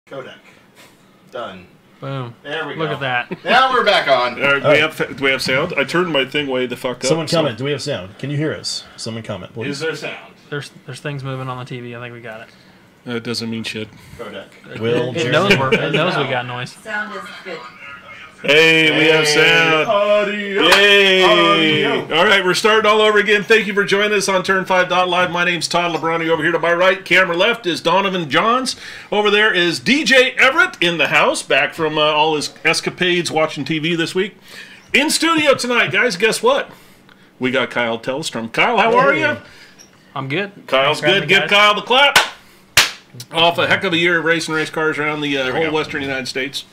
Codec. Done. Boom. There we go. Look at that. Now we're back on. Do we have sound? I turned my thing way the fuck up. Someone comment. Do we have sound? Can you hear us? Someone comment, please. Is there sound? There's things moving on the TV. I think we got it. That doesn't mean shit. Codec. It knows we got noise. Sound is good. Hey, we have sound. Audio. Yay! Audio. All right, we're starting all over again. Thank you for joining us on Turn5.Live. My name's Todd Lebrani. Over here to my right, camera left is Donovan Johns. Over there is DJ Everett in the house, back from all his escapades watching TV this week. In studio tonight, guys, guess what? We got Kyle Tellstrom. Kyle, how are you? I'm good. Kyle's good. Give Kyle the clap. Off a heck of a year of racing race cars around the whole western United States.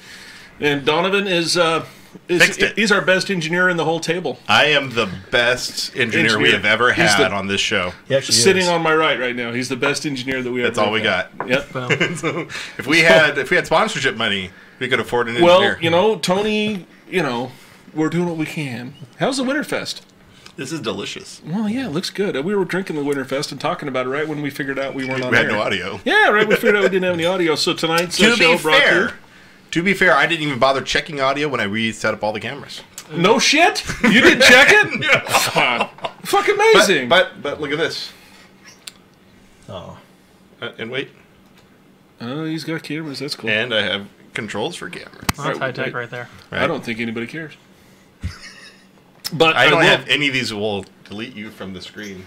And Donovan he's our best engineer in the whole table. I am the best engineer we have ever had on this show. Sitting on my right now. He's the best engineer that we ever had. That's all we got. Yep. So if we had sponsorship money, we could afford an engineer. Well, you know, Tony, we're doing what we can. How's the Winterfest? This is delicious. Well, yeah, it looks good. We were drinking the Winterfest and talking about it right when we figured out we weren't on We air. had no audio. Yeah, right. We figured out we didn't have any audio. So tonight's show brought to you. To be fair, I didn't even bother checking audio when I reset up all the cameras. No shit? You didn't check it? No. Fuck amazing. But look at this. Oh. And wait. Oh, he's got cameras. That's cool. And I have controls for cameras. That's high tech right there. Right. I don't think anybody cares. But I don't have any of these will delete you from the screen.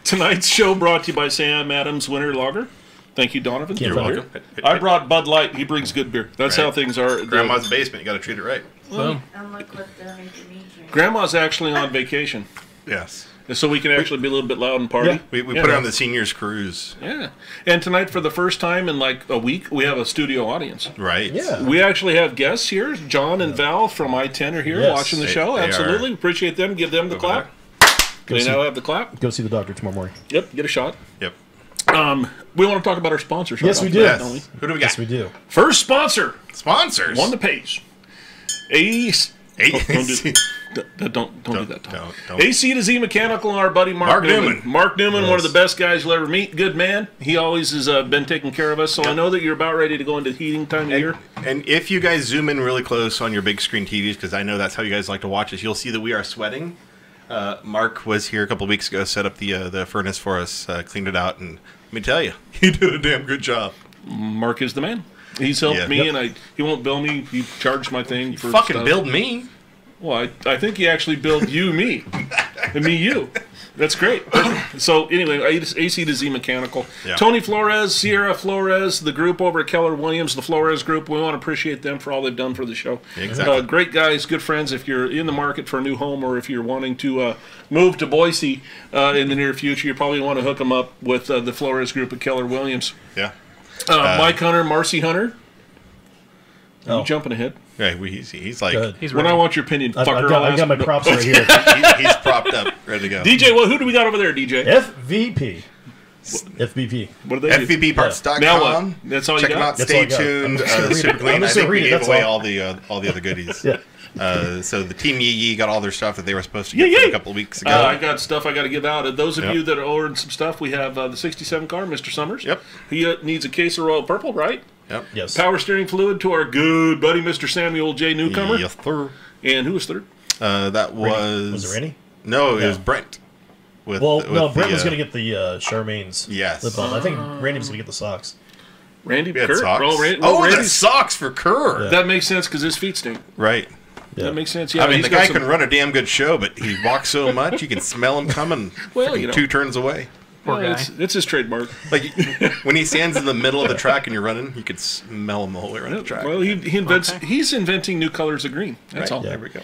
Tonight's show brought to you by Sam Adams Winter Lager. Thank you, Donovan. You're welcome. I brought Bud Light. He brings good beer. That's how things are. Grandma's basement. You got to treat it right. Boom. And look what they're making me drink. Grandma's actually on vacation. Yes. So we can actually be a little bit loud and party. Yeah. We put her on the seniors cruise. Yeah. And tonight, for the first time in like a week, we have a studio audience. Right. Yeah. We actually have guests here. John and Val from I-10 are here watching the show. They Absolutely. Appreciate them. Give them the clap. They now have the clap. Go see the doctor tomorrow morning. Yep. Get a shot. Yep. We want to talk about our sponsors. Yes, we do. Yes. Don't we? Who do we got? Yes, we do. First sponsor. Sponsors. On the page. Ace. Don't do that. Don't. AC to Z Mechanical and our buddy Marc Newman. Marc Newman, one of the best guys you'll ever meet. Good man. He always has been taking care of us. So I know that you're about ready to go into heating time of year. And if you guys zoom in really close on your big screen TVs, because I know that's how you guys like to watch us, you'll see that we are sweating. Mark was here a couple of weeks ago, set up the furnace for us, cleaned it out, and let me tell you, he did a damn good job. Mark is the man. He's helped me, and he won't bill me. He charged my thing for fucking stuff. build me. Well, I think he actually billed you me, and me you. That's great. So anyway, AC to Z Mechanical. Yeah. Tony Flores, Sierra Flores, the group over at Keller Williams, the Flores Group. We want to appreciate them for all they've done for the show. Exactly. Great guys, good friends. If you're in the market for a new home, or if you're wanting to move to Boise in the near future, you probably want to hook them up with the Flores Group at Keller Williams. Yeah. Mike Hunter, Marcy Hunter. You jumping ahead? Yeah, he's like... He's when ready. I want your opinion, fucker, I got my props right here. he's propped up, ready to go. DJ, well, who do we got over there, DJ? FVP. FVP. What do they do? FVPparts.com. Now what? That's all you Check got? them out. Stay tuned. Super clean. I think we gave away all the other goodies. Yeah. So the Team Yee got all their stuff that they were supposed to get a couple of weeks ago. I got stuff I got to give out. Those of you that ordered some stuff, we have the 67 car, Mr. Summers. Yep. He needs a case of Royal Purple, right? Yep. Yes. Power steering fluid to our good buddy, Mr. Samuel J. Newcomer. Yes, sir. And who was third? That was... Was it Randy? No, it was Brent. Brent was going to get the Sharmaine's lip balm. I think Randy was going to get the socks. Randy We had Kerr. socks. Randy's the socks for Kerr. That makes sense because his feet stink. Right. Yeah. That makes sense. Yeah, I mean, the guy can run a damn good show, but he walks so much, you can smell him coming two turns away. Poor guy. It's his trademark. Like, when he stands in the middle of the track and you're running, you could smell him the whole way around the track. Well, he's inventing new colors of green. That's all. Yeah. There we go.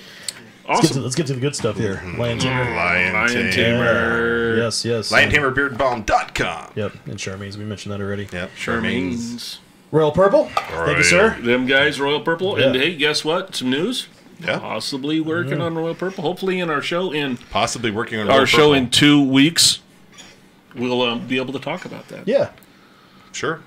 Awesome. Let's get to the good stuff here. Lion Tamer. Lion Tamer. Yes. LionTamerBeardBalm.com. Yep. And Sharmaine's. We mentioned that already. Yep. Sharmaine's. Royal Purple. Thank you, sir. Them guys, Royal Purple. Yeah. And hey, guess what? Some news. Yeah. Possibly working on Royal Purple. Hopefully in our show Possibly working on our show in 2 weeks, we'll be able to talk about that. Yeah. Sure.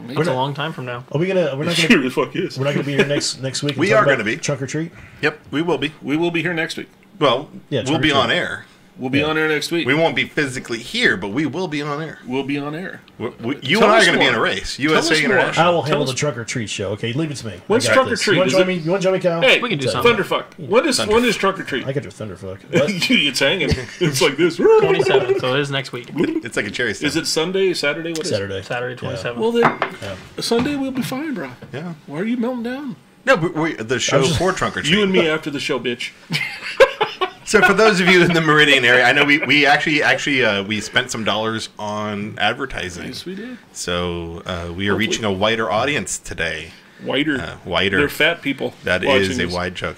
It's a long time from now. Are we gonna? We're not Sure gonna. the fuck is. We're not gonna be here next week. We are gonna be trunk or treat. Yep, we will be. We will be here next week. Well, Yeah, we'll be true. on air. We'll be on air next week. We won't be physically here, but we will be on air. We'll be on air. You and I are going to be in a race. USA International. I will handle the trunk or treat show. Okay, leave it to me. When's trunk or treat? You want to join me, Kyle? Hey, we can do something. Thunderfuck. When is trunk or treat? I could do Thunderfuck. It's hanging. It's like this. 27th, so it is next week. It's like a cherry stem. Is it Sunday, Saturday? What is Saturday 27th. it? Well, then, Sunday we'll be fine, bro. Yeah. Why are you melting down? No, but the show for trunk or treat. You and me after the show, bitch. So for those of you in the Meridian area, I know we actually we spent some dollars on advertising. Yes, we did. So we are reaching a wider audience today. Wider. Wider. They're fat people. That is a wide joke.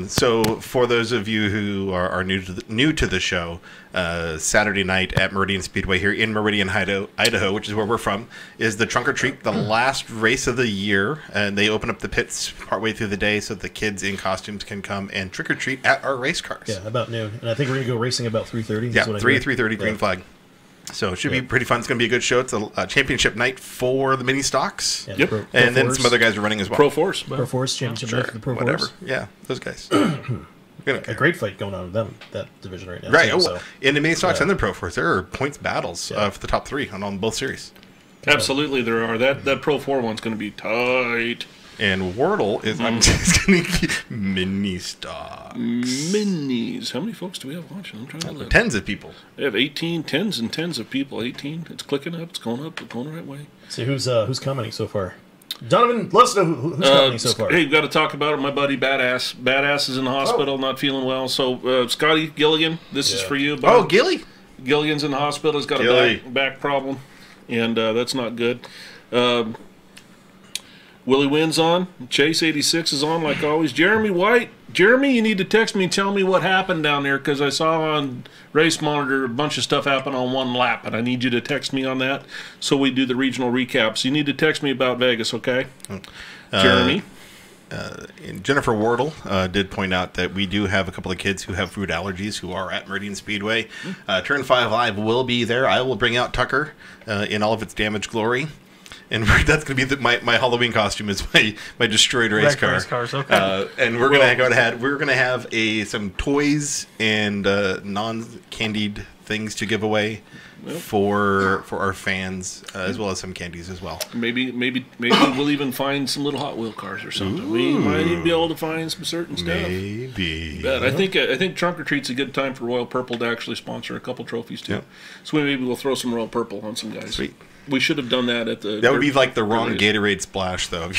So for those of you who are new to the show, Saturday night at Meridian Speedway here in Meridian, Idaho, which is where we're from, is the Trunk or Treat, the last race of the year. And they open up the pits partway through the day so the kids in costumes can come and trick or treat at our race cars. Yeah, about noon. And I think we're going to go racing about 3:30. Yeah, 3:30 green flag. So it should be pretty fun. It's going to be a good show. It's a championship night for the mini stocks. Yeah, Pro and then Force. some other guys are running as well. Pro Force. Pro Force championship night for the Pro whatever. Force. Yeah, those guys. A great fight going on in that division right now. Right. Too, so. In the mini stocks and the Pro Force, there are points battles for the top three on both series. Absolutely, there are. That Pro 4 one's going to be tight. And Wordle is I'm just going to mini stocks. Minis. How many folks do we have watching? I'm trying to look. Tens of people. They have 18, tens and tens of people. 18. It's clicking up. It's going up. It's going the right way. See who's commenting so far. Donovan, let us know who's commenting so far. Hey, we've got to talk about it. My buddy Badass. Badass is in the hospital, not feeling well. So, Scotty Gilligan, this is for you. Oh, Gilly. Gilligan's in the hospital. He's got a back problem, and that's not good. Willie Wynn's on. Chase 86 is on like always. Jeremy White. Jeremy, you need to text me and tell me what happened down there because I saw on Race Monitor a bunch of stuff happen on one lap, and I need you to text me on that so we do the regional recaps. You need to text me about Vegas, okay? Jeremy? And Jennifer Wardle did point out that we do have a couple of kids who have food allergies who are at Meridian Speedway. Turn5.Live will be there. I will bring out Tucker in all of its damaged glory. And that's going to be my Halloween costume is my destroyed race car. Race cars, okay. And we're going to go ahead. We're going to have some toys and non-candied things to give away for our fans, as well as some candies as well. Maybe we'll even find some little Hot Wheel cars or something. Ooh. We might even be able to find some certain stuff. Maybe. But I think Trunk or Treat's a good time for Royal Purple to actually sponsor a couple trophies too. Yep. So maybe we'll throw some Royal Purple on some guys. Sweet. We should have done that at the. That would be like the wrong Gatorade splash, though.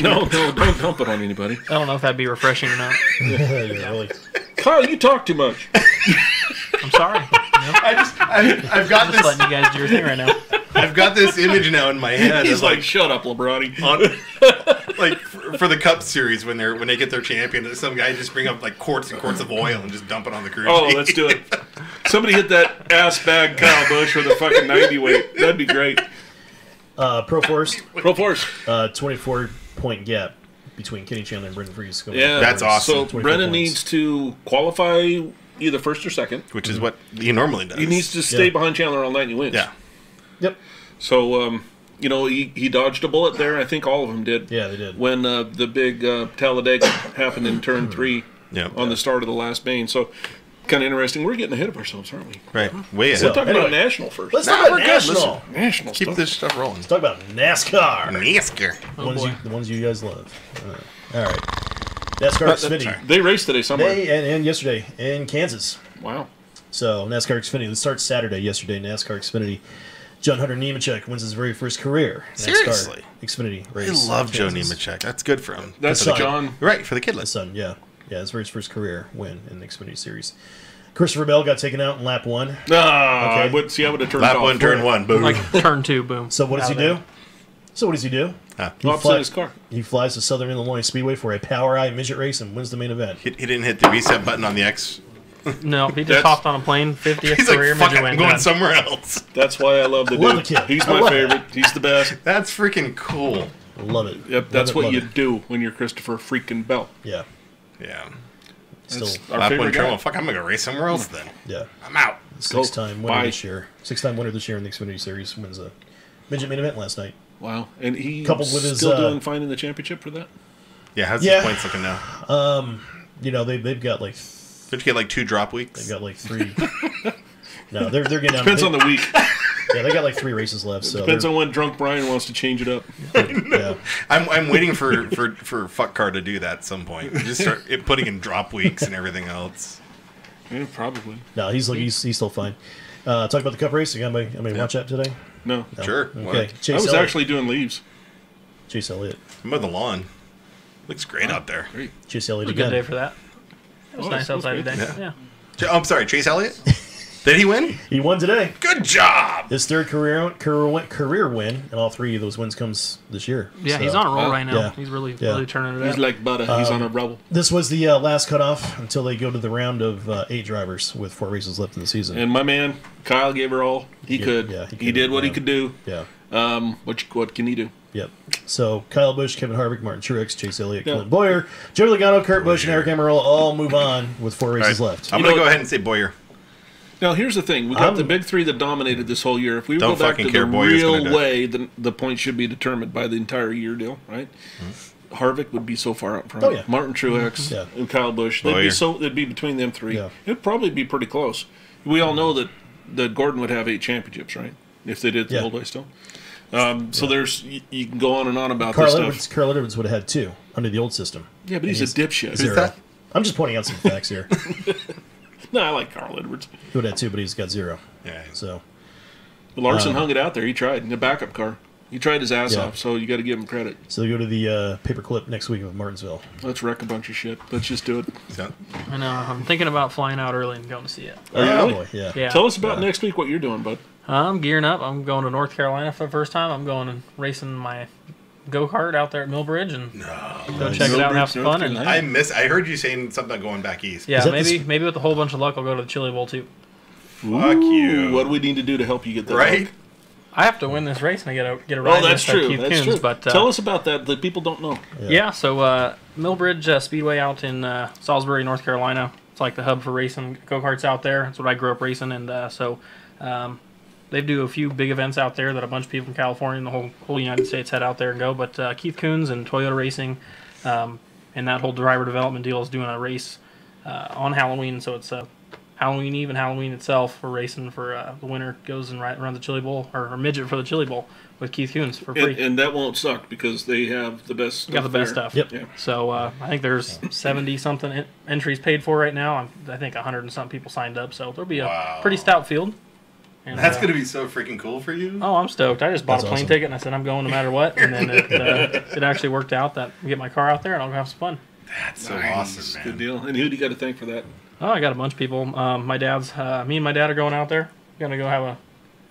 No, don't dump it on anybody. I don't know if that'd be refreshing or not. Really. Kyle, you talk too much. I'm sorry. I've got I'm just letting you guys do your thing right now. I've got this image now in my head. He's like, shut up, Lebrani. Like for the Cup Series when they get their champion, some guy just bring up like quarts and quarts of oil and just dump it on the crew. Oh, let's do it. Somebody hit that ass bag Kyle Busch with a fucking 90 weight. That'd be great. Pro Force. 24-point gap between Kenny Chandler and Brendan Freese. Yeah, that's awesome. So Brendan needs to qualify either first or second, which is what he normally does. He needs to stay behind Chandler all night and he wins. Yeah. Yep. So he dodged a bullet there. I think all of them did. Yeah, they did. When the big Talladega happened in turn 3 on the start of the last main. So kind of interesting. We're getting ahead of ourselves, aren't we? Right. Way ahead. We'll talk about National first. Let's talk about National. National Keep stuff. this stuff rolling. Let's talk about NASCAR. NASCAR. The ones you guys love. All right. NASCAR Xfinity. They raced today somewhere. And yesterday in Kansas. Wow. So NASCAR Xfinity. Let's start Saturday. Yesterday, NASCAR Xfinity. John Hunter Nemechek wins his very first career Seriously? NASCAR Xfinity race. I love Joe Nemechek. That's good for him. That's John. Right, for the kidlet. His son, yeah. Yeah, his very first career win in the Xfinity Series. Christopher Bell got taken out in lap 1. Okay. I would have turned lap off. 1, turn 1, boom. Like turn 2, boom. So what does he do? Upside his car. He flies to Southern Illinois Speedway for a Power Eye midget race and wins the main event. He didn't hit the reset button on the X. No, he just hopped on a plane, 50th He's career like, fuck, midget I'm win. going somewhere else. That's why I love the dude. Love the kid. He's my favorite. He's the best. That's freaking cool. Love it. Yep, that's what you do when you're Christopher freaking Bell. Yeah. Yeah. Still, our lap favorite 1, turn guy. 1. Fuck, I'm going to race somewhere else then. Yeah. I'm out. Six-time winner this year. Six-time winner this year in the Xfinity Series. Wins a midget main event last night. Wow. And he coupled with still doing fine in the championship for that? Yeah, how's his points looking now? They've got like Don't you get like 2 drop They've weeks? got like 3. No, they're getting down. Depends on the week. Yeah, they got like 3 races left. So Depends on when Drunk Brian wants to change it up. yeah. I'm waiting for Fuck Car to do that at some point. Just start putting in drop weeks and everything else. Yeah, probably. No, he's still fine. Talk about the Cup race. You got anybody watch that today? No. Sure. Okay. What? Chase I was Elliott. actually doing leaves. Chase Elliott. I'm on the lawn. Looks great out there. Great. Chase Elliott It was a good again. day for that. It was Oh, nice that was outside good. today. Yeah. I'm sorry, Chase Elliott? Did he win? He won today. Good job! His third career win, and all 3 of those wins comes this year. Yeah, So, he's on a roll right now. Yeah. He's really Yeah. turning it He's up. like butter. He's on a rubble. This was the last cutoff until they go to the round of 8 drivers with 4 races left in the season. And my man, Kyle, gave her all he could. yeah, he did what he yeah. could do. Yeah. What can he do? Yep. So Kyle Busch, Kevin Harvick, Martin Truex, Chase Elliott, Yeah. Clint Boyer, Joey Logano, Kurt Busch, and Eric Amarola all move on with 4 All races right, left. I'm You going to know- go ahead and say Boyer. Now, here's the thing. We got I'm- the big 3 that dominated this whole year. If we Don't go back fucking to care. the Boyer's gonna real do it. way, the points should be determined by the entire year deal, right? Harvick would be so far up front. Oh, yeah. Martin Truex Yeah. and Kyle Busch. Boyer. They'd be between them 3. Yeah. It'd probably be pretty close. We all know that Gordon would have 8 championships, right? If they did it the Yeah. old way still. So there's you can go on and on about Carl this Edwards, stuff. Carl Edwards would have had 2 under the old system. Yeah, but he's a dipshit. 0. that? I'm just pointing out some facts here. No, I like Carl Edwards. He would have had 2, but he's got 0. Yeah. So Larson hung it out there. He tried in the backup car. He tried his ass Yeah. off, so you got to give him credit. they go to the paperclip next week of Martinsville. Let's wreck a bunch of shit. Let's just do it. So, I know. I'm thinking about flying out early and going to see it. Are you Oh, really? boy, yeah. Yeah. Tell us about next week what you're doing, bud. I'm gearing up. I'm going to North Carolina for the first time. I'm going and racing my go-kart out there at Millbridge and go check it out and have some North fun. And Carolina. I heard you saying something about going back east. yeah, Is that maybe this- maybe with a whole bunch of luck, I'll go to the Chili Bowl too. Fuck you. What do we need to do to help you get that? Right? luck? I have to win this race and I get a ride Oh, that's with true. Keith That's Coons. true. But Tell us about that. The people don't know. yeah, so Millbridge Speedway out in Salisbury, North Carolina. It's like the hub for racing go-karts out there. That's what I grew up racing, and they do a few big events out there that a bunch of people from California and the whole United States head out there and go. But Keith Coons and Toyota Racing and that whole driver development deal is doing a race on Halloween. So it's Halloween Eve and Halloween itself. We're racing for the winner goes and runs the Chili Bowl or midget for the Chili Bowl with Keith Coons for free. And that won't suck because they have the best stuff. Got the best there. stuff. Yep. Yeah. So I think there's 70-something entries paid for right now. I think 100 and some people signed up. So there'll be a Wow. pretty stout field. And, That's going to be so freaking cool for you. Oh, I'm stoked. I just bought That's a plane awesome. ticket and I said I'm going no matter what. And then it actually worked out that I get my car out there and I'll go have some fun. That's so Nice. awesome, man. Good deal. And who do you got to thank for that? Oh, I got a bunch of people. Me and my dad are going out there. Gonna go have a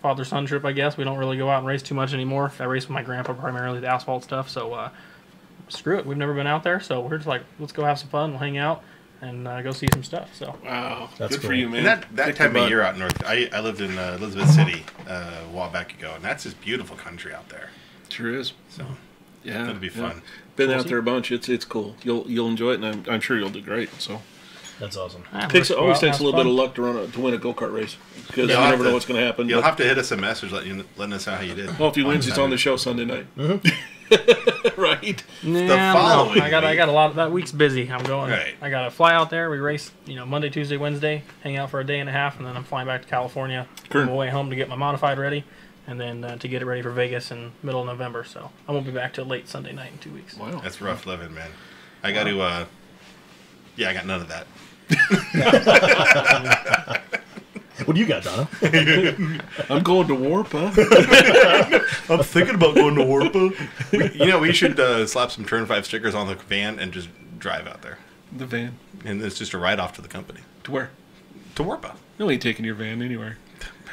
father-son trip, I guess. We don't really go out and race too much anymore. I race with my grandpa primarily, the asphalt stuff. So screw it. We've never been out there, so we're just like, let's go have some fun. We'll hang out and go see some stuff. So Wow. That's Good for cool. you, man. And that Kick time the of butt. year out north, I lived in Elizabeth City a while back ago, and that's just beautiful country out there. Sure is. So Yeah. that'll be yeah. fun. Been out there a bunch. It's cool. You'll enjoy it, and I'm sure you'll do great. So That's awesome. always takes a little bit of luck to win a go-kart race because You'll you have never to- know what's going to happen. You'll But- have to hit us a message letting us know how you did. well, if he wins, it's on the show Sunday night. Right? Nah, following no. I got a lot. That week's busy. I'm going. Right. I got to fly out there. We race, Monday, Tuesday, Wednesday. Hang out for a day and a half, and then I'm flying back to California Cool. on my way home to get my modified ready, and then to get it ready for Vegas in middle of November. So I won't be back till late Sunday night in 2 weeks. Wow. That's rough living, man. I got to. Yeah, I got none of that. What do you got, Donna? I'm going to Warp, huh? I'm thinking about going to Warpa. We should slap some Turn 5 stickers on the van and just drive out there. The van. And it's just a ride off to the company. To where? To Warpa. No, we ain't taking your van anywhere.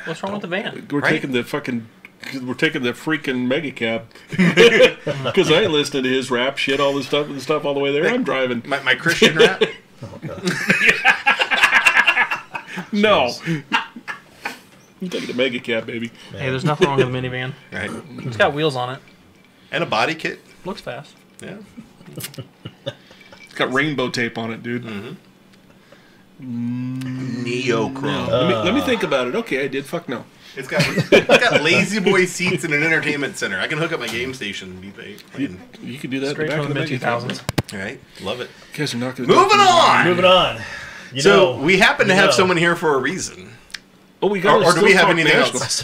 What's wrong with the van? We're Right. taking the freaking mega cab. Because I ain't listening to his rap shit, all the stuff all the way there. I'm driving. My Christian rap. Oh, God. No. I'm taking the mega cab, baby. Hey, there's nothing wrong with the minivan. Right. It's got wheels on it. And a body kit. Looks fast. Yeah. It's got rainbow tape on it, dude. Neochrome. Let me think about it. Okay, I did. Fuck no. It's got lazy boy seats and an entertainment center. I can hook up my game station and be playing. You can do that in the Straight back from of the the mid mega cab. 2000s. All right. Love it. You guys are not gonna Moving on. Moving on. we happen to have someone here for a reason. Oh, we got. Or do we have anything national. else?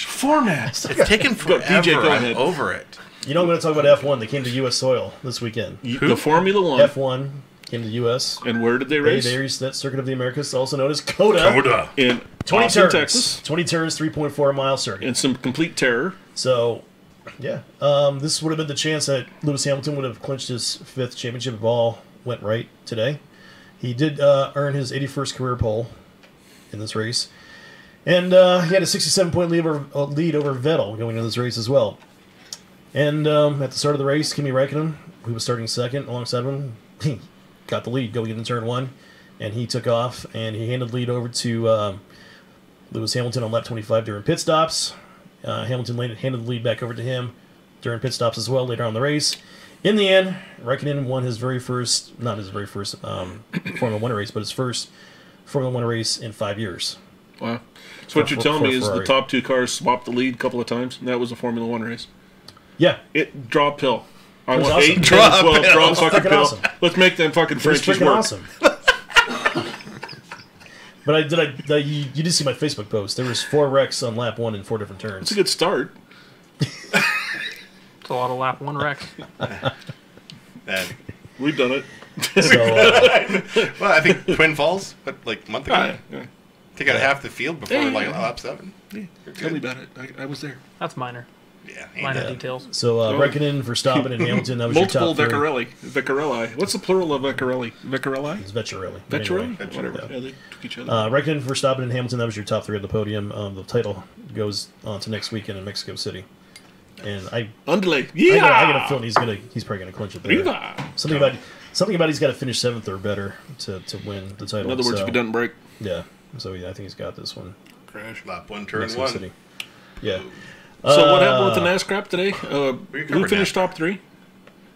Format. It's taken forever. DJ, go ahead. I'm over it. I'm going to talk about F1. They came to U.S. soil this weekend. The Formula One. F1 came to U.S. And where did they race? They raced that Circuit of the Americas, also known as COTA. In 20 Austin, turns, Texas. 20 turns, 3.4-mile circuit. And some complete terror. So, yeah. This would have been the chance that Lewis Hamilton would have clinched his 5th championship if all went right today. He did earn his 81st career pole in this race. And he had a 67-point lead over Vettel going into this race as well. And at the start of the race, Kimi Räikkönen, who was starting second alongside him, he got the lead going into turn 1. And he took off, and he handed the lead over to Lewis Hamilton on lap 25 during pit stops. Hamilton handed the lead back over to him during pit stops as well later on in the race. In the end, Räikkönen won his very first, not his very first Formula 1 race, but his first Formula 1 race in 5 years. Wow. So what you're telling me is Ferrari. the top 2 cars swapped the lead a couple of times, and that was a Formula 1 race. Yeah. Draw a pill. I was want awesome. 8, 10, Draw a 12, pill. draw a It's fucking freaking pill. awesome. Let's make them fucking It was Frenchies freaking work. awesome. But you did see my Facebook post. There was 4 wrecks on lap 1 in 4 different turns. It's a good start. It's a lot of lap 1 wrecks. And, We've done it. So, well, I think Twin Falls, but like a month ago. Yeah. Take out half the field before like lap 7. Yeah. You're Tell me good. about it. I was there. That's minor. Yeah, ain't Minor that. details. Räikkönen, Verstappen, and Hamilton, that was Multiple your top 3. Vecchiarelli. What's the plural of Vecchiarelli? Vecchiarelli? It's Vecchiarelli. Vecchiarelli? Vecchiarelli. Whatever. Yeah, they took each other. Räikkönen, Verstappen, and Hamilton, that was your top 3 at the podium. The title goes on to next weekend in Mexico City. And Underlay. I Yeah! got a feeling he's probably going to clinch it there. Viva! Something about he's got to finish 7th or better to win the title. In other words, so, if he doesn't break. Yeah. So yeah, I think he's got this one. Crash lap 1, turn Mexico 1. City. Yeah. So what happened with the NASCAR today? We Who covered finished NASCAR. top 3?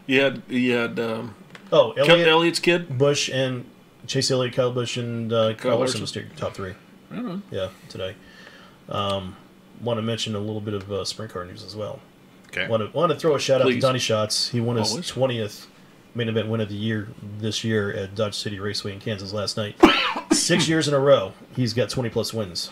You had Elliott, Elliott's kid. Bush, and Chase Elliott, Kyle Busch, and Kyle Larson was your top 3. I don't know. Yeah, today. Want to mention a little bit of sprint car news as well. Okay. Want to throw a shout out to Please. Donnie Schatz. He won his Always. 20th main event win of the year this year at Dodge City Raceway in Kansas last night. 6 years in a row, he's got 20-plus wins.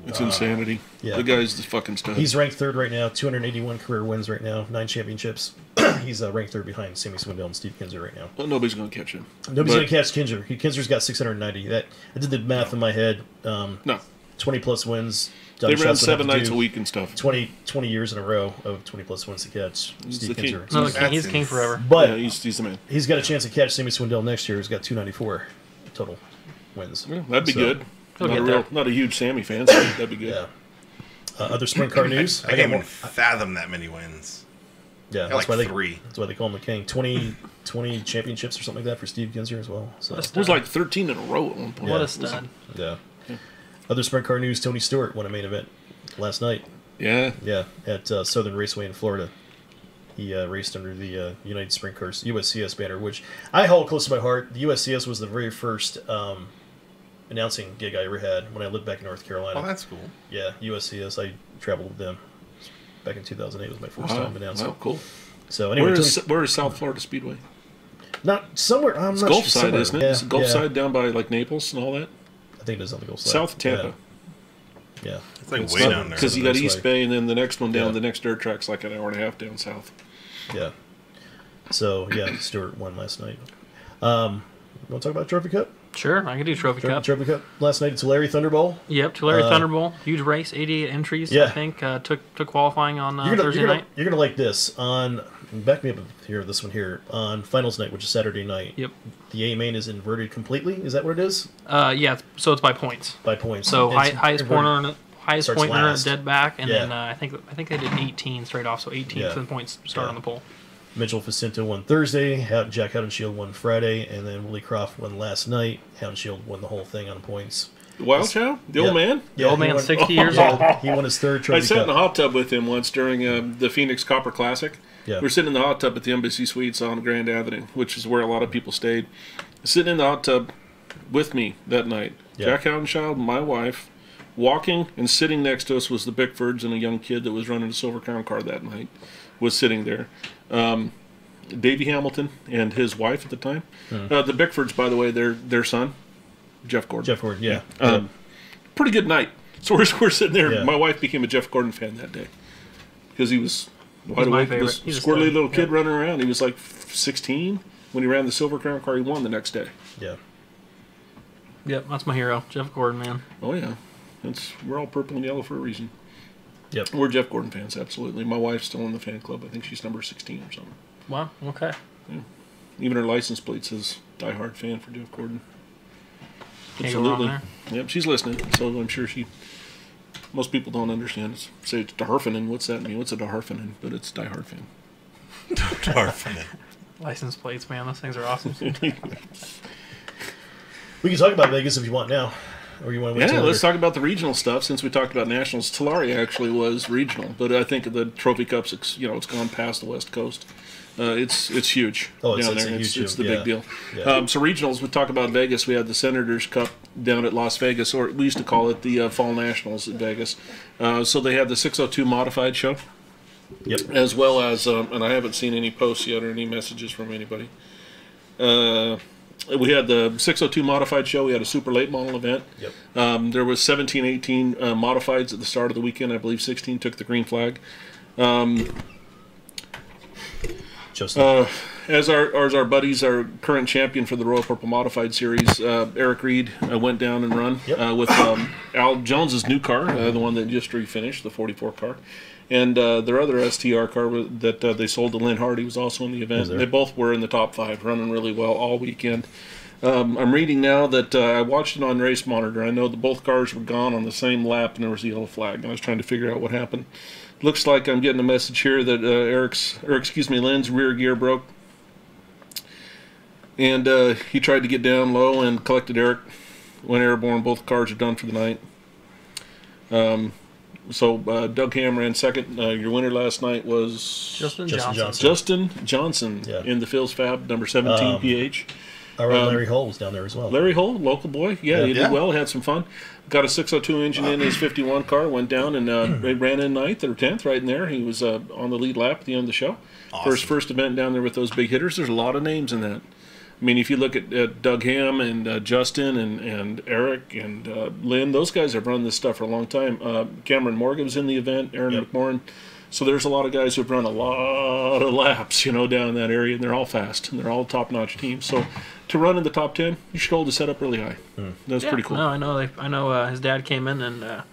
It's insanity. yeah. The guy's the fucking stud. He's ranked 3rd right now, 281 career wins right now, 9 championships. He's ranked 3rd behind Sammy Swindell and Steve Kinzer right now. Well, nobody's going to catch him. Nobody's going to catch Kinzer. Kinzer's got 690. I did the math in my head. No. 20-plus wins. They Donnie ran Schatz would have 7 to nights do a week and stuff. 20 years in a row of 20-plus wins to catch He's Steve the king. Kinzer. No, That's he's king forever. But Yeah, he's the man. he's got a chance to catch Sammy Swindell next year. He's got 294 total wins. Yeah, that'd be So, good. He'll Not get a, there. not a huge Sammy fan, so that'd be good. Yeah. Other sprint car news. I can't even more. fathom that many wins. Yeah, got like 3. That's why they call him the king. 20 championships or something like that for Steve Kinzer as well. So What a It was like 13 in a row at one point. What Yeah. a stud. yeah. Other sprint car news. Tony Stewart won a main event last night. Yeah. Yeah, at Southern Raceway in Florida. He raced under the United Sprint Cars USCS banner, which I hold close to my heart. The USCS was the very first announcing gig I ever had when I lived back in North Carolina. Oh, that's cool. Yeah, USCS. I traveled with them back in 2008. Was my first time announcing. Wow, cool. So anyway, Where is South Florida Speedway? not somewhere. I'm It's not Gulf sure, side, somewhere. isn't it? Yeah, It's Gulf yeah. side down by like Naples and all that. I think it is on the Gulf side. South of Tampa. Yeah. It's like It's way not- down there. Because you got That's East right. Bay and then the next one down, Yeah. the next dirt track's like an hour and a half down south. Yeah. So yeah, Stewart won last night. Want to talk about Trophy Cup? Sure, I can do Trophy Cup. Trophy Cup last night. It's Larry Thunderbowl. Yep, Tulare Thunderbolt. Huge race, 88 entries, Yeah. I think. Took qualifying on You're Thursday night. You're gonna like this on. Back me up here. This one here on finals night, which is Saturday night. Yep. The A main is inverted completely. Is that what it is? Yeah, so it's by points. By points. So It's highest inverted. highest Starts point earner last. dead back, and Yeah. then I think they did 18 straight off, so 18 Yeah. for the points start Yeah. on the pole. Mitchell Facento won Thursday. Jack Howdenshield won Friday, and then Willie Croft won last night. Howdenshield won the whole thing on points. The Wild Chow? The old Yeah. man? The old he man's won- 60 years Yeah, old. He won his 3rd I Trophy sat in the Cup. hot tub with him once during the Phoenix Copper Classic. Yeah. We were sitting in the hot tub at the Embassy Suites on Grand Avenue, which is where a lot of people stayed. Sitting in the hot tub with me that night. Yeah. Jack Howdenshield, my wife, walking and sitting next to us was the Bickfords, and a young kid that was running a Silver Crown car that night was sitting there. Davey Hamilton and his wife at the time. The Bickfords, by the way, their son, Jeff Gordon. Jeff Gordon, yeah. Pretty good night. So we're sitting there. Yeah. My wife became a Jeff Gordon fan that day because he was wide my awake. He favorite. was He's a a squirrely stud. little kid Yep. running around. He was like 16 when he ran the Silver Crown car. He won the next day. Yeah. Yep, that's my hero, Jeff Gordon, man. Oh yeah, we're all purple and yellow for a reason. Yep. We're Jeff Gordon fans, absolutely. My wife's still in the fan club. I think she's number 16 or something. Wow. Okay. Even her license plate says diehard fan for Jeff Gordon. Can't go wrong there. Yep, she's listening, so I'm sure most people don't understand. Say it's Daharfinen. What's that mean? What's a Daharfinen? But it's diehard fan. Darfinin. License plates, man. Those things are awesome. We can talk about Vegas if you want now. Or you want to wait Yeah, till let's later? talk about the regional stuff since we talked about nationals. Tulare actually was regional, but I think the Trophy Cup's it's gone past the West Coast. It's huge Oh, it's down a there. huge It's the deal, big deal. Yeah. So regionals, we talk about Vegas. We had the Senators Cup down at Las Vegas, or we used to call it the Fall Nationals at Vegas. So they had the 602 modified show, Yep. as well as, and I haven't seen any posts yet or any messages from anybody. We had the 602 modified show. We had a super late model event. Yep. There was 17, 18 modifieds at the start of the weekend. I believe 16 took the green flag. Justin. As our buddies, our current champion for the Royal Purple Modified Series, Eric Reed, went down and run Yep. with Al Jones's new car, the one that just refinished, the 44 car. And their other STR car that they sold to Lynn Hardy was also in the event. there? They both were in the top 5, running really well all weekend. I'm reading now that I watched it on Race Monitor. I know that both cars were gone on the same lap, and there was a yellow flag. And I was trying to figure out what happened. Looks like I'm getting a message here that Lynn's rear gear broke, and he tried to get down low and collected Eric. Went airborne. Both cars are done for the night. So Doug Ham ran second. Your winner last night was Justin Justin Johnson. Justin Johnson Yeah. in the Phil's Fab, number 17 PH. Our own Larry Hull was down there as well. Larry Hull, local boy. Yeah, he Yeah. did well, had some fun. Got a 602 engine in his 51 car, went down and ran in 9th or 10th right in there. He was on the lead lap at the end of the show. Awesome. First event down there with those big hitters. There's a lot of names in that. I mean, if you look at Doug Ham and Justin and Eric and Lynn, those guys have run this stuff for a long time. Cameron Morgan was in the event, Aaron Yep. McMorrin. So there's a lot of guys who've run a lot of laps, down in that area, and they're all fast, and they're all top-notch teams. So to run in the top 10, you should hold the setup really high. That's pretty cool. No, I know. I know. His dad came in and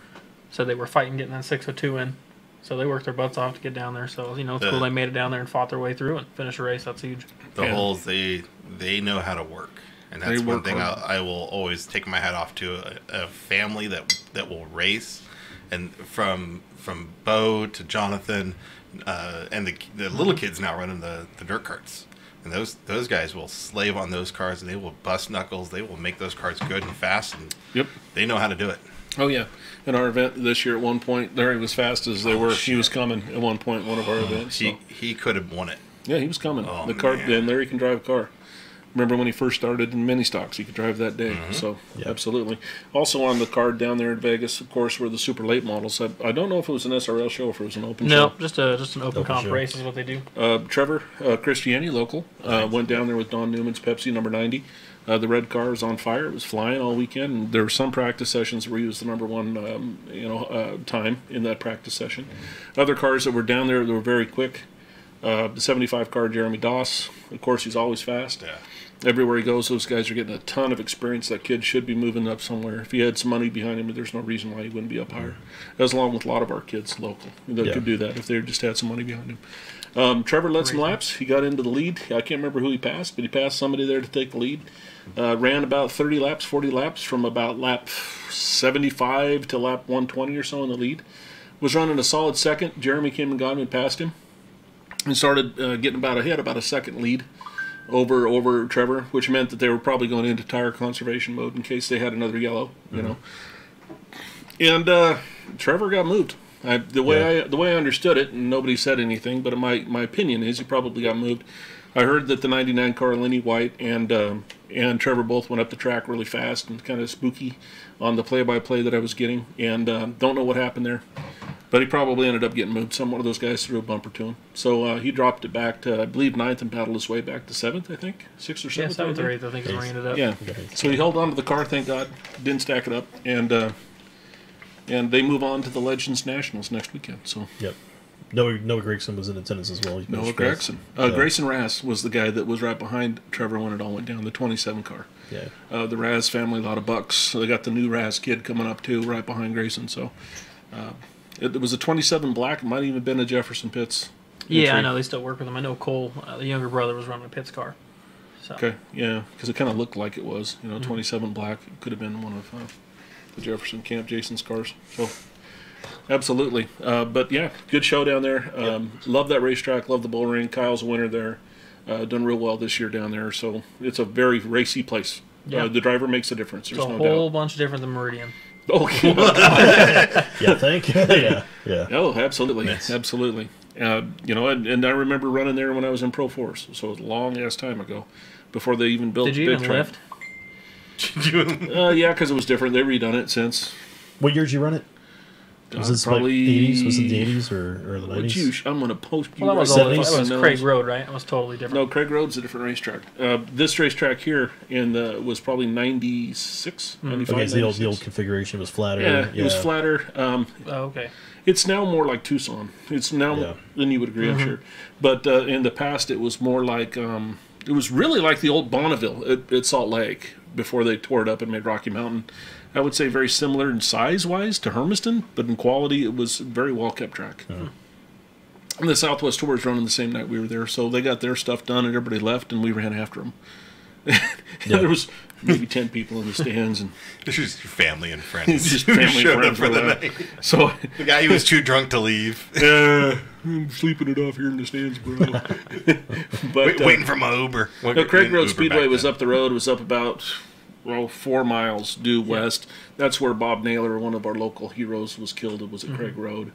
said they were fighting getting that 602 in, so they worked their butts off to get down there. So it's cool they made it down there and fought their way through and finished a race. That's huge. The Yeah. holes, they know how to work. And that's They one work thing hard. I will always take my hat off to, a family that will race. And from Bo to Jonathan, and the little kids now running the dirt carts. And those guys will slave on those cars, and they will bust knuckles. They will make those cars good and fast, and Yep. they know how to do it. Oh, yeah. In our event this year, at one point, Larry was fast as they were. He was coming at one point in one of our events. So. He could have won it. Yeah, he was coming. Oh, the car, man. and Larry can drive a car. Remember when he first started in mini stocks, he could drive that day. So, Yeah. absolutely. Also on the card down there in Vegas, of course, were the super late models. I don't know if it was an SRL show or if it was an open No, show. just an open comp show. race is what they do. Trevor Christiani, local, went down there with Don Newman's Pepsi number 90. The red car was on fire. It was flying all weekend. And there were some practice sessions where he was the number one, time in that practice session. Other cars that were down there that were very quick. The 75 car, Jeremy Doss. Of course, he's always fast. Yeah. Everywhere he goes, those guys are getting a ton of experience. That kid should be moving up somewhere. If he had some money behind him, there's no reason why he wouldn't be up higher. As along with a lot of our kids local that could do that if they just had some money behind him. Trevor led some laps. He got into the lead. I can't remember who he passed, but he passed somebody there to take the lead. Ran about 30 laps, 40 laps from about lap 75 to lap 120 or so in the lead. Was running a solid second. Jeremy came and got him and passed him. And started getting about a second lead over Trevor, which meant that they were probably going into tire conservation mode in case they had another yellow, And Trevor got moved. The way I understood it, and nobody said anything, but my opinion is he probably got moved. I heard that the 99 car, Lenny White and Trevor both went up the track really fast and kind of spooky on the play-by-play that I was getting, and don't know what happened there. But he probably ended up getting moved. One of those guys threw a bumper to him. So he dropped it back to, I believe, 9th and paddled his way back to 7th, I think. 6th or 7th? Yeah, 7th or 8th, I think is where he ended up. Yeah. So he held on to the car, thank God. Didn't stack it up. And they move on to the Legends Nationals next weekend. So Yep. Noah Gregson was in attendance as well. Noah Gregson. Grayson Rass was the guy that was right behind Trevor when it all went down, the 27 car. Yeah. The Raz family, a lot of bucks. So they got the new Raz kid coming up, too, right behind Grayson. So it was a 27 black. It might even have been a Jefferson Pitts. Yeah, I know. They still work with him. I know Cole, the younger brother, was running a Pitts car. So. Okay, yeah, because it kind of looked like it was. 27 black. It could have been one of the Jefferson Camp Jason's cars. So, absolutely. But, yeah, good show down there. Love that racetrack. Love the bull ring. Kyle's a winner there. Done real well this year down there. So, it's a very racy place. Yeah. The driver makes a difference. There's it's a no whole doubt. bunch different than Meridian. Okay. Yeah, thank you. Yeah. Oh, absolutely. Yes. Absolutely. And I remember running there when I was in Pro Force. So, it was a long-ass time ago. Before they even built Did the you big even track. lift? Yeah, because it was different. They've redone it since. What year did you run it? Was this probably like 80s? Was it the 80s or the 90s? I'm going to post you. Well, that was, guys all, that on was those. Craig Road, right? That was totally different. No, Craig Road's a different racetrack. This racetrack here was probably 96, 95, Okay, so the 96. old configuration was flatter. Yeah, it was flatter. Oh, okay. It's now more like Tucson. It's now, then you would agree, I'm sure. But in the past, it was more like, it was really like the old Bonneville at Salt Lake before they tore it up and made Rocky Mountain. I would say very similar in size-wise to Hermiston, but in quality, it was a very well-kept track. And the Southwest Tour was running the same night we were there, so they got their stuff done and everybody left, and we ran after them. There was maybe 10 people in the stands, and This is your family and friends. just who family showed and up for friends the were night. So The guy who was too drunk to leave. I'm sleeping it off here in the stands, bro. But Waiting for my Uber. no, Craig Road Uber Speedway back was then. up the road. It was up about 4 miles due west. That's where Bob Naylor, one of our local heroes, was killed. It was at Craig Road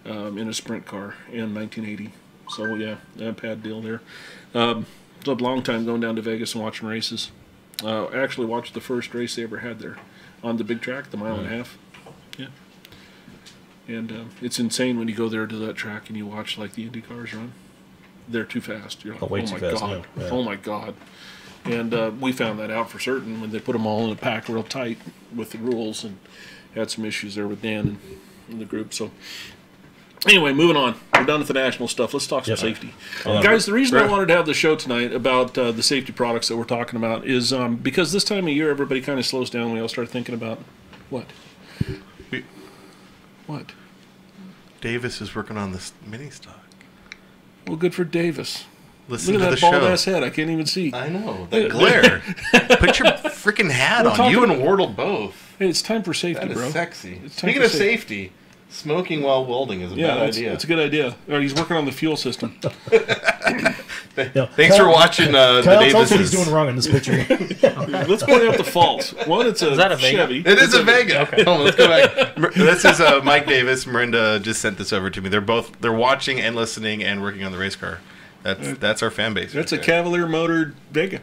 in a sprint car in 1980. So yeah, bad deal there. It's a long time going down to Vegas and watching races. I actually watched the first race they ever had there on the big track, the mile and a half. Yeah. And it's insane when you go there to that track and you watch like the Indy cars run. They're too fast. You're like, way oh too my fast, god, yeah. oh my god. And we found that out for certain when they put them all in a pack real tight with the rules, and had some issues there with Dan and the group. So anyway, moving on. We're done with the national stuff. Let's talk some safety. Guys, the reason I wanted to have the show tonight about the safety products that we're talking about is because this time of year everybody kind of slows down. We all start thinking about what? What? Davis is working on this mini stock. Well, good for Davis. Listen Look to at the that bald show. ass head. I can't even see. I know. The glare. Put your freaking hat We're on. talking You and about- Wardle both. Hey, it's time for safety, That is bro. sexy. It's time Speaking for of safety, smoking while welding is a bad idea. It's a good idea. He's working on the fuel system. Thanks for watching the Kyle, tell us what he's Davises. doing wrong in this picture. Let's point out the faults. One, it's a, that a Vega? Chevy. It is a Vega. Okay. Hold on, let's go back. This is Mike Davis. Miranda just sent this over to me. They're watching and listening and working on the race car. That's our fan base. That's right a there. Cavalier motored Vega.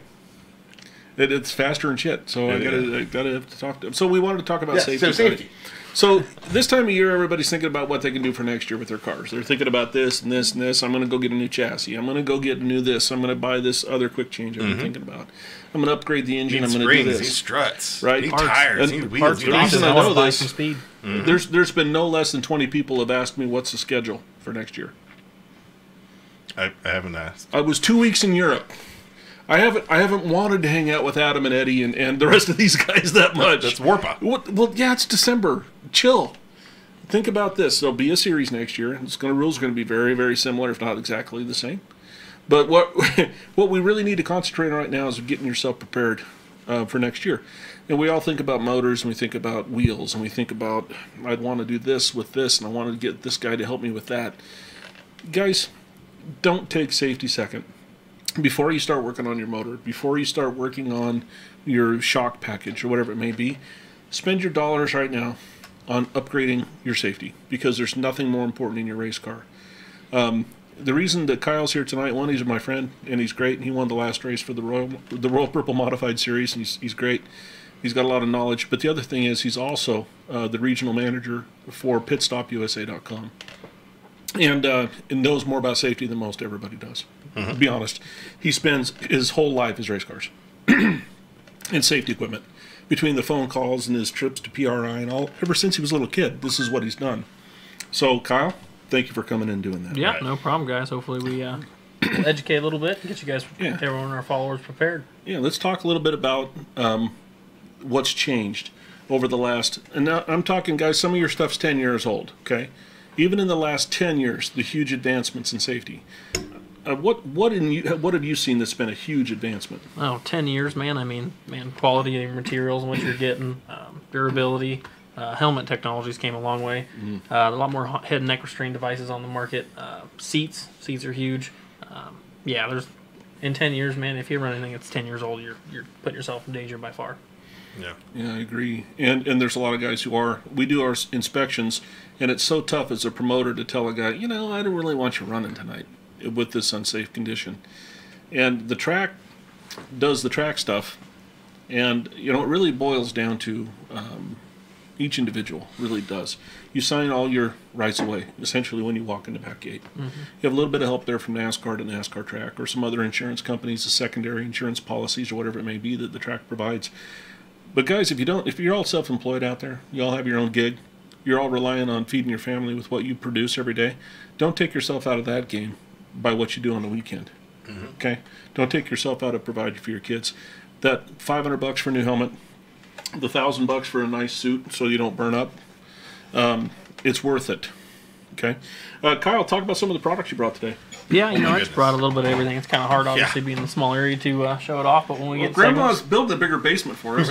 It's faster and shit. So I gotta have to talk to him. So we wanted to talk about safety. So safety. So this time of year, everybody's thinking about what they can do for next year with their cars. They're thinking about this and this and this. I'm going to go get a new chassis. I'm going to go get a new this. I'm going to buy this other quick change I've been thinking about. I'm going to upgrade the engine. I'm going to do Springs, this. he struts. Right. He Parts. tires. And He wheels. parts- He the rocks. reason I want know to buy this- some speed. There's been no less than 20 people have asked me what's the schedule for next year. I haven't asked. I was 2 weeks in Europe. I haven't wanted to hang out with Adam and Eddie and the rest of these guys that much. That's Warpa. Well, yeah, it's December. Chill. Think about this. There'll be a series next year. Rules are going to be very, very similar, if not exactly the same. But what we really need to concentrate on right now is getting yourself prepared for next year. And we all think about motors, and we think about wheels, and we think about, I'd want to do this with this, and I want to get this guy to help me with that. Guys, don't take safety second. Before you start working on your motor, before you start working on your shock package or whatever it may be, spend your dollars right now on upgrading your safety, because there's nothing more important in your race car. The reason that Kyle's here tonight, one, he's my friend, and he's great, and he won the last race for the Royal Purple Modified Series, and he's great. He's got a lot of knowledge. But the other thing is he's also the regional manager for pitstopusa.com. And knows more about safety than most everybody does. To be honest, he spends his whole life as race cars and safety equipment. Between the phone calls and his trips to PRI and all, ever since he was a little kid, this is what he's done. So, Kyle, thank you for coming in and doing that. Yeah, Right. no problem, guys. Hopefully we will educate a little bit and get you guys, everyone, our followers prepared. Yeah, let's talk a little bit about what's changed over the last, and now I'm talking, guys, some of your stuff's 10 years old, okay? Even in the last 10 years, the huge advancements in safety. What have you seen that's been a huge advancement? Oh, 10 years, man. I mean, quality of materials and what you're getting, durability, helmet technologies came a long way. A lot more head and neck restraint devices on the market. Seats are huge. Yeah, there's in 10 years, man. If you run anything that's 10 years old, you're putting yourself in danger by far. Yeah, I agree. And there's a lot of guys who are. We do our inspections, and it's so tough as a promoter to tell a guy, I don't really want you running tonight with this unsafe condition. And the track does the track stuff, and it really boils down to each individual really does. You sign all your rights away essentially when you walk in the back gate. You have a little bit of help there from NASCAR to NASCAR track or some other insurance companies, the secondary insurance policies or whatever it may be that the track provides. But guys, if you're all self-employed out there, you all have your own gig, you're all relying on feeding your family with what you produce every day, don't take yourself out of that game by what you do on the weekend. Okay? Don't take yourself out of providing for your kids. That $500 for a new helmet, the $1,000 for a nice suit so you don't burn up, it's worth it. Okay? Kyle, talk about some of the products you brought today. Yeah, I just brought a little bit of everything. It's kind of hard, obviously, being in a small area to show it off. But when we get Grandma's built a bigger basement for us.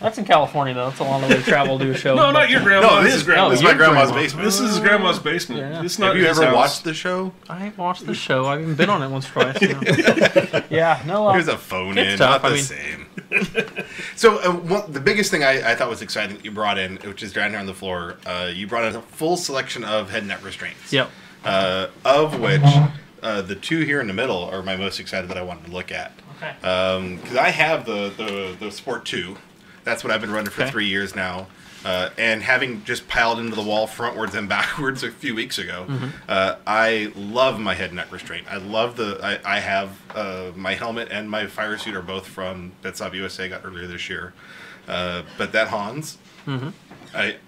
that's in California, though. That's a long way to travel to do a show. No, not your grandma. No, this is grandma. This is my grandma's basement. This is his grandma's basement. Yeah. It's not Have you his ever house. watched the show? I watched the show. I've even been on it once or twice. Yeah, no. Here's a phone in, tough. not the same. So the biggest thing I thought was exciting that you brought in, which is down here on the floor, you brought in a full selection of head net restraints. Yep. Of which the two here in the middle are my most excited that I wanted to look at. Okay. Because I have the Sport 2. That's what I've been running for 3 years now. And having just piled into the wall frontwards and backwards a few weeks ago, I love my head net restraint. I love I have my helmet and my fire suit are both from Pitstop USA, got earlier this year. But that Hans,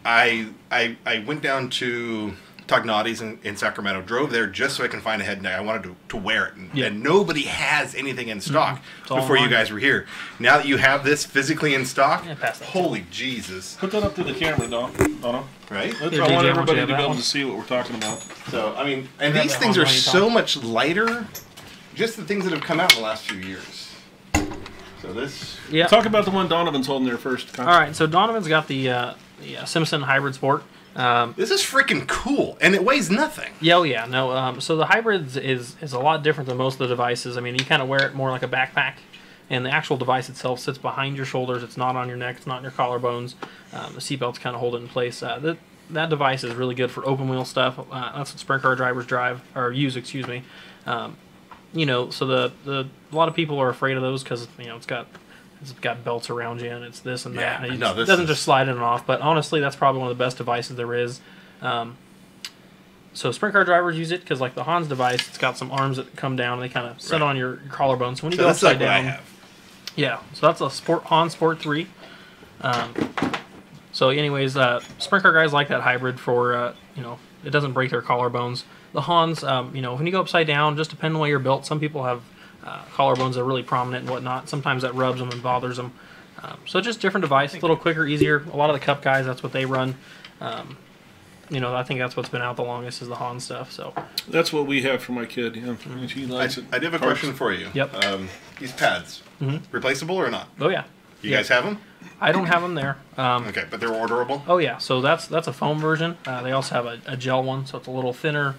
I went down to Tognotti's in Sacramento, drove there just so I can find a head net. I wanted to wear it, and nobody has anything in stock before you guys were here. Now that you have this physically in stock, holy Jesus! Put that up to the camera, Donna. Right? I want everybody to be able to see what we're talking about. So I mean, and these things are so much lighter. Just the things that have come out in the last few years. So this. Yeah. Talk about the one Donovan's holding there first. All right. So Donovan's got the Simpson Hybrid Sport. This is freaking cool, and it weighs nothing. Yeah, no. So the Hybrids is a lot different than most of the devices. I mean, you kind of wear it more like a backpack, and the actual device itself sits behind your shoulders. It's not on your neck. It's not in your collarbones. The seatbelts kind of hold it in place. That device is really good for open wheel stuff. That's what sprint car drivers use. Excuse me. So a lot of people are afraid of those because it's got belts around you and it's this and that. And it doesn't just slide in and off. But honestly, that's probably one of the best devices there is. So sprint car drivers use it because, like the Hans device, it's got some arms that come down and they kind of sit on your collarbone. So when you go upside down, yeah. So that's a Hans Sport 3. So anyways, sprint car guys like that hybrid for it doesn't break their collarbones. The Hans, when you go upside down, just depending on the way you're built, some people have collarbones that are really prominent and whatnot. Sometimes that rubs them and bothers them. So just different device, a little quicker, easier. A lot of the Cup guys, that's what they run. I think that's what's been out the longest is the Hans stuff. So that's what we have for my kid. Yeah, she likes it. I do have a question for you. Yep. These pads, replaceable or not? Oh yeah. You guys have them? I don't have them there. Okay, but they're orderable? Oh yeah, so that's a foam version. They also have a gel one, so it's a little thinner.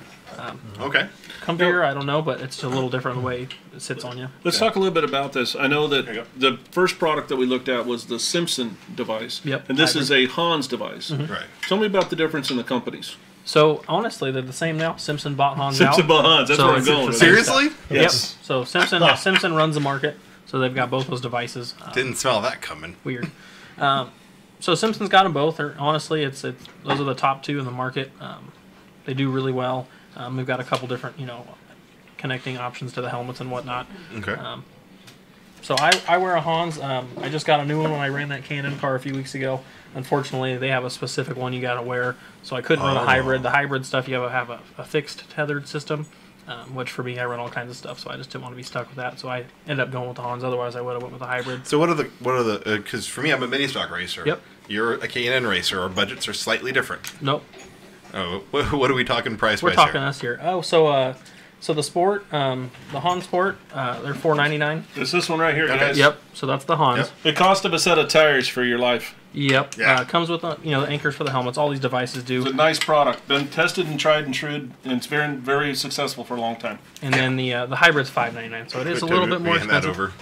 Okay. Comfier, I don't know, but it's a little different the way it sits on you. Let's talk a little bit about this. I know that the first product that we looked at was the Simpson device. Yep. And this is a Hans device. Right. Tell me about the difference in the companies. So honestly, they're the same now. Simpson bought Hans out. Simpson bought Hans. That's where I'm going. Seriously? Yes. Yep. So Simpson runs the market. So they've got both those devices. Didn't smell that coming. Weird. So Simpson's got them both. Honestly, those are the top two in the market. They do really well. We've got a couple different, connecting options to the helmets and whatnot. Okay. So I wear a Hans. I just got a new one when I ran that Canon car a few weeks ago. Unfortunately, they have a specific one you got to wear, so I couldn't run a hybrid. The hybrid stuff, you have a fixed tethered system, which for me, I run all kinds of stuff, so I just didn't want to be stuck with that. So I ended up going with the Hans. Otherwise, I would have went with the hybrid. So what are the? Because for me, I'm a mini stock racer. Yep. You're a K&N racer. Our budgets are slightly different. Nope. Oh, what are we talking price? We're talking us here. Oh, so the Sport, the Hans Sport, they're $4.99. It's this one right here, guys. Yep. So that's the Hans. It cost him a set of tires for your life. Yep. Yeah. Comes with the anchors for the helmets. All these devices do. It's a nice product. Been tested and tried and true, and it's very, very successful for a long time. And then the hybrid's $5.99. So it is a little bit more hand that expensive. over.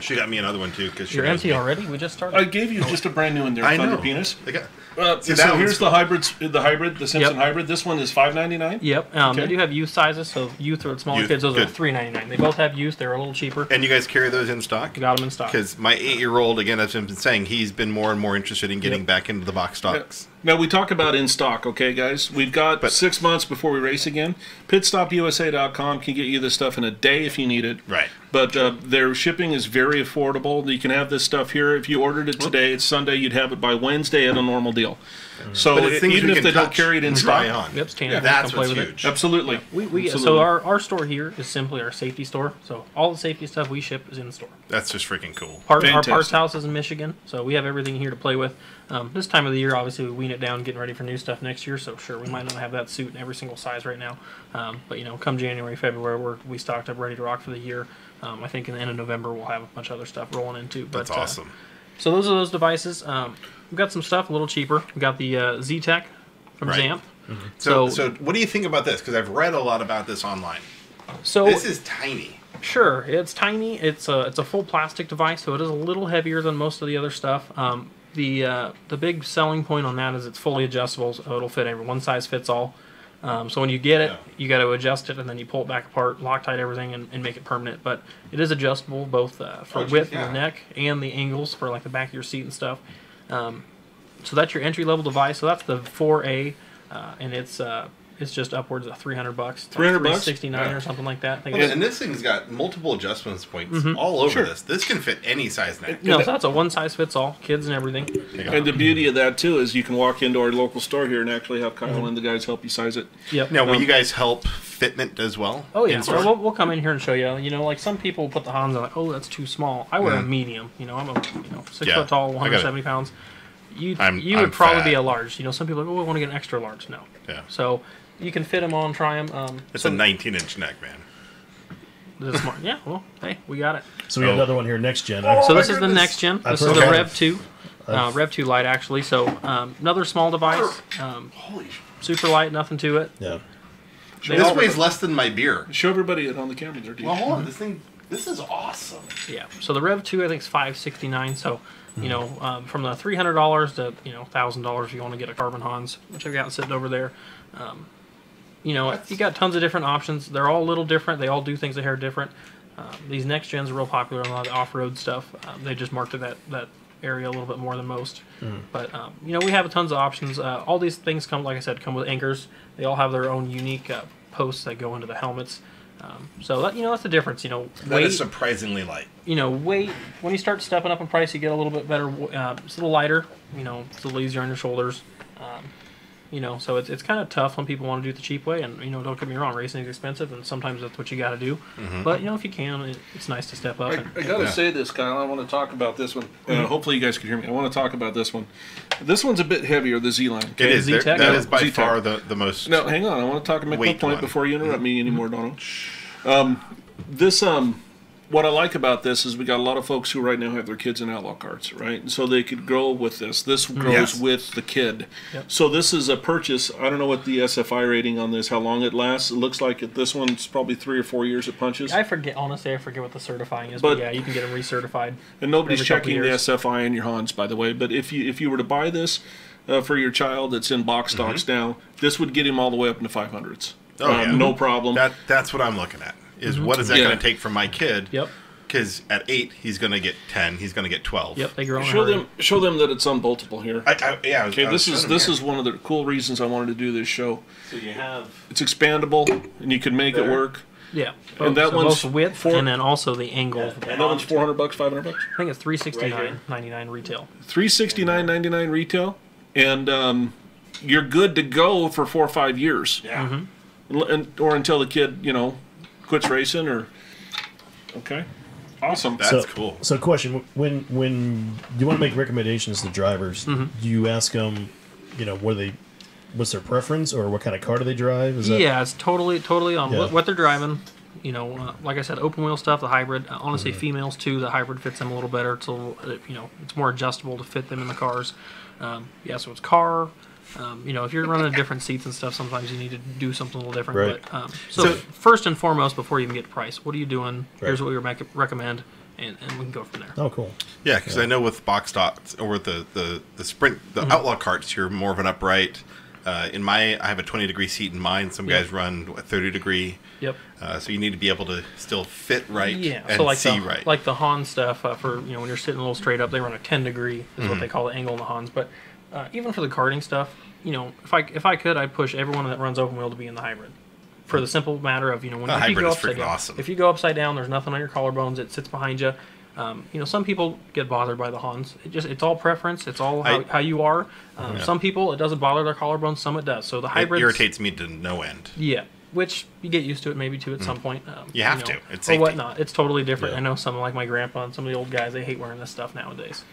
She got me another one too because You're empty already. We just started. I gave you just a brand new one there, I Thunder know. Penis. See, So that here's one's the hybrid, the Simpson hybrid. This one is $5.99. Yep. Okay. They do have youth sizes, so youth or smaller Youth, kids, those good. are $3.99. They both have youth. They're a little cheaper. And you guys carry those in stock? Got them in stock. Because my 8-year-old, again, as I've been saying, he's been more and more interested in getting back into the box stocks. Now, we talk about in stock, okay, guys? We've got 6 months before we race again. PitstopUSA.com can get you this stuff in a day if you need it. Right. But their shipping is very affordable. You can have this stuff here. If you ordered it today, it's Sunday, you'd have it by Wednesday at a normal deal. So But it's things even we if can they don't touch carry it in and stock. try on. Yep, standard. That's Come play what's with huge. Absolutely. So Absolutely. our store here is simply our safety store. So all the safety stuff we ship is in the store. That's just freaking cool. Our Fantastic. parts house is in Michigan, so we have everything here to play with. This time of the year, obviously, we wean it down, getting ready for new stuff next year. So sure, we might not have that suit in every single size right now, but come January, February, we stocked up, ready to rock for the year. I think in the end of November, we'll have a bunch of other stuff rolling into. But, That's awesome. So those are those devices. We've got some stuff a little cheaper. We got the Z-Tech from Right. Zamp. So what do you think about this? Because I've read a lot about this online. So This is tiny. Sure, it's tiny. It's a full plastic device, so it is a little heavier than most of the other stuff. The big selling point on that is it's fully adjustable, so it'll fit every one size fits all. So when you get it, you got to adjust it, and then you pull it back apart, Loctite everything, and make it permanent. But it is adjustable both for width of the neck and the angles for like the back of your seat and stuff. So that's your entry level device. So that's the 4A, and it's just upwards of $300. $300? $369 or something like that. I think Well, it's, and this thing's got multiple adjustments points all over this. This can fit any size neck. no, so that's a one size fits all, kids and everything. And the beauty of that, too, is you can walk into our local store here and actually have Kyle and the guys help you size it. Yep. Now, will you guys help fitment as well? Oh yeah, In-store? so we'll come in here and show you. Like some people put the Hans on like, oh, that's too small. I wear a medium. I'm a 6 foot tall, 170 pounds. You I'm would probably fat. be a large. Some people are like, oh, I want to get an extra large. No. Yeah. So you can fit them on, try them. It's a 19-inch neck, man. This is smart. Yeah. Well, hey, we got it. So we got another one here, next gen. So this is the next gen. This is the Okay. Rev 2. Rev 2 Lite actually. So another small device. Holy sh... Super light, nothing to it. Yeah. This weighs less than my beer. Show everybody it on the camera there, dude. Well, hold on. This is awesome. Yeah. So the Rev 2 I think is $569. So from the $300 to $1,000 if you want to get a carbon Hans, which I've got sitting over there. You got tons of different options. They're all a little different. They all do things that are different. These next gens are real popular in a lot of the off-road stuff. They just market that area a little bit more than most. But we have tons of options. All these things come, like I said, come with anchors. They all have their own unique posts that go into the helmets. So that's the difference. That Weight, is surprisingly light. weight. When you start stepping up in price, you get a little bit better. It's a little lighter. It's a little easier on your shoulders. So it's kind of tough when people want to do it the cheap way. And don't get me wrong, racing is expensive, and sometimes that's what you got to do. But if you can, it's nice to step up. I gotta say this, Kyle. I want to talk about this one. Hopefully, you guys can hear me. I want to talk about this one. This one's a bit heavier, the Z-Line. It is. Z-Tech? That is by Z-Tech. far the most... No, hang on. I want to make my Weight point one. before you interrupt me anymore, Donald. What I like about this is we got a lot of folks who right now have their kids in outlaw carts, right? So they could grow with this. This grows Yes. with the kid. Yep. So this is a purchase. I don't know what the SFI rating on this, how long it lasts. It looks like this one's probably 3 or 4 years it punches. Honestly, I forget what the certifying is. But yeah, you can get them recertified. And nobody's every couple checking the years. SFI in your Hans, by the way. But if you were to buy this for your child that's in box stocks now, this would get him all the way up into 500s. Oh, yeah. No problem. That's what I'm looking at. Is what is that Yeah. going to take from my kid? Yep. because at 8 he's going to get 10. He's going to get 12. Yep, they grow. Show them that it's unboltable here. Yeah. Okay, this is one of the cool reasons I wanted to do this show. So you have. It's expandable, and you can make it work. Yeah, And that one's both width and then also the angle. And that one's $400, $500. I think it's $369.99 retail. $369.99 retail, and you're good to go for 4 or 5 years. Yeah. Or until the kid, quits racing or. Okay. Awesome. That's cool. So, question: when you want to make recommendations to drivers, do you ask them, what's their preference or what kind of car do they drive? Yeah, it's totally on what they're driving. Like I said, open wheel stuff, the hybrid. Honestly, females too. The hybrid fits them a little better. It's it's more adjustable to fit them in the cars. So it's car. If you're running different seats and stuff, sometimes you need to do something a little different. Right. But, so first and foremost, before you even get price, what are you doing? Right. Here's what we recommend, and we can go from there. Oh, cool. Yeah, because I know with box stocks or with the Sprint, the Outlaw carts, you're more of an upright. I have a 20-degree seat in mine. Some guys run a 30-degree. Yep. So you need to be able to still fit right and so like see right. Like the Hans stuff for when you're sitting a little straight up, they run a 10-degree is what they call the angle in the Hans. But even for the karting stuff, if I could, I'd push everyone that runs open wheel to be in the hybrid. For the simple matter of if you go upside down, awesome. if you go upside down, there's nothing on your collarbones. It sits behind you. Some people get bothered by the Hans. It's all preference. It's all how you are. Some people it doesn't bother their collarbones. Some it does. So the hybrid irritates me to no end. Yeah, which you get used to it maybe too at some point. You have to. It's or safety. whatnot. It's totally different. Yeah. I know someone like my grandpa and some of the old guys. They hate wearing this stuff nowadays.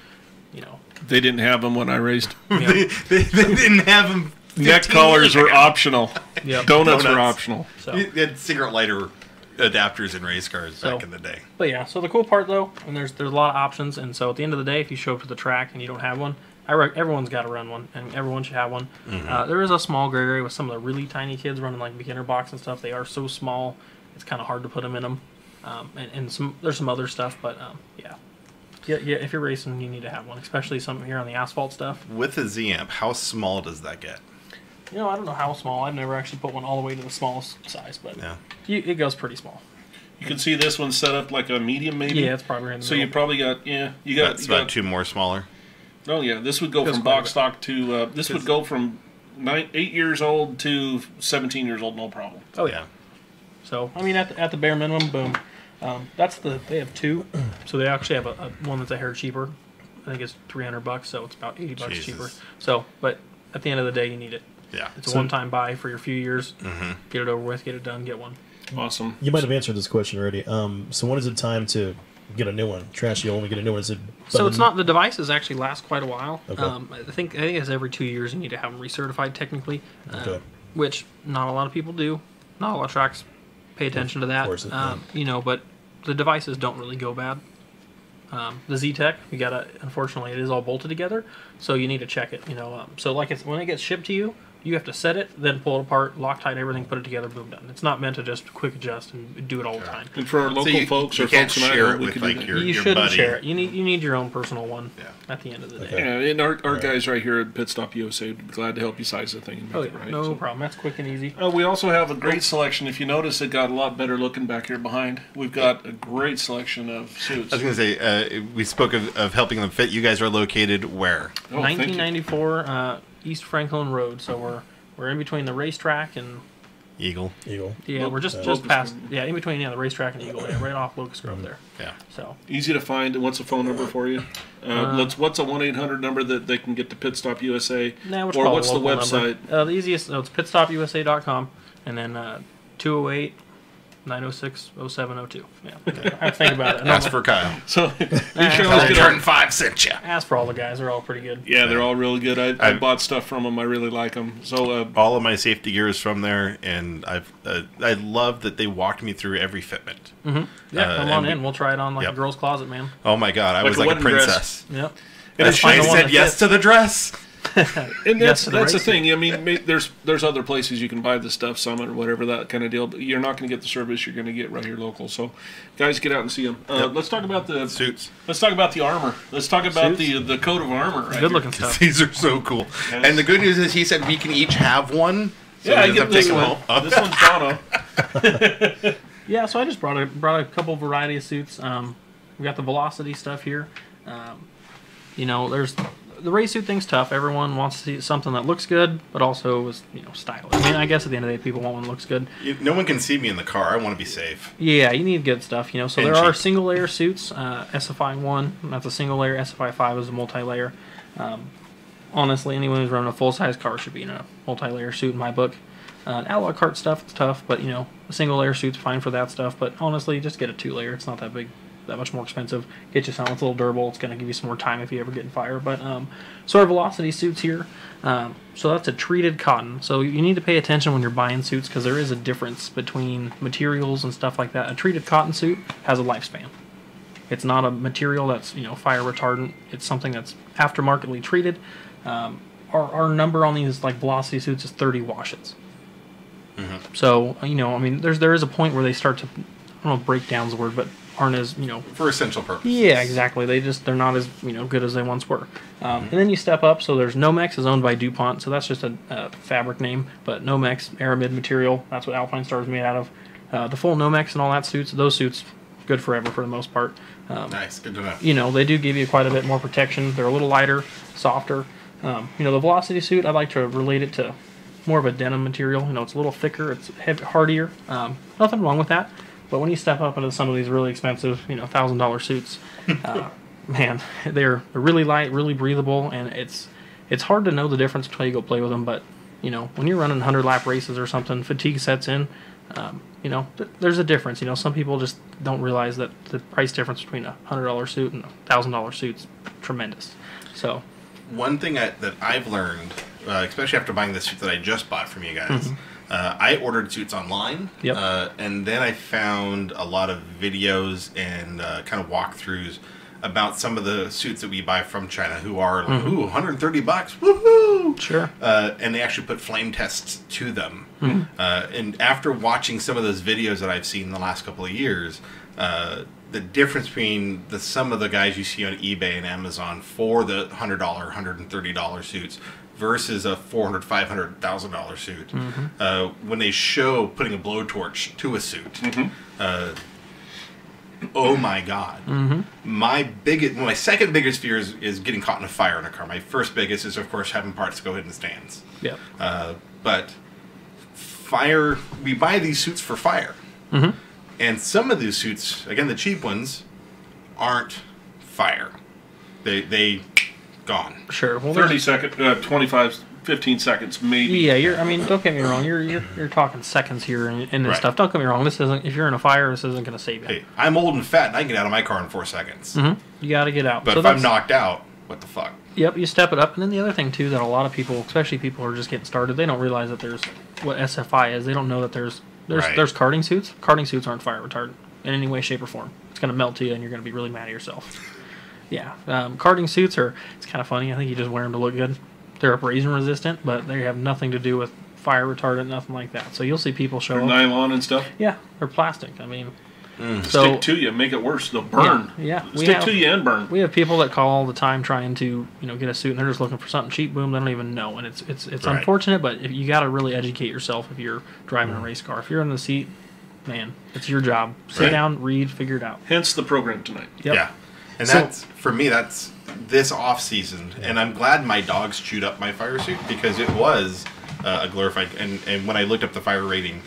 They didn't have them when I raced. they didn't have them. Neck collars were optional. Yep. Donuts were optional. So. You had cigarette lighter adapters in race cars back in the day. But yeah, so the cool part though, and there's a lot of options, and so at the end of the day, if you show up to the track and you don't have one, everyone's got to run one, and everyone should have one. There is a small gray area with some of the really tiny kids running like beginner box and stuff. They are so small, it's kind of hard to put them in them. And there's some other stuff, but yeah. If you're racing, you need to have one, especially some here on the asphalt stuff. With a Z-Amp, how small does that get? I don't know how small. I've never actually put one all the way to the smallest size, but it goes pretty small. You can see this one set up like a medium, maybe. Yeah, it's probably in the middle. you probably got That's about 2 more smaller. Oh yeah, this would go from box stock to this would go from 8 years old to 17 years old, no problem. Oh yeah. So at the bare minimum, boom. They have 2, so they actually have a one that's a hair cheaper. I think it's $300, so it's about $80 cheaper. So, but at the end of the day, you need it. Yeah, it's a one-time buy for your few years. Get it over with, get it done, get one. Awesome. You might have answered this question already. So when is it time to get a new one? Trash, you only get a new one. Is it? So it's not. The devices actually last quite a while. Okay. I think it's every 2 years you need to have them recertified technically, Okay. which not a lot of people do. Not a lot of tracks pay attention to that. Of course, But the devices don't really go bad. The Z-Tech, unfortunately, it is all bolted together, so you need to check it. So when it gets shipped to you, you have to set it, then pull it apart, Loctite everything, put it together, boom, done. It's not meant to just quick adjust and do it all the time. And for our local folks or can't folks in share Idaho, it we with could like do that. your You shouldn't buddy. share it. You need your own personal one. Yeah. At the end of the day. Okay. Yeah, and our guys right here at Pit Stop USA would be glad to help you size the thing and make Oh it yeah, right. no problem. That's quick and easy. We also have a great selection. If you notice, it got a lot better looking back here behind. We've got a great selection of suits. I was going to say, we spoke of helping them fit. You guys are located where? Oh, thank you. 1994 East Franklin Road. So we're in between the racetrack and Eagle. yeah, we're just past in between the racetrack and Eagle. Yeah, right off Locust Grove there. Yeah. So Easy to find. And what's the phone number for you? What's a 1-800 number that they can get to Pit Stop USA? Or what's the website? The easiest. It's pitstopusa.com, and then 208. 906-0702. Yeah, I have to think about it. Ask for Kyle. So you should Tell always him get Turn on. 5 sent you. Ask for all the guys. They're all pretty good. Yeah, they're all really good. I bought stuff from them. I really like them. So All of my safety gear is from there, and I love that they walked me through every fitment. Yeah, come on in. We'll try it on like a girl's closet, man. Oh my God, I Like was a like a wedding dress. princess. Yep. and I it's funny. said yes to the dress. And Yes to that's the the thing. I mean, there's other places you can buy this stuff, Summit or whatever, that kind of deal. But you're not going to get the service you're going to get right here local. So, guys, get out and see them. Let's talk about the Suits. Let's talk about the armor. Let's talk about the coat of armor. Right Good looking stuff. These are so cool. And the good news is he said we can each have one. So Yeah, I we get have to this take 'em one. home. This one's Dono. Yeah, so I just brought a couple variety of suits. we got the velocity stuff here. You know, there's the race suit thing's tough. Everyone wants to see something that looks good, but also is, you know, stylish. I mean, I guess at the end of the day, people want one that looks good. No one can see me in the car. I want to be safe. Yeah, you need good stuff, you know. So And there are cheap. single layer suits. SFI 1, that's a single layer. SFI 5 is a multi-layer. Honestly, anyone who's running a full-size car should be in a multi-layer suit in my book. Alloy cart stuff, it's tough, but, you know, a single layer suit's fine for that stuff. But honestly, just get a 2-layer. It's not that big, that much more expensive. Get you something that's a little durable. It's going to give you some more time if you ever get in fire. But so our velocity suits here. So that's a treated cotton. So you need to pay attention when you're buying suits because there is a difference between materials and stuff like that. A treated cotton suit has a lifespan. It's not a material that's, you know, fire retardant. It's something that's aftermarketly treated. Our number on these like velocity suits is 30 washes. So, you know, I mean, there is a point where they start to, I don't know if breakdown's the word, but aren't as, you know, For essential purposes. yeah, exactly. They're not as, you know, good as they once were. And then you step up. So there's Nomex is owned by DuPont. So that's just a fabric name. But Nomex aramid material. That's what Alpine Star is made out of. The full Nomex and all that suits. Those suits good forever for the most part. Nice. Good to know. You know, they do give you quite a bit more protection. They're a little lighter, softer. You know, the Velocity suit, I like to relate it to more of a denim material. You know, it's a little thicker. It's hardier. Nothing wrong with that. But when you step up into some of these really expensive, you know, $1,000 suits, man, they're really light, really breathable, and it's hard to know the difference until you go play with them. But you know, when you're running 100-lap races or something, fatigue sets in. You know, there's a difference. You know, some people just don't realize that the price difference between a $100 suit and a $1,000 suit's tremendous. So, One thing that I've learned, especially after buying the suit that I just bought from you guys, I ordered suits online, and then I found a lot of videos and kind of walkthroughs about some of the suits that we buy from China who are like, ooh, $130, woohoo! sure. And they actually put flame tests to them. And after watching some of those videos that I've seen in the last couple of years, the difference between some of the guys you see on eBay and Amazon for the $100, $130 suits versus a $400, $500, $1,000 suit, when they show putting a blowtorch to a suit, oh my God! My second biggest fear is getting caught in a fire in a car. My first biggest is, of course, having parts go hit in the stands. Yep. But fire, we buy these suits for fire. And some of these suits, again, the cheap ones, aren't fire. They gone. Sure. Well, 30 seconds, 25, 15 seconds, maybe. yeah, I mean, don't get me wrong. You're talking seconds here in this Right. stuff. Don't get me wrong. This isn't. If you're in a fire, this isn't going to save you. Hey, I'm old and fat, and I can get out of my car in 4 seconds. You got to get out. But So if I'm that's- knocked out, what the fuck? Yep, you step it up, and then the other thing too that a lot of people, especially people who are just getting started, they don't realize that there's what SFI is. They don't know that there's Right. karting suits. Karting suits aren't fire retardant in any way, shape, or form. It's going to melt to you, and you're going to be really mad at yourself. Yeah, karting suits it's kind of funny. I think you just wear them to look good. They're abrasion resistant, but they have nothing to do with fire retardant, nothing like that. So you'll see people show They're up. nylon and stuff. Yeah, they're plastic. I mean, Stick to you, make it worse. They'll burn. Yeah, we Stick have- to you and burn. We have people that call all the time trying to, you know, get a suit, and they're just looking for something cheap. Boom, they don't even know, and it's Right. unfortunate, but if you got to really educate yourself if you're driving a race car. If you're in the seat, man, it's your job. Sit Right. down, read, figure it out. Hence the program tonight. Yep. Yeah. And So- that's, for me, that's this off season. And I'm glad my dogs chewed up my fire suit because it was a glorified. And when I looked up the fire rating,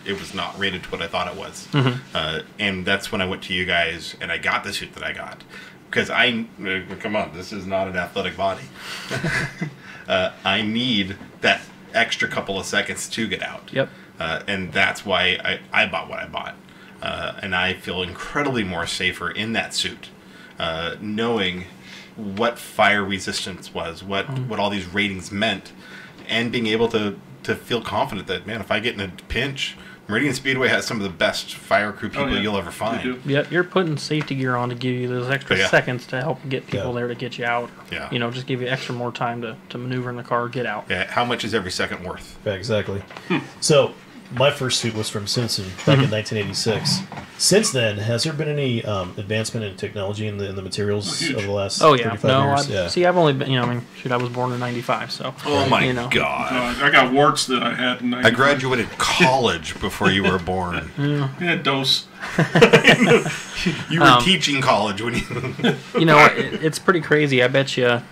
it was not rated to what I thought it was. And that's when I went to you guys and I got the suit that I got. Because come on, this is not an athletic body. I need that extra couple of seconds to get out. Yep. And that's why I bought what I bought. And I feel incredibly more safer in that suit, knowing what fire resistance was, what all these ratings meant, and being able to feel confident that, man, if I get in a pinch, Meridian Speedway has some of the best fire crew people yeah. you'll ever They find. do. Yep, you're putting safety gear on to give you those extra Yeah. seconds to help get people Yeah. there to get you out. Yeah. You know, just give you extra more time to maneuver in the car, get out. Yeah, how much is every second worth? Yeah, exactly. So my first suit was from Simpson back in 1986. Since then, has there been any advancement in technology in the materials over the last 35 years? Yeah. See, I've only been, I mean, shoot, I was born in '95, so. Oh my God! I got warts that I had in 95. I graduated college before you were born. Yeah, dose. You were teaching college when you. You know, it's pretty crazy. I bet you.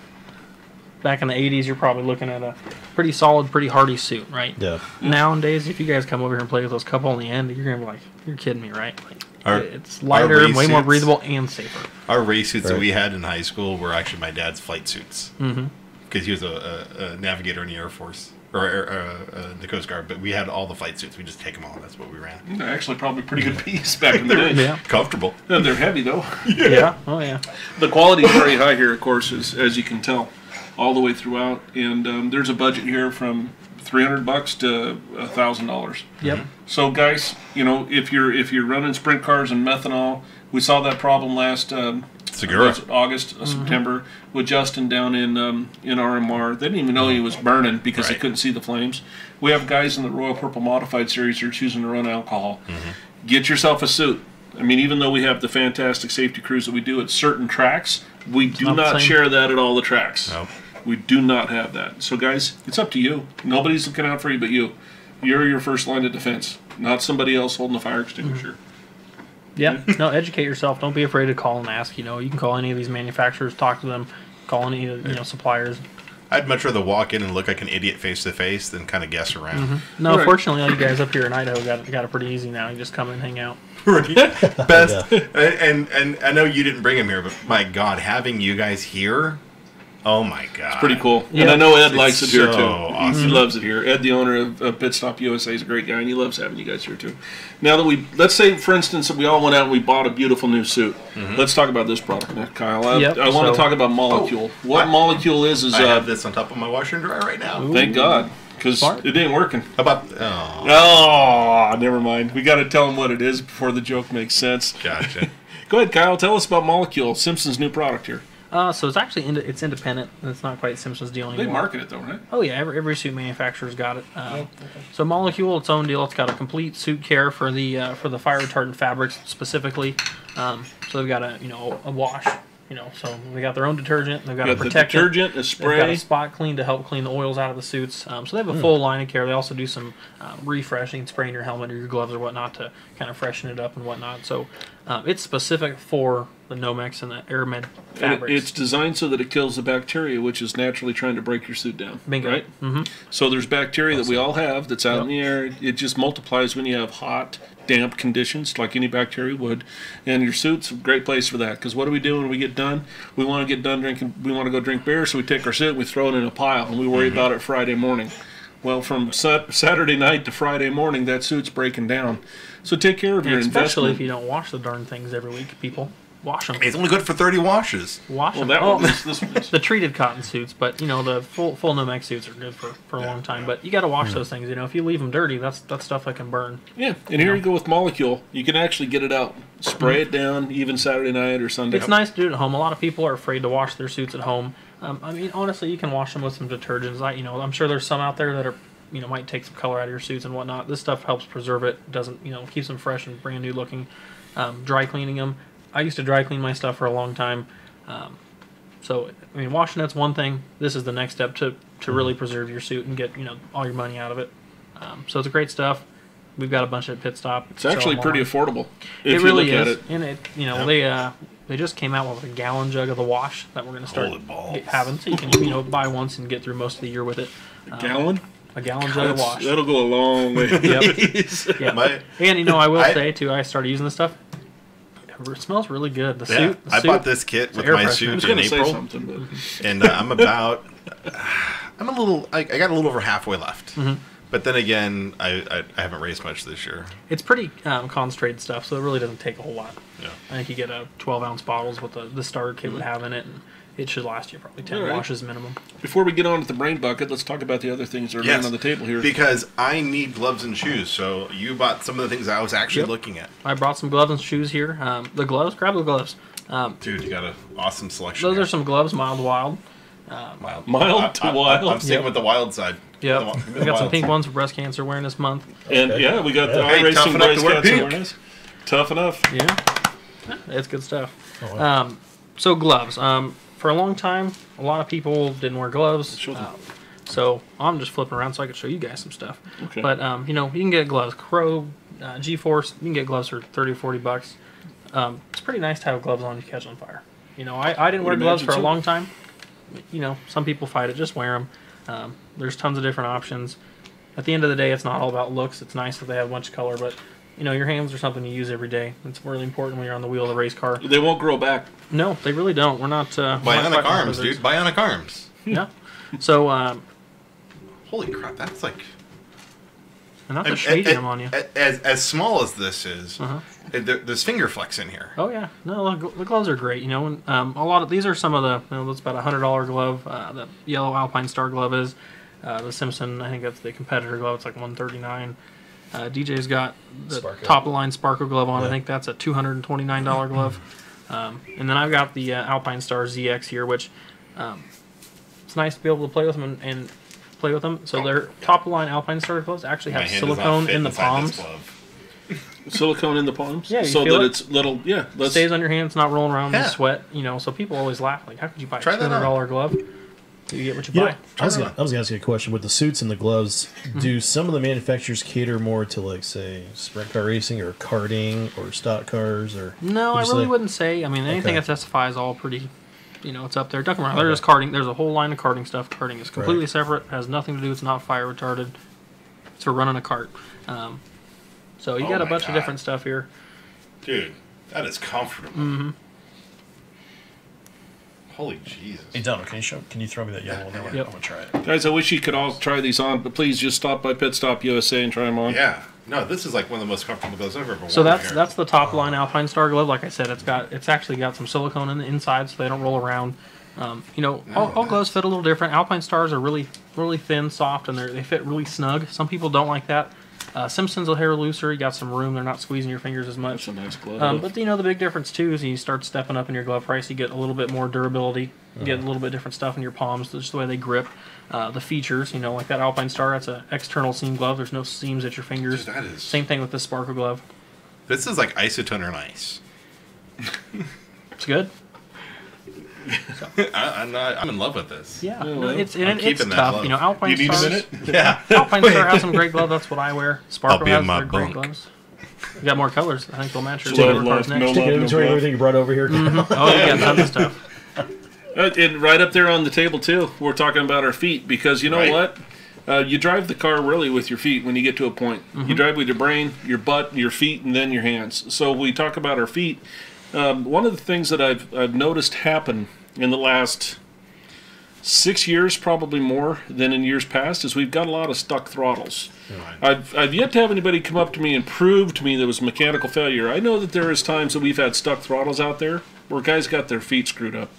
Back in the '80s, you're probably looking at a pretty solid, pretty hardy suit, right? Yeah. Nowadays, if you guys come over here and play with those couple on the end, you're gonna be like, "You're kidding me, right?" Like, it's lighter, way more breathable, and safer. Our race suits that we had in high school were actually my dad's flight suits. Because he was a navigator in the Air Force or the Coast Guard, but we had all the flight suits. We just take them all. That's what we ran. They're actually probably pretty good piece back in the day. Yeah. Comfortable. And they're heavy though. Yeah. Oh yeah. The quality is very high here, of course, as you can tell, all the way throughout. And there's a budget here from $300 to $1,000. Yep. So guys, you know, if you're running sprint cars and methanol, we saw that problem last August, September with Justin down in RMR. They didn't even know he was burning because they couldn't see the flames. We have guys in the Royal Purple Modified series who are choosing to run alcohol. Get yourself a suit. I mean, even though we have the fantastic safety crews that we do at certain tracks, we do not share that at all the tracks. Nope. We do not have that. So guys, it's up to you. Nobody's looking out for you but you. You're your first line of defense, not somebody else holding a fire extinguisher. Yeah. No, educate yourself. Don't be afraid to call and ask. You know, you can call any of these manufacturers, talk to them, call any suppliers. I'd much rather walk in and look like an idiot face to face than kind of guess around. No, fortunately, all you guys up here in Idaho got it pretty easy now. You just come and hang out. Best, and I know you didn't bring him here, but my God, having you guys here. Oh my God! It's pretty cool, and I know Ed likes it here too. Awesome. He loves it here. Ed, the owner of Pit Stop USA, is a great guy, and he loves having you guys here too. Now that let's say, for instance, that we all went out and we bought a beautiful new suit. Let's talk about this product, now, Kyle. I want to talk about Molecule. What Molecule is I have this on top of my washer and dryer right now. Thank God, because it ain't working. How about? Oh, never mind. We got to tell them what it is before the joke makes sense. Gotcha. Go ahead, Kyle. Tell us about Molecule, Simpson's new product here. So it's actually it's independent. It's not quite Simpson's deal anymore. They market it though, right? Oh yeah, every suit manufacturer's got it. So Molecule, its own deal. It's got a complete suit care for the fire retardant fabrics specifically. So they've got a wash. So they got their own detergent. They've got a protectant. The detergent, a spray. They've got a spot clean to help clean the oils out of the suits. So they have a full line of care. They also do some refreshing, spraying your helmet or your gloves or whatnot to kind of freshen it up and whatnot. So it's specific for the Nomex and the Airmed fabrics. It's designed so that it kills the bacteria, which is naturally trying to break your suit down. Bingo. Right? So there's bacteria that we all have that's out in the air. It just multiplies when you have hot, damp conditions, like any bacteria would. And your suit's a great place for that. Because what do we do when we get done? We want to get done drinking. We want to go drink beer, so we take our suit and we throw it in a pile, and we worry about it Friday morning. Well, from Saturday night to Friday morning, that suit's breaking down. So take care of your investment. Especially if you don't wash the darn things every week, people. Wash them. It's only good for 30 washes. Wash them. That one is, this one is. The treated cotton suits, but the full Nomex suits are good for a long time. But you got to wash those things. If you leave them dirty, that's stuff that can burn. Yeah, and here you go with Molecule. You can actually get it out, spray it down, even Saturday night or Sunday. It's nice to do it at home. A lot of people are afraid to wash their suits at home. I mean, honestly, you can wash them with some detergents. I'm sure there's some out there that are might take some color out of your suits and whatnot. This stuff helps preserve it. Doesn't keeps them fresh and brand new looking. Dry cleaning them. I used to dry clean my stuff for a long time. So, I mean, washing that's one thing. This is the next step to really preserve your suit and get, all your money out of it. So it's great stuff. We've got a bunch at Pit Stop. It's actually pretty affordable It if you really look at is. it. And they just came out with a gallon jug of the wash that we're going to start having. So you can, buy once and get through most of the year with it. A gallon? A gallon jug of wash. That'll go a long way. Yep. And, I will say, too, I started using this stuff. It smells really good. The suit. I bought this kit with my suit in April, and I'm got a little over halfway left. But then again, I haven't raced much this year. It's pretty concentrated stuff, so it really doesn't take a whole lot. Yeah. I think you get a 12-ounce bottles what the starter kit would have in it, and it should last you probably 10 washes minimum. Before we get on to the brain bucket, let's talk about the other things that are laying on the table here. Because I need gloves and shoes, so you bought some of the things I was actually looking at. I brought some gloves and shoes here. The gloves, grab the gloves. Dude, you got an awesome selection. Those are some gloves, mild to wild. Mild to wild. I'm sticking with the wild side. Yep. We got some pink ones for breast cancer awareness month. And yeah, we got the Hey, iRacing tough enough to breast wear cancer pink. awareness. Tough enough. Yeah. It's good stuff. Oh, wow. So gloves. For a long time, a lot of people didn't wear gloves. Sure. So I'm just flipping around so I could show you guys some stuff. Okay. But you know, you can get gloves. Crow, G-Force, you can get gloves for $30 or $40. It's pretty nice to have gloves on if you catch on fire. You know, I didn't wear Would gloves imagine for a so. long time. You know, some people fight it. Just wear them. There's tons of different options. At the end of the day, it's not all about looks. It's nice that they have a bunch of color, but you know, your hands are something you use every day. It's really important when you're on the wheel of the race car. They won't grow back. No, they really don't. We're not. We're not Bionic fighting arms, lizards. dude. Bionic arms. Yeah. So, Holy crap, that's like... not to shade them on you. As small as this is, Uh-huh. there's finger flex in here. Oh yeah, no, the gloves are great. You know, and a lot of these are some of the. You know, that's about $100 glove. The yellow Alpine Star glove is. The Simpson, I think that's the competitor glove. It's like $139. DJ's got the Sparko. top of the line Sparko glove on. Yeah. I think that's a $229 glove. And then I've got the Alpine Star ZX here, which it's nice to be able to play with them and play with them. So their top of the line Alpine Star gloves actually My have hand does not silicone fit in the inside this palms. glove. Silicone in the palms? Yeah, you so feel that it? it's little, yeah. Let's, Stays on your hands, not rolling around in Yeah. sweat. You know, so people always laugh like, how could you buy a Try that $200 glove? You get what you You know, buy. I was gonna ask you a question. With the suits and the gloves, do some of the manufacturers cater more to, like, say, sprint car racing or karting or stock cars? Or No, I would you really say? wouldn't say. I mean, anything Okay. that SFI is all pretty, you know, it's up there. Don't get me wrong, there's karting. There's a whole line of karting stuff. Karting is completely Right. separate. Has nothing to do. It's not fire retarded. It's for running a cart. So you Oh got a my bunch God. of different stuff here. Dude, that is comfortable. Mm-hmm. Holy Jesus. Hey, Donald, can you throw me that yellow one? Yep. I'm gonna try it. guys, I wish you could all try these on, but please just stop by Pit Stop USA and try them on. Yeah. No, this is like one of the most comfortable gloves I've ever worn. So here. that's the top line Alpine Star glove. Like I said, it's actually got some silicone in the inside, so they don't roll around. You know, all gloves fit a little different. Alpine Stars are really thin, soft, and they fit really snug. Some people don't like that. Simpsons a hair looser. You got some room. They're not squeezing your fingers as much. That's a nice glove. But you know the big difference too is you start stepping up in your glove price. You get a little bit more durability. You get a little bit different stuff in your palms. Just the way they grip. The features, you know, like that Alpine Star. That's an external seam glove. There's no seams at your fingers. Dude, that is... Same thing with this Sparkle glove. This is like isotoner ice. It's good. I'm in love with this. Yeah, Yeah, no, well, it's I'm keeping it's that tough. glove. You know, Alpine You need a Stars. minute? Yeah. Alpine Star has some great gloves. That's what I wear. I'll Sparkle be in has my their great bunk. gloves. You got more colors. I think they'll match your Love, favorite cars love, next. no Take love, an inventory of glove. everything you brought over here. Oh, you got tons of stuff. And right up there on the table, too, we're talking about our feet, because you know Right. what? You drive the car really with your feet when you get to a point. You drive with your brain, your butt, your feet, and then your hands. So we talk about our feet. One of the things that I've noticed happen in the last 6 years, probably more than in years past, is we've got a lot of stuck throttles. I've yet to have anybody come up to me and prove to me there was mechanical failure. I know that there is times that we've had stuck throttles out there where guys got their feet screwed up.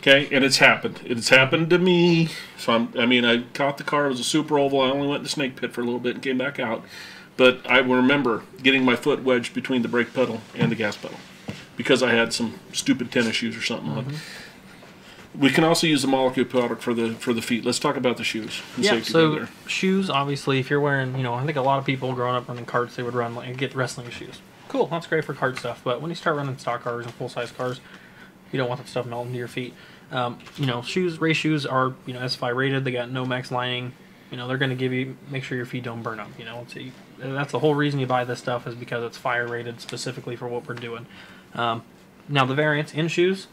Okay, and it's happened. It's happened to me. So I caught the car. It was a super oval. I only went in the snake pit for a little bit and came back out. But I remember getting my foot wedged between the brake pedal and the gas pedal because I had some stupid tennis shoes or something on. We can also use the molecule product for the feet. Let's talk about the shoes. And Yeah, safety so there. shoes, obviously, if you're wearing, you know, I think a lot of people growing up running karts, they would run, like, get wrestling shoes. Cool, that's great for kart stuff, but when you start running stock cars and full-size cars, you don't want that stuff melting to your feet. You know, race shoes are, you know, SFI rated. They got no max lining. You know, they're going to make sure your feet don't burn up, you know. So that's the whole reason you buy this stuff is because it's fire rated specifically for what we're doing. Now, the variants in shoes,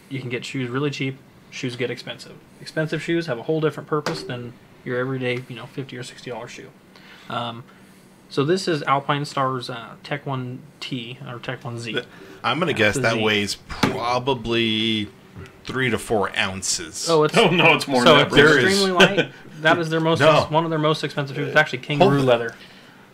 you can get shoes really cheap. Shoes get expensive. Expensive shoes have a whole different purpose than your everyday, you know, $50 or $60 shoe. So this is Alpine Star's Tech 1T or Tech 1Z. I'm going to guess the that Z. weighs probably 3 to 4 ounces. Oh, it's Oh, no, it's more so than it's that. There is- extremely light. That is their most No. one of their most expensive shoes. It's actually kangaroo Hold- leather.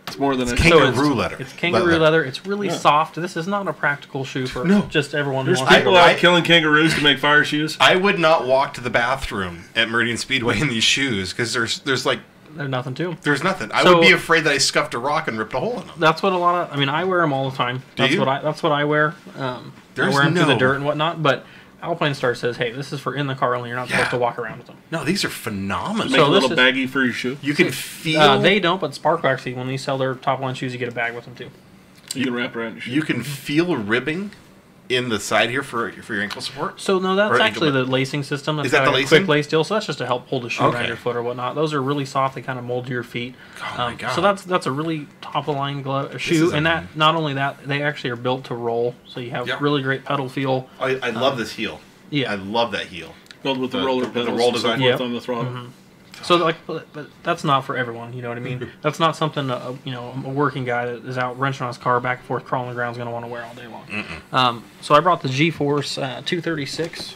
It's more than a kangaroo leather. It's kangaroo leather. It's really soft. This is not a practical shoe for just everyone who There's wants people to. out killing kangaroos to make fire shoes. I would not walk to the bathroom at Meridian Speedway in these shoes because there's like There's nothing to 'em. there's nothing. I So- would be afraid that I scuffed a rock and ripped a hole in them. That's what a lot of. I mean, I wear them all the time. Do you? That's what I wear. I There's wear them through the no- dirt and whatnot. But Alpine Star says, hey, this is for in the car only. You're not supposed to walk around with them. No, these are phenomenal. Make a little baggie for your shoe. You can feel... they don't, but Spark actually, when they sell their top-line shoes, you get a bag with them, too. You can wrap around your shoe. You can feel ribbing in the side here for your ankle support. So, no, that's actually the lacing system. That's Is that the lacing? Quick lace deal, so that's just to help hold the shoe around your foot or whatnot. Those are really soft. They kind of mold to your feet. Oh, my God. So that's a really top-of-the-line shoe. And that not only that, they actually are built to roll. So you have really great pedal feel. I love this heel. Yeah. I love that heel. Built with the roller pedals. The roll design. On the throttle. Mm-hmm. So, but that's not for everyone, you know what I mean? That's not something, a working guy that is out wrenching on his car back and forth, crawling the ground is going to want to wear all day long. So I brought the G-Force 236.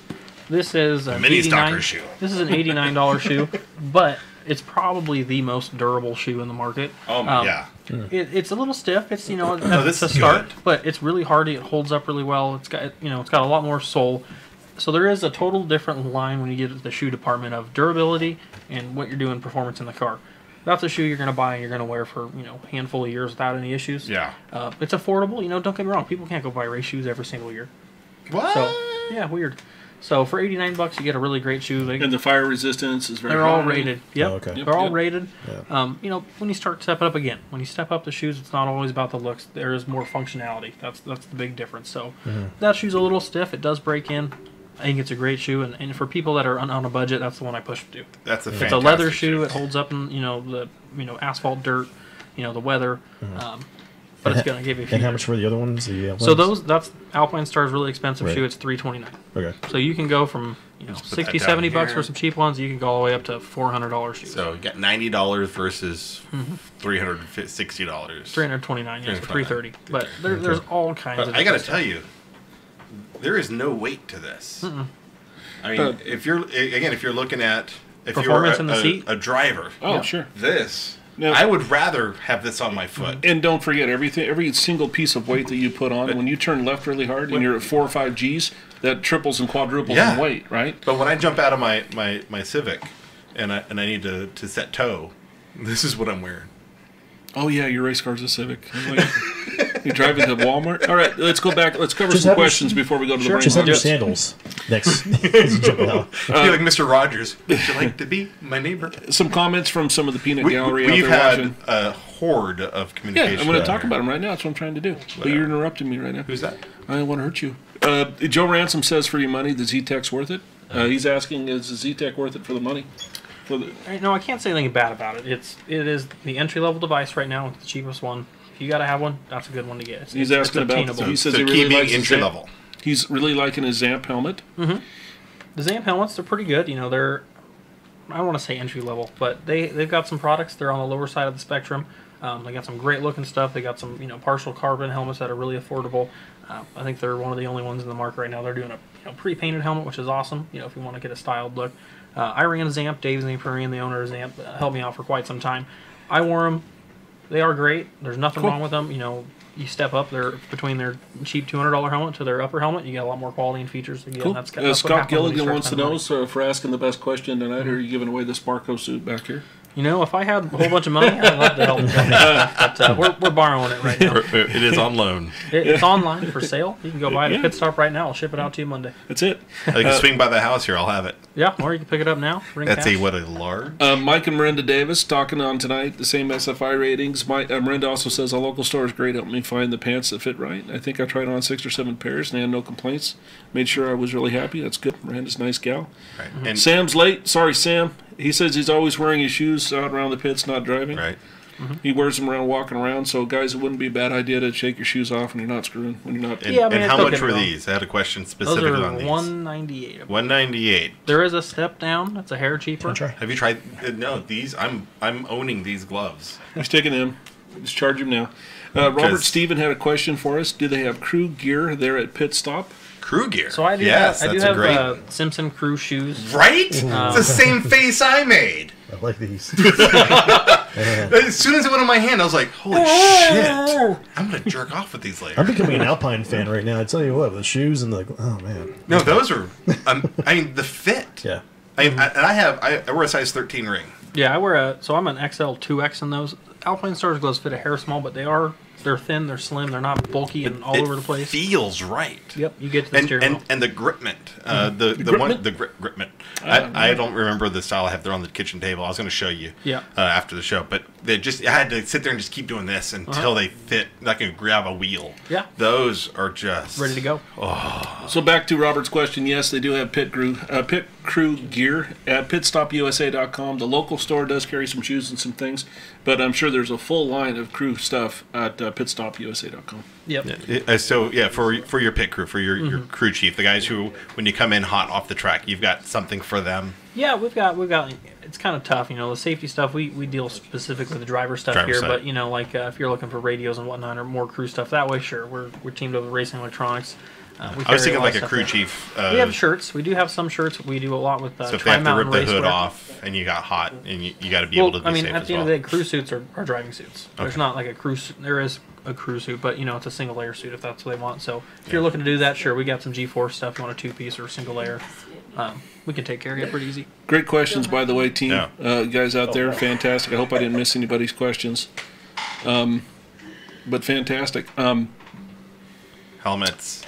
This is an mini stalker shoe. This is an $89 shoe, but it's probably the most durable shoe in the market. Oh, yeah. It's a little stiff. It's, this it's a is start, good. but it's really hardy. It holds up really well. It's got, it's got a lot more sole. So there is a total different line when you get to the shoe department of durability and what you're doing performance in the car. That's a shoe you're going to buy and you're going to wear for, a handful of years without any issues. Yeah. It's affordable. Don't get me wrong. People can't go buy race shoes every single year. What? So, yeah, weird. So for $89, you get a really great shoe. And the fire resistance is very They're high. all rated. Yep. Oh, okay. They're all rated. Yeah. When you start stepping up again, when you step up the shoes, it's not always about the looks. There is more functionality. That's the big difference. So that shoe's a little stiff. It does break in. I think it's a great shoe, and for people that are on a budget, that's the one I push to. That's a fantastic It's a leather shoe. It holds up in the asphalt, dirt, the weather. But it's going to give you a few. And how much for the other ones? So that's Alpine Star's really expensive shoe. It's $329. Okay. So you can go from $60, $70 for some cheap ones. You can go all the way up to $400 shoes. So you got $90 versus $360. $329, yes, for $330. But there's all kinds of. I got to tell you, there is no weight to this. I mean, if you're looking at performance in the seat, a driver. Oh, sure. This. Now, I would rather have this on my foot. And don't forget, every single piece of weight that you put on, when you turn left really hard and you're at 4 or 5 Gs, that triples and quadruples in weight, right? But when I jump out of my Civic and I need to set toe, this is what I'm wearing. Oh, yeah, your race car's a Civic. You're driving to Walmart? All right, let's go back. Let's cover some questions before we go to the brain. Just have your sandals next. Jump out. Be like Mr. Rogers. Would you like to be my neighbor? Some comments from some of the peanut gallery We've out there had watching. a horde of communication. Yeah, I'm going to talk about them right now. That's what I'm trying to do. But you're interrupting me right now. Who's that? I don't want to hurt you. Joe Ransom says for your money, the Z-Tech's worth it? He's asking, is the Z-Tech worth it for the money? No, I can't say anything bad about it. It is the entry-level device right now. It's the cheapest one. If you got to have one, that's a good one to get. He's asking about. He says he really likes entry level. He's really liking his Zamp helmet. The Zamp helmets, they're pretty good. They're, I don't want to say entry level, but they've got some products. They're on the lower side of the spectrum. They got some great looking stuff. They got some partial carbon helmets that are really affordable. I think they're one of the only ones in the market right now. They're doing a pre-painted helmet, which is awesome. If you want to get a styled look. I ran Zamp. Dave Zamparian, the owner of Zamp, helped me out for quite some time. I wore them. They are great. There's nothing wrong with them. You step up there between their cheap $200 helmet to their upper helmet, you get a lot more quality and features. Again, that's Scott Gilligan wants to know, so for asking the best question tonight, are you giving away the Sparko suit back here? If I had a whole bunch of money, I'd love to help them. But we're borrowing it right now. It is on loan. It's online for sale. You can go buy it at Pit Stop right now. I'll ship it out to you Monday. That's it. I can swing by the house here. I'll have it. Yeah, or you can pick it up now. That's a large. Mike and Miranda Davis talking on tonight, the same SFI ratings. Miranda also says, a local store is great. Helped me find the pants that fit right. I think I tried on 6 or 7 pairs and I had no complaints. Made sure I was really happy. That's good. Miranda's a nice gal. Right. And Sam's late. Sorry, Sam. He says he's always wearing his shoes out around the pits, not driving. Right. He wears them around, walking around. So, guys, it wouldn't be a bad idea to shake your shoes off when you're not screwing. When you're not. And how much were these? I had a question specifically on these. $198. $198. There is a step down. That's a hair cheaper. Have you tried? No, these. I'm owning these gloves. He's taking them. Just charge him now. Robert Steven had a question for us. Do they have crew gear there at Pit Stop? Crew gear. So I do have Simpson crew shoes. Right? It's the same face I made. I like these. As soon as it went in my hand, I was like, holy shit. I'm going to jerk off with these later. I'm becoming an Alpine fan right now. I tell you what, the shoes and oh, man. No, those are, I mean, the fit. Yeah. I wear a size 13 ring. Yeah, I'm an XL 2X in those. Alpine Stars gloves fit a hair small, but they are They're thin, they're slim, they're not bulky and all It over the place. feels right. Yep, you get to the steering wheel. And the gripment, gripment. I don't remember the style I have there on the kitchen table. I was going to show you after the show, but I had to sit there and just keep doing this until they fit. I can grab a wheel. Yeah, those are just ready to go. Oh. So back to Robert's question. Yes, they do have pit crew gear at pitstopusa.com. The local store does carry some shoes and some things, but I'm sure there's a full line of crew stuff at pitstopusa.com. Yep. So for your pit crew, for your crew chief, the guys who, when you come in hot off the track, you've got something for them. Yeah, we've got. It's kind of tough, the safety stuff. We deal specifically with the driver stuff here, side. but like if you're looking for radios and whatnot or more crew stuff that way, sure, we're teamed up with Racing Electronics. I was thinking like a crew chief. We have shirts. We do have some shirts. We do a lot with so if they have to rip the hood off and you got hot and you got to be able to be safe at the end of the day, crew suits are driving suits. Okay. There's not like a crew. There is a crew suit, but it's a single layer suit if that's what they want. So if you're looking to do that, sure, we got some G-Force stuff. You want a 2-piece or a single layer? We can take care of you pretty easy. Great questions, by the way, team. Yeah. Guys out there, fantastic. I hope I didn't miss anybody's questions. But fantastic. Helmets.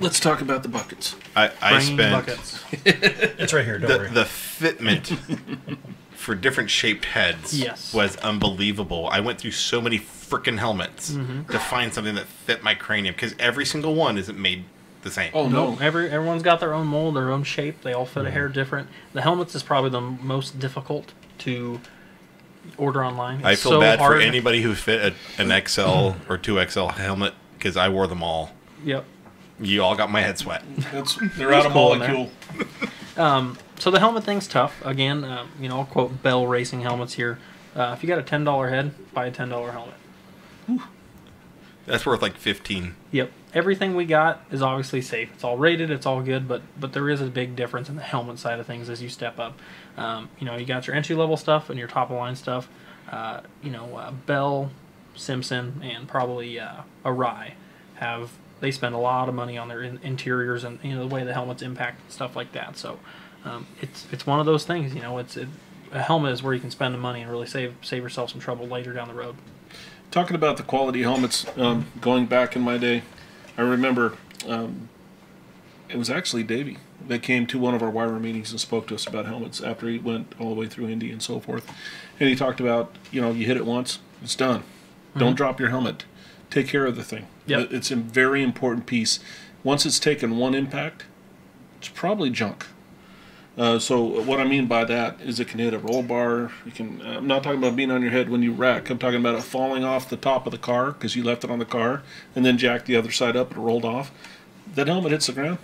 Let's talk about the buckets. I spent buckets. It's right here. Don't worry. The fitment for different shaped heads was unbelievable. I went through so many freaking helmets to find something that fit my cranium because every single one isn't made the same. Oh no! Everyone's got their own mold, their own shape. They all fit a hair different. The helmets is probably the most difficult to order online. It's I feel bad for anybody who fit an XL or 2XL helmet because I wore them all. Yep. You all got my head sweat. They're out of molecule. So the helmet thing's tough. Again, I'll quote Bell Racing helmets here. If you got a $10 head, buy a $10 helmet. Whew. That's worth like 15. Yep. Everything we got is obviously safe. It's all rated. It's all good. But there is a big difference in the helmet side of things as you step up. You got your entry level stuff and your top of line stuff. Bell, Simpson, and probably Arai they spend a lot of money on their interiors and the way the helmets impact and stuff like that. So it's one of those things. A helmet is where you can spend the money and really save yourself some trouble later down the road. Talking about the quality helmets, going back in my day, I remember it was actually Davey that came to one of our wire meetings and spoke to us about helmets after he went all the way through Indy and so forth. And he talked about, you hit it once, it's done. Don't drop your helmet. Take care of the thing. Yep. It's a very important piece. Once it's taken one impact, it's probably junk. So what I mean by that is it can hit a roll bar. I'm not talking about being on your head when you wreck. I'm talking about it falling off the top of the car because you left it on the car and then jacked the other side up and it rolled off. That helmet hits the ground.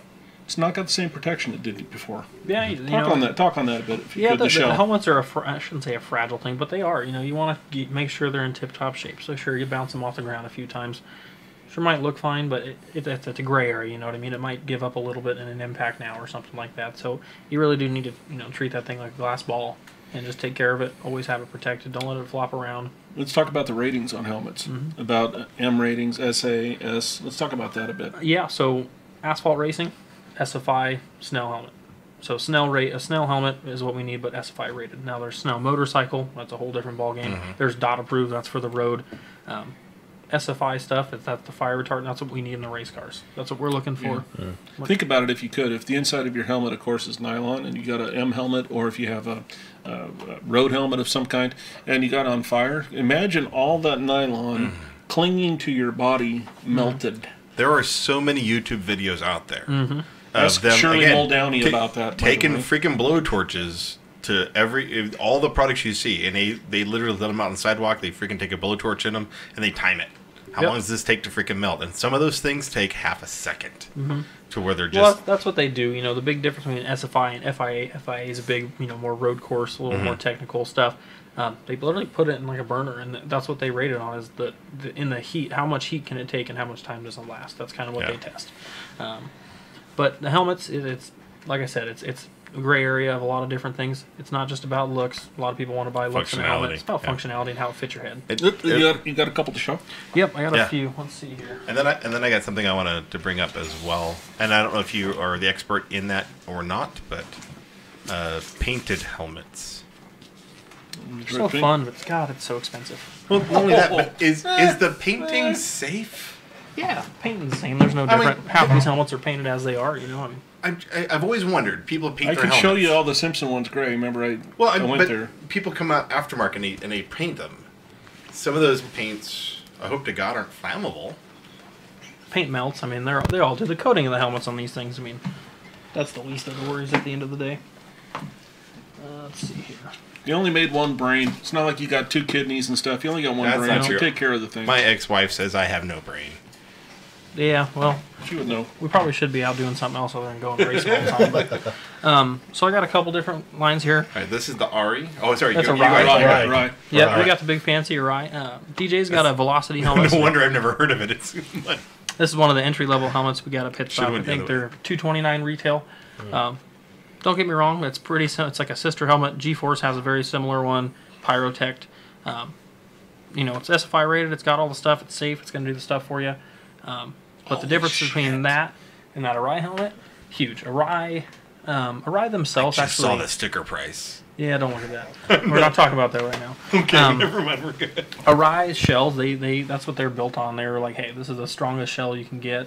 It's not got the same protection it did before. Yeah, Talk on that a bit if you could. The helmets are I shouldn't say a fragile thing, but they are. You want to make sure they're in tip-top shape. So sure, you bounce them off the ground a few times. Sure, might look fine, but it's a gray area. You know what I mean? It might give up a little bit in an impact now or something like that. So you really do need to treat that thing like a glass ball and just take care of it. Always have it protected. Don't let it flop around. Let's talk about the ratings on helmets. About M ratings, SA, S. Let's talk about that a bit. Yeah. So asphalt racing, SFI, Snell helmet. So a Snell helmet is what we need, but SFI rated. Now there's Snell motorcycle. That's a whole different ballgame. There's DOT approved. That's for the road. SFI stuff, if that's the fire retardant, that's what we need in the race cars. That's what we're looking for. Yeah. Think about it if you could. If the inside of your helmet, of course, is nylon, and you got an M helmet, or if you have a road helmet of some kind, and you got on fire, imagine all that nylon clinging to your body melted. There are so many YouTube videos out there. Ask Shirley Muldowney about that. Taking freaking blowtorches to all the products you see, and they literally let them out on the sidewalk. They freaking take a blowtorch in them, and they time it. How long does this take to freaking melt? And some of those things take half a second to where they're just... Well, that's what they do. The big difference between SFI and FIA. FIA is a big, more road course, a little more technical stuff. They literally put it in like a burner, and that's what they rate it on, is in the heat, how much heat can it take and how much time does it last. That's kind of what they test. But the helmets, it's like I said, it's a gray area of a lot of different things. It's not just about looks. A lot of people want to buy looks in a helmet. It's about functionality and how it fits your head. You got a couple to show? Yep, I got a few. Let's see here. And then I got something I wanted to bring up as well. And I don't know if you are the expert in that or not, but painted helmets. So fun, but God, it's so expensive. Well, not only that, but is the painting safe? Yeah, painting's the same. There's no I mean, different. Half these helmets are painted as they are. You know, I've always wondered. People paint I their can helmets. show you all the Simpson ones gray. Remember, I went but there. people come out aftermarket and they paint them. Some of those paints, I hope to God, aren't flammable. paint melts. I mean, they all do the coating of the helmets on these things. I mean, that's the least of the worries at the end of the day. Let's see here. You only made one brain. It's not like you got two kidneys and stuff. You only got one That's brain. not So true. take care of the thing. My ex-wife says I have no brain. Yeah, well, She would know. we probably should be out doing something else other than going racing all the time. But, so I got a couple different lines here. All right, this is the Ari. Oh, sorry. That's a guys- Right, right. Yeah, Right. we got the big fancy right. DJ's got a Velocity helmet. No wonder I've never heard of it. It's This is one of the entry level helmets we got at Pit Stop. Should've I went the think other they're $229 retail. Don't get me wrong, it's pretty. It's like a sister helmet. G-Force has a very similar one. Pyrotech. You know, it's SFI rated. It's got all the stuff. It's safe. It's going to do the stuff for you. But the difference between that and that Arai helmet, huge. Arai themselves I just actually. saw the sticker price. Yeah, don't look at that. We're not talking about that right now. Okay, never mind. We're good. Arai's shells, they that's what they're built on. They're like, hey, this is the strongest shell you can get.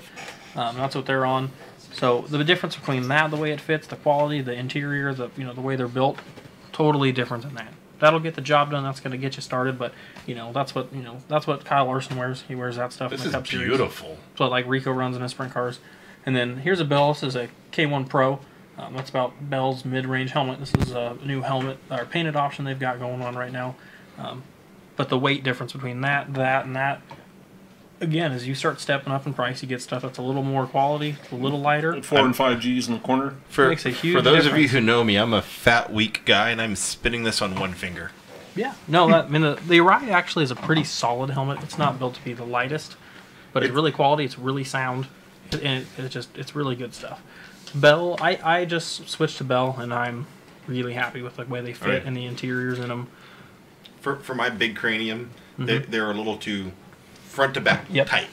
That's what they're on. So the difference between that, the way it fits, the quality, the interior, the way they're built, totally different than that. That'll get the job done. That's going to get you started. But that's what Kyle Larson wears. He wears that stuff This in the is Cup Series. beautiful. So like Rico runs in his sprint cars. And then here's a Bell. This is a K1 Pro. That's about Bell's mid-range helmet. This is a new helmet or painted option they've got going on right now. But the weight difference between that, and that, again, as you start stepping up in price, you get stuff that's a little more quality, a little lighter. 4 and 5 G's in the corner. Makes a huge for those of you difference. who know me, I'm a fat, weak guy, and I'm spinning this on one finger. Yeah. No, I mean, the Arai actually is a pretty solid helmet. It's not built to be the lightest, but it's really quality. It's really sound, and it's really good stuff. Bell, I just switched to Bell, and I'm really happy with the way they fit Right. and the interiors in them. For my big cranium, they're a little too front to back tight.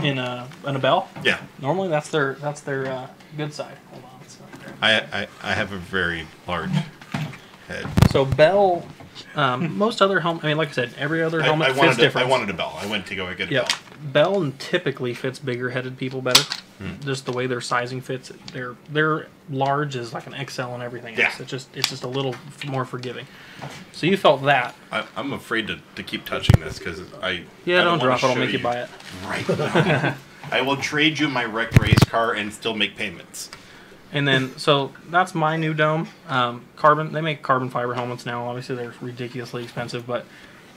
In a Bell, Yeah. normally that's their good side. Hold on, it's not there. I have a very large head. So Bell, most other helmet, I mean, like I said, every other helmet fits different. I wanted a Bell. I went to go get a Yep. Bell. Bell typically fits bigger-headed people better. Just the way their sizing fits. Their large is like an XL and everything else. Yeah. It's just a little more forgiving. So you felt that. I'm afraid to keep touching this because I Yeah, don't wanna drop it. I'll show make you buy it. right now. I will trade you my wrecked race car and still make payments. And then, so that's my new dome. Carbon. They make carbon fiber helmets now. Obviously, they're ridiculously expensive, but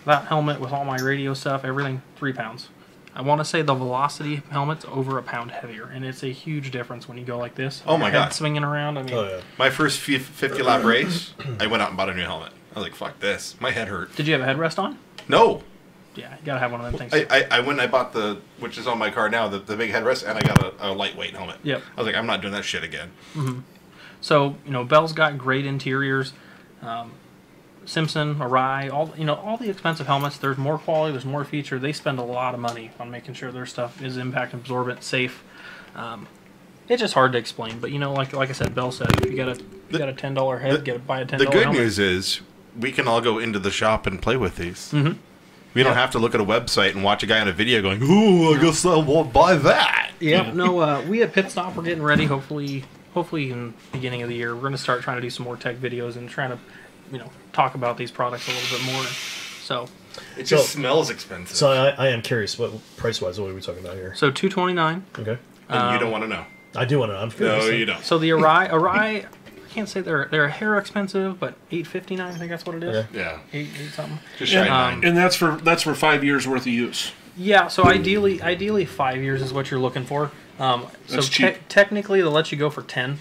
that helmet with all my radio stuff, everything, 3 pounds. I want to say the Velocity helmet's over a pound heavier, and it's a huge difference when you go like this. Oh my Head God. swinging around. I mean, Oh yeah. My first 50 lap race, I went out and bought a new helmet. I was like, fuck this. My head hurt. did you have a headrest on? No. Yeah, you gotta have one of them things. I went and I bought which is on my car now, the big headrest, and I got a lightweight helmet. Yep. I was like, I'm not doing that shit again. So Bell's got great interiors. Simpson, Arai, all the expensive helmets. There's more quality. There's more feature. They spend a lot of money on making sure their stuff is impact absorbent, safe. It's just hard to explain. But like I said, Bell said, if you got a $10 head, buy a $10 The good helmet. news is we can all go into the shop and play with these. Mm-hmm. We don't have to look at a website and watch a guy on a video going, "Ooh, I guess I won't buy that." Yeah, no, we at Pit Stop, we're getting ready. Hopefully in the beginning of the year, we're going to start trying to do some more tech videos and trying to, talk about these products a little bit more. So It just smells expensive. So I am curious, what price-wise, what are we talking about here? $229. Okay. and you don't want to know. I do want to know. I'm No, curious. you don't. So the Arai, I can't say they're a hair expensive, but $859, I think that's what it is. Okay. Yeah. Eight something. Just shy of 9. And that's for 5 years worth of use. Yeah, so ideally 5 years is what you're looking for. So That's cheap. technically they'll let you go for 10.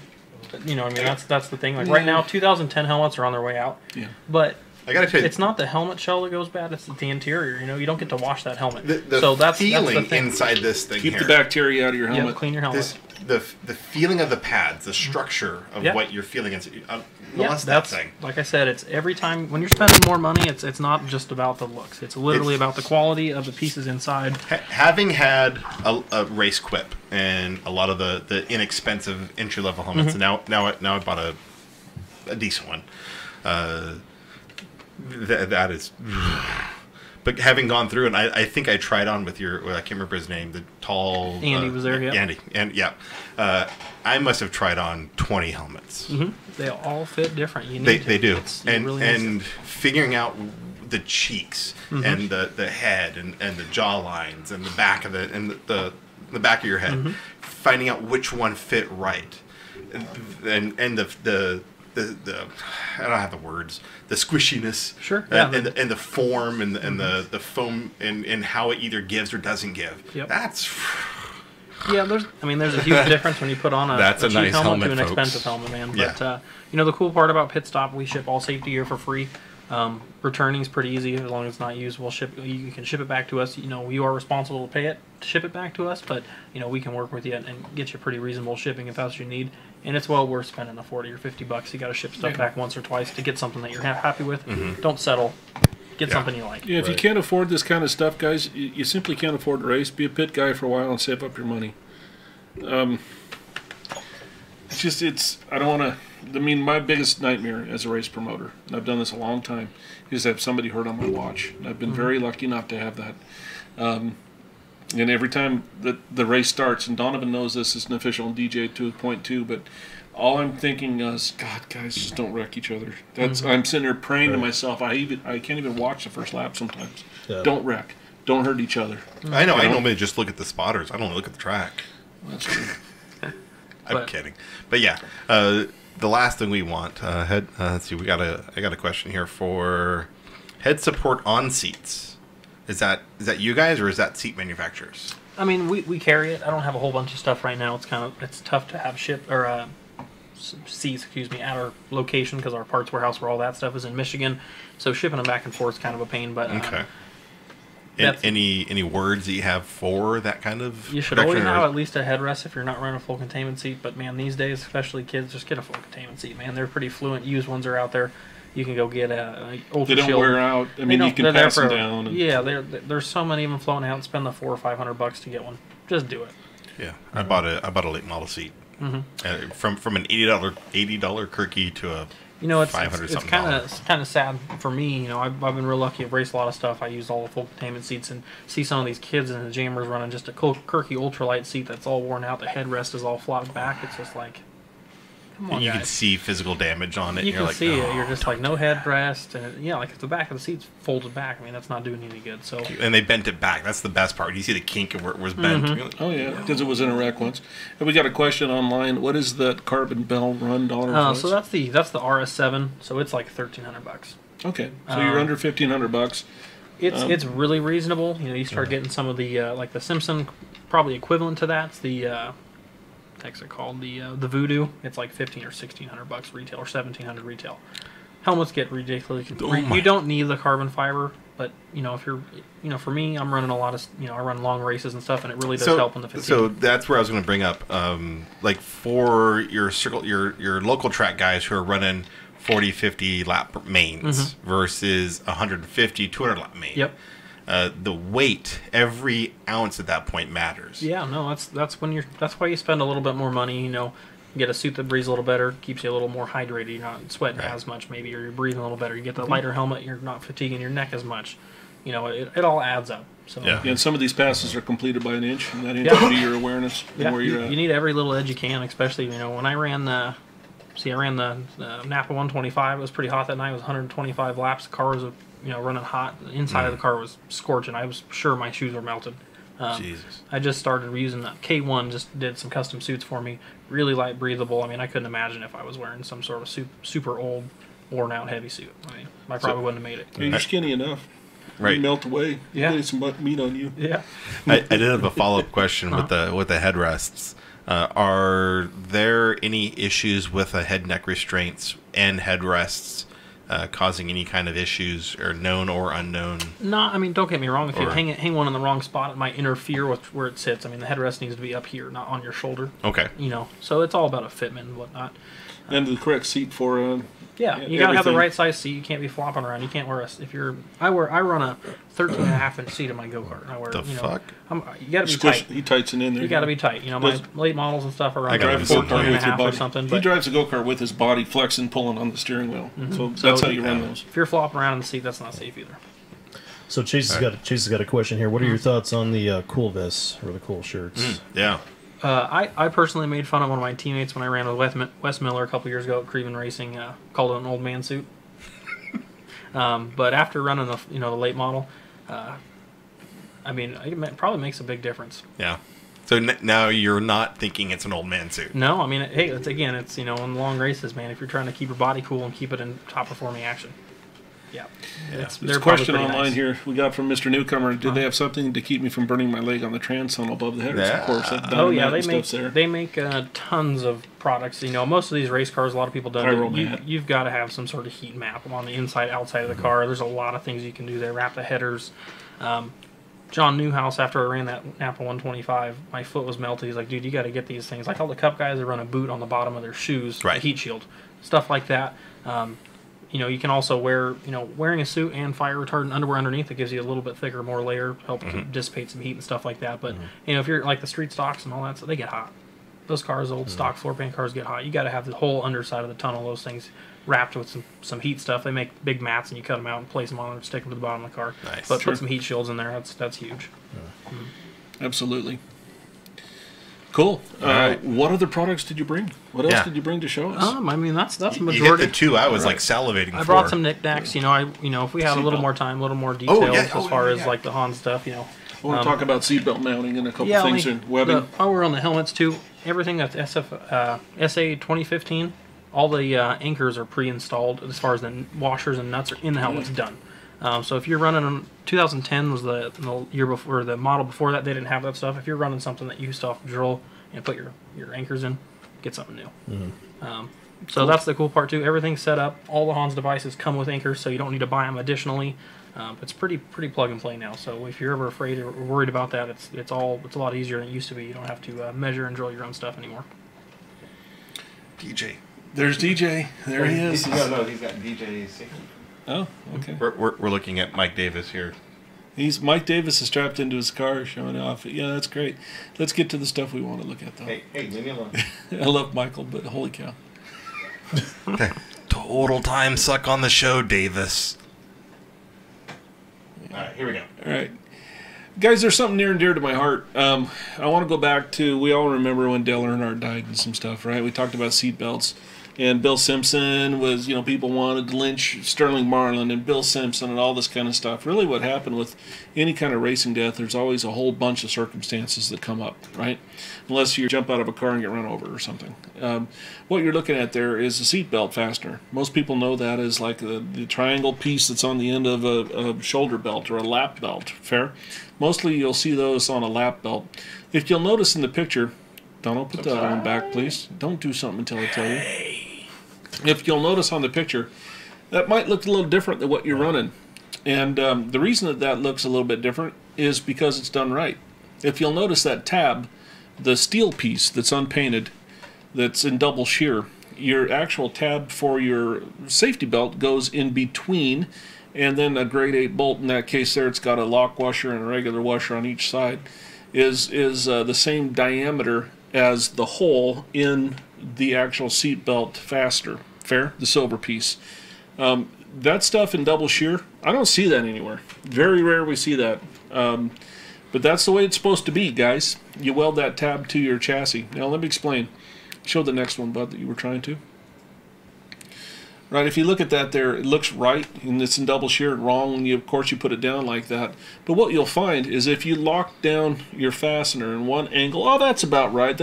But, that's the thing. Like right now, 2010 helmets are on their way out. Yeah. But I gotta tell you, it's not the helmet shell that goes bad; it's the interior. You don't get to wash that helmet. the so that's feeling the thing. inside this thing Keep here. the bacteria out of your Yeah, helmet. clean your helmet. the feeling of the pads, the structure of Yeah. what you're feeling. Yeah, Molest that that's thing. like I said. It's every time when you're spending more money, it's not just about the looks. It's literally about the quality of the pieces inside. Having had a race quip and a lot of the inexpensive entry level helmets, now I bought a decent one. That is. But having gone through, and I think I tried on with your, I can't remember his name, the tall... Andy was there, yeah. Andy, and yeah. I must have tried on 20 helmets. Mm-hmm. They all fit different. You They need to. do. And really figuring out the cheeks and the head and the jaw lines and the back of the back of your head, finding out which one fit right, and the I don't have the words. The squishiness, sure, yeah, and the form and the foam and how it either gives or doesn't give. Yep. That's there's a huge difference when you put on a cheap nice helmet to an folks. expensive helmet, man. But Yeah. the cool part about Pit Stop, we ship all safety gear for free. Returning's pretty easy as long as it's not used. You can ship it back to us. You are responsible to pay it to ship it back to us, but we can work with you and get you pretty reasonable shipping if that's what you need. And it's well worth spending the $40 or $50. You got to ship stuff back once or twice to get something that you're happy with. Don't settle. Get something you like. Yeah, if you can't afford this kind of stuff, guys, you simply can't afford to race. Be a pit guy for a while and save up your money. I don't want to. I mean, my biggest nightmare as a race promoter, and I've done this a long time, is to have somebody hurt on my watch. And I've been very lucky not to have that. And every time the race starts, and Donovan knows this as an official and DJ to a point too, but all I'm thinking is, God, guys, just don't wreck each other. I'm sitting there praying to myself. I can't even watch the first lap sometimes. Yeah. Don't wreck. Don't hurt each other. I know. I normally just look at the spotters. I don't look at the track. That's true. I'm kidding, but yeah. The last thing we want, let's see. I got a question here for head support on seats. Is that you guys or is that seat manufacturers? I mean, we carry it. I don't have a whole bunch of stuff right now. It's tough to have seats, at our location because our parts warehouse where all that stuff is in Michigan. So shipping them back and forth is kind of a pain. But okay. Any words that you have for that kind of? You should always have at least a headrest if you're not running a full containment seat. But man, these days, especially kids, just get a full containment seat. Man, they're pretty fluent. Used ones are out there. You can go get a Ultra They don't Shield. wear out. I mean, you can pass them down. Yeah, there's so many of them floating out and spend the $400 or $500 to get one. Just do it. Yeah, I bought a late model seat. From an $80 Kirky to a it's kind of sad for me. I've been real lucky. I've raced a lot of stuff. I used all the full containment seats and see some of these kids in the jammers running just a Kirky ultralight seat that's all worn out. The headrest is all flopped back. It's just like, come on, you guys. can see physical damage on it. You and can you're see like, it. You're just like no headrest, and like if the back of the seat's folded back, I mean that's not doing any good. So and they bent it back. That's the best part. You see the kink of where it was bent. Like, oh yeah, because it was in a wreck once. And we got a question online. What is that carbon bell run dollar? So that's the RS7. So it's like $1,300. Okay, so you're under $1,500. It's really reasonable. You start getting some of the like the Simpson, probably equivalent to that. It's the what's it called? The Voodoo. It's like $1,500 or $1,600 retail or $1,700 retail. Helmets get ridiculous. You don't need the carbon fiber, but if you're for me, I'm running a lot of I run long races and stuff, and it really does help in the fatigue. So that's where I was going to bring up, like for your local track guys who are running 40, 50 lap mains versus 150, 200 lap main. Yep. The weight, every ounce at that point matters. Yeah, no, that's why you spend a little bit more money. Get a suit that breathes a little better, keeps you a little more hydrated. You're not sweating as much, maybe, or you're breathing a little better. You get the lighter helmet, you're not fatiguing your neck as much. It all adds up. So yeah, and some of these passes are completed by an inch, and that inch will be your awareness. Yeah, where you're you need every little edge you can, especially when I ran the Napa 125. It was pretty hot that night. It was 125 laps. The car was running hot. The inside of the car was scorching. I was sure my shoes were melted. Jesus. I just started using that. K1 just did some custom suits for me. Really light, breathable. I mean, I couldn't imagine if I was wearing some sort of super old, worn out heavy suit. I mean, I probably wouldn't have made it. You're skinny enough. Right. You melt away. Yeah. Get some meat on you. Yeah. I did have a follow-up question with the headrests. Are there any issues with head neck restraints and headrests causing any kind of issues, or known or unknown? No, I mean, don't get me wrong. If you hang one in the wrong spot, it might interfere with where it sits. I mean, the headrest needs to be up here, not on your shoulder. Okay. So it's all about a fitment and whatnot. And the correct seat for Yeah, you gotta have the everything. right size seat. You can't be flopping around. You can't wear I run a 13.5-inch seat in my go-kart. I wear, The fuck? You gotta be Squish, tight. he tights it in there. You gotta be tight. My late models and stuff are around gotta drive be a some go-kart with your 14.5 or body. something. He But drives a go-kart with his body flexing, pulling on the steering wheel. So that's how you run those. if you're flopping around in the seat, that's not safe either. So Chase has got a question here. What are your thoughts on the cool vests or the cool shirts? Yeah. I personally made fun of one of my teammates when I ran with Wes Miller a couple years ago at Creven Racing. Called it an old man suit. But after running the late model, it probably makes a big difference. Yeah. So now you're not thinking it's an old man suit. No, I mean, hey, it's in long races, man. If you're trying to keep your body cool and keep it in top performing action, yeah. There's They're a question probably pretty online nice. here we got from Mr. Newcomer. Did they have something to keep me from burning my leg on the trans tunnel above the headers? Yeah. Of course. That Oh yeah, dynamite they make tons of products. Most of these race cars, a lot of people don't. Pyromat. You've got to have some sort of heat map on the inside, outside of the car. There's a lot of things you can do there. Wrap the headers. John Newhouse, after I ran that Napa 125, my foot was melted. He's like, dude, you got to get these things. Like all the Cup guys that run a boot on the bottom of their shoes, Right. a heat shield, stuff like that. You can also wear, wearing a suit and fire retardant underwear underneath. It gives you a little bit thicker, more layer, help dissipate some heat and stuff like that. But if you're like the street stocks and all that, so they get hot. Those cars, old stock floor pan cars, get hot. You got to have the whole underside of the tunnel. Those things wrapped with some heat stuff. They make big mats and you cut them out and place them on and stick them to the bottom of the car. Nice. But Sure. put some heat shields in there. That's huge. Absolutely. Cool. right. What other products did you bring? What else Yeah. did you bring to show us? That's the You hit majority. the two I was like salivating I for. brought some knickknacks. If we had a little more time, a little more details as far as like the Han stuff. I want to talk about seatbelt mounting and a couple Yeah, things in webbing. while we're on the helmets too, everything that's SA 2015, all the anchors are pre-installed as far as the washers and nuts are in the helmets done. So if you're running on 2010 was the year before, the model before that, they didn't have that stuff. If you're running something that you used to off drill and put your anchors in, get something new. So that's the cool part too. Everything's set up. All the Hans devices come with anchors, so you don't need to buy them additionally. It's pretty plug and play now. So if you're ever afraid or worried about that, it's a lot easier than it used to be. You don't have to measure and drill your own stuff anymore. DJ. There's DJ. There he is. No, he's got DJ. Oh, okay. We're looking at Mike Davis here. Mike Davis is strapped into his car, showing off. Yeah, that's great. Let's get to the stuff we want to look at, though. Hey, leave me alone. I love Michael, but holy cow. Total time suck on the show, Davis. All right, here we go. All right. Guys, there's something near and dear to my heart. I want to go back to, we all remember when Dale Earnhardt died and some stuff, right? We talked about seat belts. And Bill Simpson was, people wanted to lynch Sterling Marlin and Bill Simpson and all this kind of stuff. Really what happened with any kind of racing death, there's always a whole bunch of circumstances that come up, right? Unless you jump out of a car and get run over or something. What you're looking at there is a seat belt fastener. Most people know that as like the triangle piece that's on the end of a shoulder belt or a lap belt, fair? Mostly you'll see those on a lap belt. If you'll notice in the picture, Donald, put the other one back, please. Don't do something until I tell you. If you'll notice on the picture, that might look a little different than what you're running. And the reason that looks a little bit different is because it's done right. If you'll notice that tab, the steel piece that's unpainted, that's in double shear, your actual tab for your safety belt goes in between, and then a grade 8 bolt, in that case there, it's got a lock washer and a regular washer on each side, is the same diameter as the hole in the actual seat belt fastener. Fair? The silver piece. That stuff in double shear, I don't see that anywhere. Very rare we see that. But that's the way it's supposed to be, guys. You weld that tab to your chassis. Now let me explain. Show the next one, Bud, that you were trying to. Right, if you look at that there, it looks right, and it's in double shear and wrong when of course you put it down like that. But what you'll find is if you lock down your fastener in one angle, oh, that's about right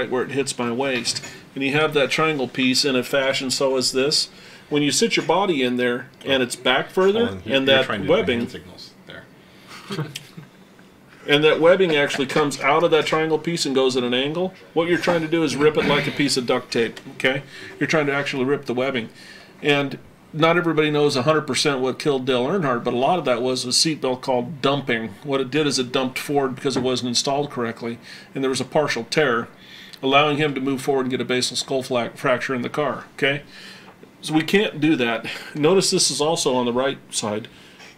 where it hits my waist, and you have that triangle piece in a fashion so is this, when you sit your body in there and it's back further, and that webbing, signals there. and that webbing actually comes out of that triangle piece and goes at an angle, what you're trying to do is rip it like a piece of duct tape, okay? You're trying to actually rip the webbing. And not everybody knows 100% what killed Dale Earnhardt, but a lot of that was a seatbelt called dumping. What it did is it dumped forward because it wasn't installed correctly, and there was a partial tear. allowing him to move forward and get a basal skull fracture in the car. Okay, so we can't do that. Notice this is also on the right side,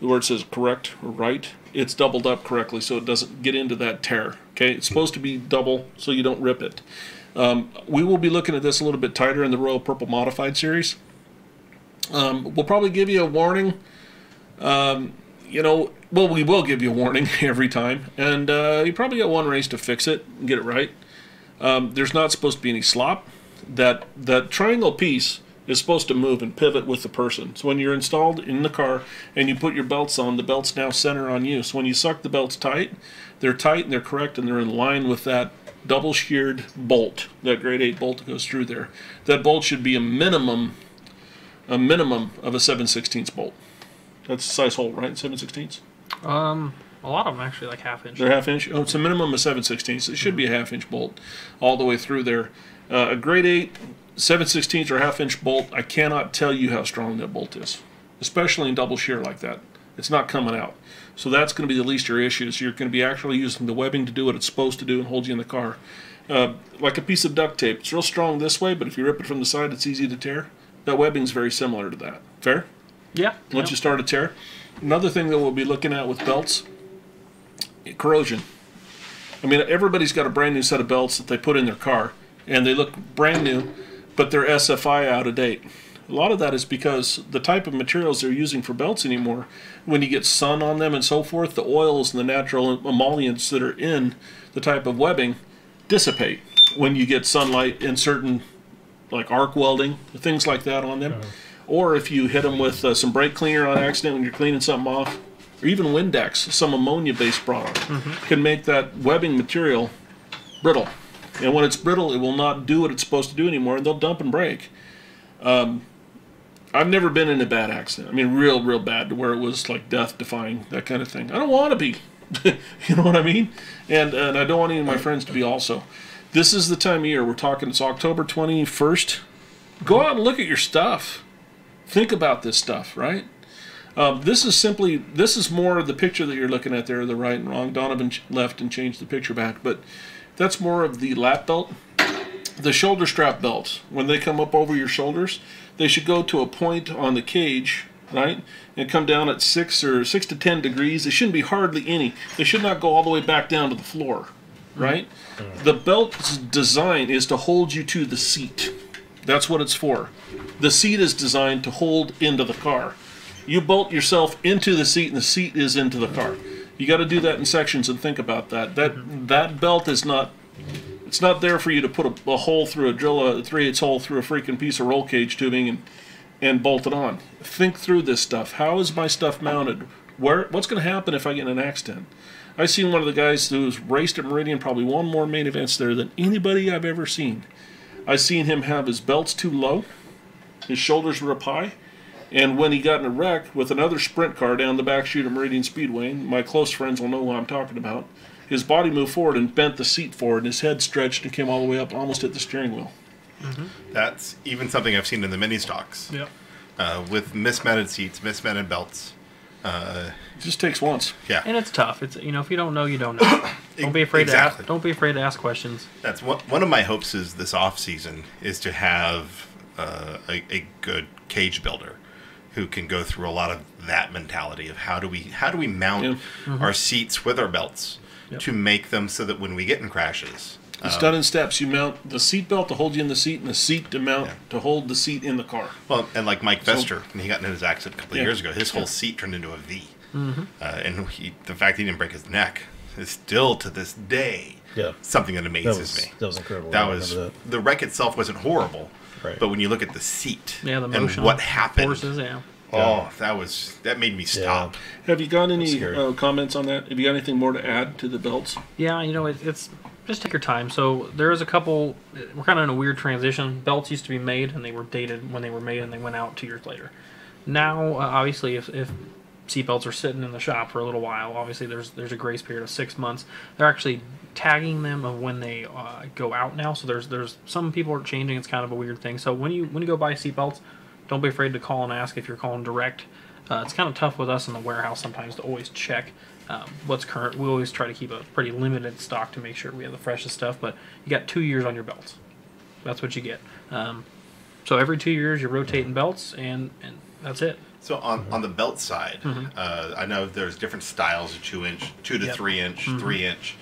where it says correct or right. It's doubled up correctly so it doesn't get into that tear. Okay, it's supposed to be double so you don't rip it. We will be looking at this a little bit tighter in the Royal Purple Modified series. We'll probably give you a warning. You know, well, we will give you a warning every time, and you probably got one race to fix it and get it right. There's not supposed to be any slop. That triangle piece is supposed to move and pivot with the person. So when you're installed in the car and you put your belts on, the belts now center on you. So when you suck the belts tight, they're tight and they're correct and they're in line with that double sheared bolt, that grade 8 bolt that goes through there. That bolt should be a minimum of a 7/16 bolt. That's the size hole, right? 7/16? A lot of them actually like half-inch. They're half-inch? Oh, it's a minimum of 7/16. It should be a half-inch bolt all the way through there. A grade 8 7/16 or half-inch bolt, I cannot tell you how strong that bolt is, especially in double shear like that. It's not coming out. So that's going to be the least of your issues. You're going to be actually using the webbing to do what it's supposed to do and hold you in the car. Like a piece of duct tape. It's real strong this way, but if you rip it from the side, it's easy to tear. That webbing's very similar to that. Fair? Yeah. Once you start to tear. Another thing that we'll be looking at with belts, corrosion. I mean, everybody's got a brand new set of belts that they put in their car, and they look brand new, but they're SFI out of date. A lot of that is because the type of materials they're using for belts anymore, when you get sun on them and so forth, the oils and the natural emollients that are in the type of webbing dissipate when you get sunlight and certain, like arc welding, things like that on them. Or if you hit them with some brake cleaner on accident when you're cleaning something off, or even Windex, some ammonia-based product, can make that webbing material brittle. And when it's brittle, it will not do what it's supposed to do anymore, and they'll dump and break. I've never been in a bad accident. I mean, real bad, to where it was like death-defying, that kind of thing. I don't want to be. You know what I mean? And I don't want any of my friends to be also. This is the time of year. We're talking, it's October 21st. Go out and look at your stuff. Think about this stuff, right? This is more the picture that you're looking at there, the right and wrong. Donovan left and changed the picture back, but that's more of the lap belt. The shoulder strap belts, when they come up over your shoulders, they should go to a point on the cage, right, and come down at 6 to 10 degrees. They shouldn't be hardly any. They should not go all the way back down to the floor, right? The belt's design is to hold you to the seat. That's what it's for. The seat is designed to hold into the car. You bolt yourself into the seat, and the seat is into the car. You got to do that in sections and think about that. That belt is not. It's not there for you to put a hole through drill a 3/8 hole through a freaking piece of roll cage tubing and bolt it on. Think through this stuff. How is my stuff mounted? What's going to happen if I get in an accident? I seen one of the guys who's raced at Meridian, probably won more main events there than anybody I've ever seen. I seen him have his belts too low, his shoulders were up high, and when he got in a wreck with another sprint car down the back chute of Meridian Speedway, my close friends will know what I'm talking about, his body moved forward and bent the seat forward, and his head stretched and came all the way up, almost hit the steering wheel. That's even something I've seen in the mini stocks. Yeah. With mismounted seats, mismounted belts. It just takes once. Yeah. And it's tough. It's, you know, if you don't know, you don't know. Don't be afraid to ask. Don't be afraid to ask questions. That's one of my hopes is this off season is to have a good cage builder who can go through a lot of that mentality of how do we mount our seats with our belts to make them so that when we get in crashes. It's done in steps. You mount the seat belt to hold you in the seat, and the seat to mount to hold the seat in the car. Well, and like Mike Vester, when he got in his accident a couple of years ago, his whole seat turned into a V. And the fact he didn't break his neck is still to this day something that amazes me. That was incredible. The wreck itself wasn't horrible, but when you look at the seat and what happened, forces, that made me stop. Have you got any comments on that? Have you got anything more to add to the belts? Yeah, you know, it's just take your time. So there is a couple. We're kind of in a weird transition. Belts used to be made, and they were dated when they were made, and they went out 2 years later. Now, obviously, if seatbelts are sitting in the shop for a little while, obviously there's a grace period of 6 months. They're actually tagging them of when they go out now. So there's some people are changing. It's kind of a weird thing. So when you go buy seatbelts, don't be afraid to call and ask if you're calling direct. It's kind of tough with us in the warehouse sometimes to always check. what's current. We always try to keep a pretty limited stock to make sure we have the freshest stuff, but you got 2 years on your belts. That's what you get. So every 2 years you're rotating belts, and that's it. So on the belt side, I know there's different styles of 2-inch, 2 to 3 inch, 3 inch.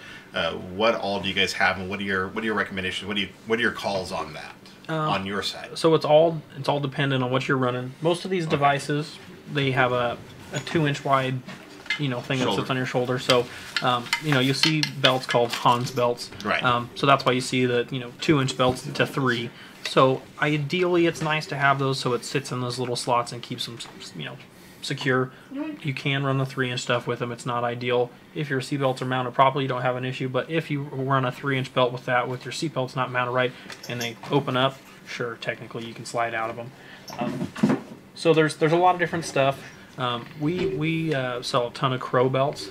What all do you guys have, and what are your recommendations? What are your calls on that on your side? So it's all dependent on what you're running. Most of these devices, they have a 2-inch wide, thing that sits on your shoulder. So, you'll see belts called Hans belts. Right. So that's why you see the 2-inch belts to 3. So ideally, it's nice to have those so it sits in those little slots and keeps them, secure. You can run the 3-inch stuff with them. It's not ideal. If your seatbelts are mounted properly, you don't have an issue. But if you run a 3-inch belt with your seatbelts not mounted right, and they open up, sure, technically you can slide out of them. So there's a lot of different stuff. We sell a ton of Crow belts.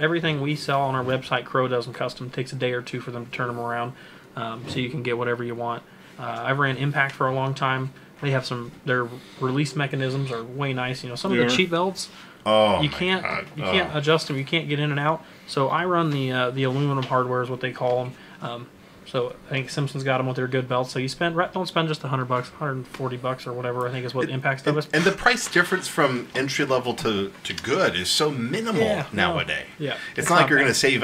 Everything we sell on our website, Crow does them custom. It takes a day or two for them to turn them around, so you can get whatever you want. I've ran Impact for a long time. They have their release mechanisms are way nice. Some of the cheap belts, you can't adjust them. You can't get in and out. So I run the aluminum hardware is what they call them. So I think Simpson's got them with their good belts. So don't spend just $100, $140 or whatever I think is what Impact's doing. And the price difference from entry level to good is so minimal nowadays. Yeah, it's not like you're going to save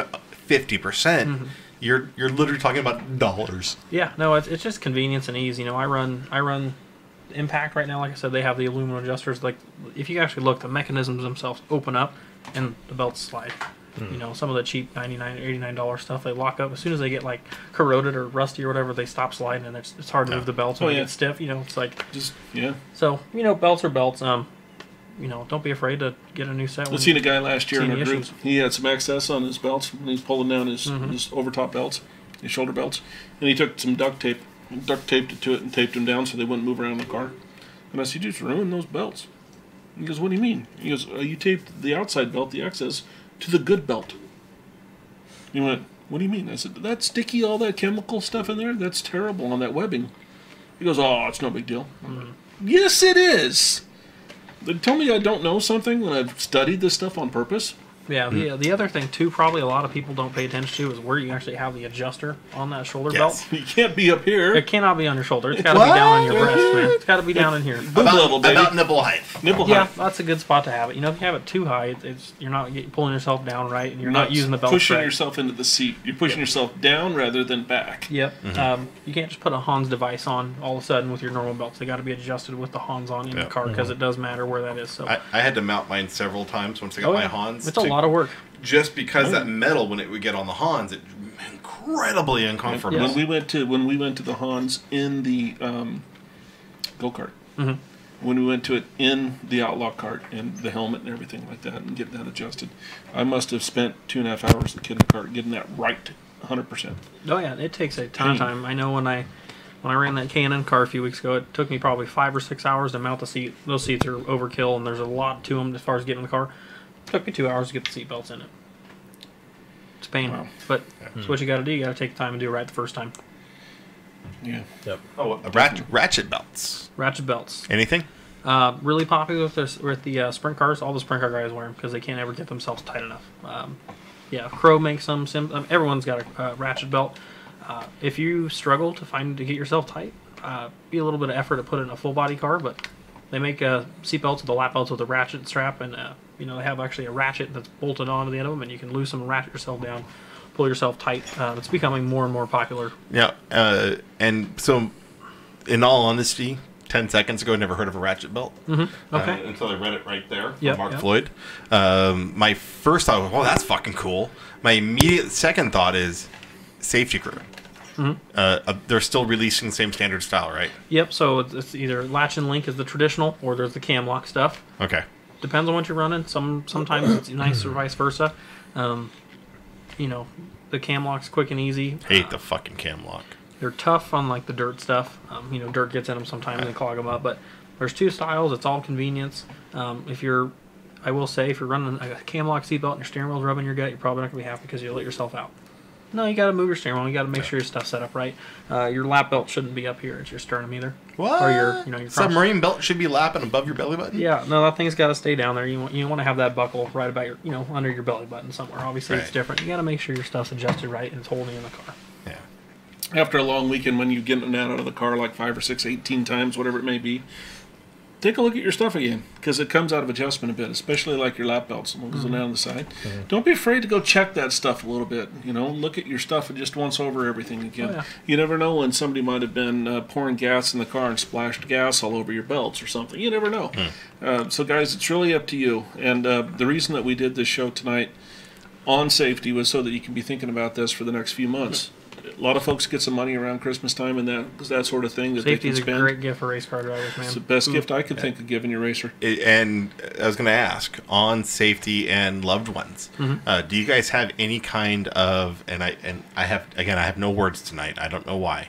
50%. You're literally talking about dollars. Yeah, no, it's just convenience and ease. I run Impact right now. Like I said, they have the aluminum adjusters. Like if you actually look, the mechanisms themselves open up and the belts slide. Some of the cheap $99, $89 stuff, they lock up as soon as they get like corroded or rusty or whatever. They stop sliding, and it's hard to move the belts when they get stiff. It's like So belts are belts. Don't be afraid to get a new set. I've seen a guy last year in our group. He had some excess on his belts, and he's pulling down his overtop belts, his shoulder belts, and he took some duct taped it to it and taped them down so they wouldn't move around the car. And I said, "You just ruined those belts." He goes, "What do you mean?" He goes, "You taped the outside belt, the excess, to the good belt." He went, "What do you mean?" I said, "That sticky, all that chemical stuff in there, that's terrible on that webbing." He goes, "Oh, it's no big deal." Yes, it is. They tell me I don't know something when I've studied this stuff on purpose. Yeah, the other thing too, probably a lot of people don't pay attention to is where you actually have the adjuster on that shoulder belt. You can't be up here. It cannot be on your shoulder. It's got to be down on your breast, man. It's got to be down in here. About nipple height. Yeah, that's a good spot to have it. If you have it too high, you're not pulling yourself down right, and you're not using the belt. Pushing yourself into the seat. You're pushing yourself down rather than back. Yep. You can't just put a Hans device on all of a sudden with your normal belts. They got to be adjusted with the Hans on in the car because it does matter where that is. So I had to mount mine several times once I got my Hans. It's a lot of work. Just because that metal, when it would get on the Hans, it's incredibly uncomfortable. Yes. When we went to the Hans in the go-kart, when we went to it in the Outlaw cart and the helmet and everything like that and getting that adjusted, I must have spent 2.5 hours in the cart getting that right 100%. Oh yeah, it takes a ton of time. I know when I ran that K&N car a few weeks ago, it took me probably 5 or 6 hours to mount the seat. Those seats are overkill, and there's a lot to them as far as getting in the car. It took me 2 hours to get the seat belts in it. It's painful, but it's what you got to do. You got to take the time and do it right the first time. Yeah. Yep. Oh, ratchet belts. Ratchet belts. Anything? Really popular with the sprint cars. All the sprint car guys wear them because they can't ever get themselves tight enough. Crow makes them. Everyone's got a ratchet belt. If you struggle to get yourself tight, be a little bit of effort to put it in a full body car, but they make seat belts with the lap belts with a ratchet strap, and they have actually a ratchet that's bolted onto the end of them, and you can loosen and ratchet yourself down, pull yourself tight. It's becoming more and more popular. Yeah, and so, in all honesty, 10 seconds ago, I never heard of a ratchet belt. Okay. Until I read it right there from Yep, Mark Floyd. My first thought was, well, that's fucking cool. My immediate second thought is safety crew. They're still releasing the same standard style, right? Yep, so it's either latch and link is the traditional, or there's the cam lock stuff. Okay. Depends on what you're running. Sometimes it's nice or vice versa. The cam lock's quick and easy. Hate the fucking cam lock. They're tough on like the dirt stuff. Dirt gets in them sometimes and they clog them up. But there's two styles. It's all convenience. If you're running a cam lock seatbelt and your steering wheel's rubbing your gut, you're probably not gonna be happy because you'll let yourself out. No, you got to move your steering wheel. You got to make sure your stuff's set up right. Your lap belt shouldn't be up here at your sternum either. What? Or your cross. Submarine belt should be lapping above your belly button? Yeah, no, that thing's got to stay down there. You want to have that buckle right about your, under your belly button somewhere. Obviously, it's different. You got to make sure your stuff's adjusted right and it's holding in the car. Yeah. After a long weekend, when you get in and out of the car like 5 or 6, 18 times, whatever it may be, take a look at your stuff again, because it comes out of adjustment a bit, especially like your lap belts and goes down on the side. Don't be afraid to go check that stuff a little bit. Look at your stuff and just once over everything again. Oh, yeah. You never know when somebody might have been pouring gas in the car and splashed gas all over your belts or something. You never know. So, guys, it's really up to you. And the reason that we did this show tonight on safety was so that you can be thinking about this for the next few months. A lot of folks get some money around Christmas time and that sort of thing that Safety they can spend. is a great gift for race car drivers, man. It's the best gift I could think of giving your racer. And I was going to ask, on safety and loved ones, do you guys have any kind of, and I have no words tonight, I don't know why,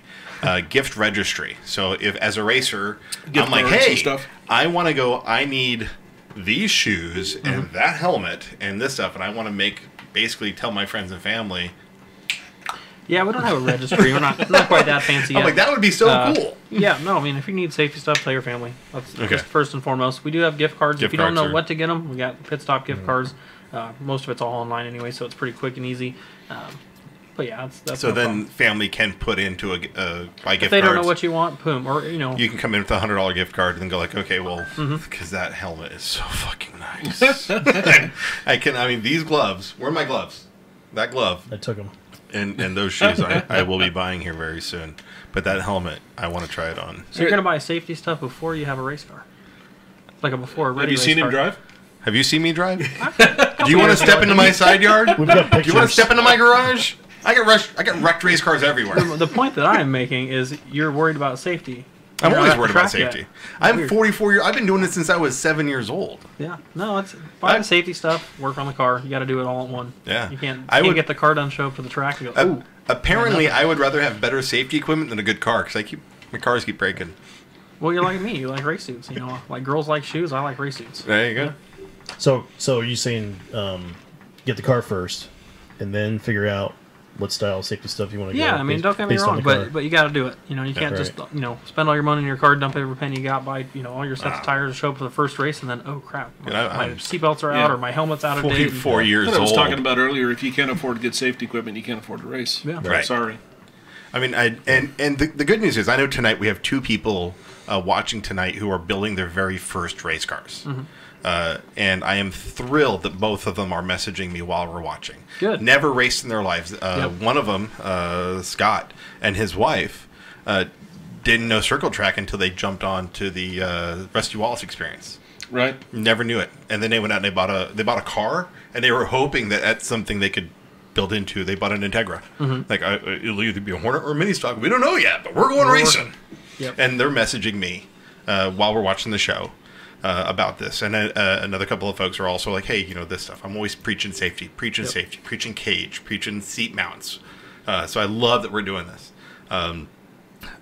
gift registry. So if as a racer, Gift I'm like, cards and hey, stuff. I want to go, I need these shoes and that helmet and this stuff, and I want to basically tell my friends and family. Yeah, we don't have a registry. We're not quite that fancy yet. I'm like, that would be so cool. Yeah, no, I mean, if you need safety stuff, tell your family. That's Okay. just first and foremost. We do have gift cards. Gift If you don't cards know are- what to get them, we got pit stop gift cards. Most of it's all online anyway, so it's pretty quick and easy. But yeah, that's So no then problem. family can put into buy gift cards. If they don't know what you want, boom, or You can come in with a $100 gift card and then go like, okay, well, because that helmet is so fucking nice. These gloves. Where are my gloves? That glove I took them. and those shoes I will be buying here very soon. But that helmet, I want to try it on. So you're gonna buy safety stuff before you have a race car, like a before ready. Have you race seen him car. drive? Have you seen me drive? Do you want to step into my side yard? We've got Do pictures. you want to step into my garage? I get wrecked race cars everywhere. The point that I'm making is you're worried about safety. I'm You're always not at worried the about track yet. safety. I'm Weird. 44 years. I've been doing this since I was 7 years old. Yeah, no, it's buy the safety stuff, work on the car. You got to do it all at one. Yeah. You can't. I You would- can't get the car done, show up to the track, and go, ooh. Apparently, I would rather have better safety equipment than a good car because my cars keep breaking. Well, you're like me. You like race suits. Like girls like shoes. I like race suits. There you go. So are you saying get the car first, and then figure out what style of safety stuff you want to Yeah, get? I mean, don't get me based on wrong, the car? but you got to do it. You can't just spend all your money in your car, dump every penny you got, buy all your sets of tires to show up for the first race, and then oh crap, my I'm seatbelts are out or my helmet's out of date. 44 years What I was old. talking about earlier, if you can't afford good safety equipment, you can't afford to race. Yeah. Right. Sorry. I mean, the good news is I know tonight we have two people watching tonight who are building their very first race cars. And I am thrilled that both of them are messaging me while we're watching. Good. Never raced in their lives. One of them, Scott, and his wife didn't know circle track until they jumped on to the Rusty Wallace experience. Right? Never knew it. And then they went out and they bought a car, and they were hoping that that's something they could build into. They bought an Integra. Like, it'll either be a Hornet or a mini stock. We don't know yet, but we're going racing. Yep. And they're messaging me while we're watching the show about this. And another couple of folks are also like, hey, this stuff. I'm always preaching safety, safety, preaching cage, preaching seat mounts. So I love that we're doing this.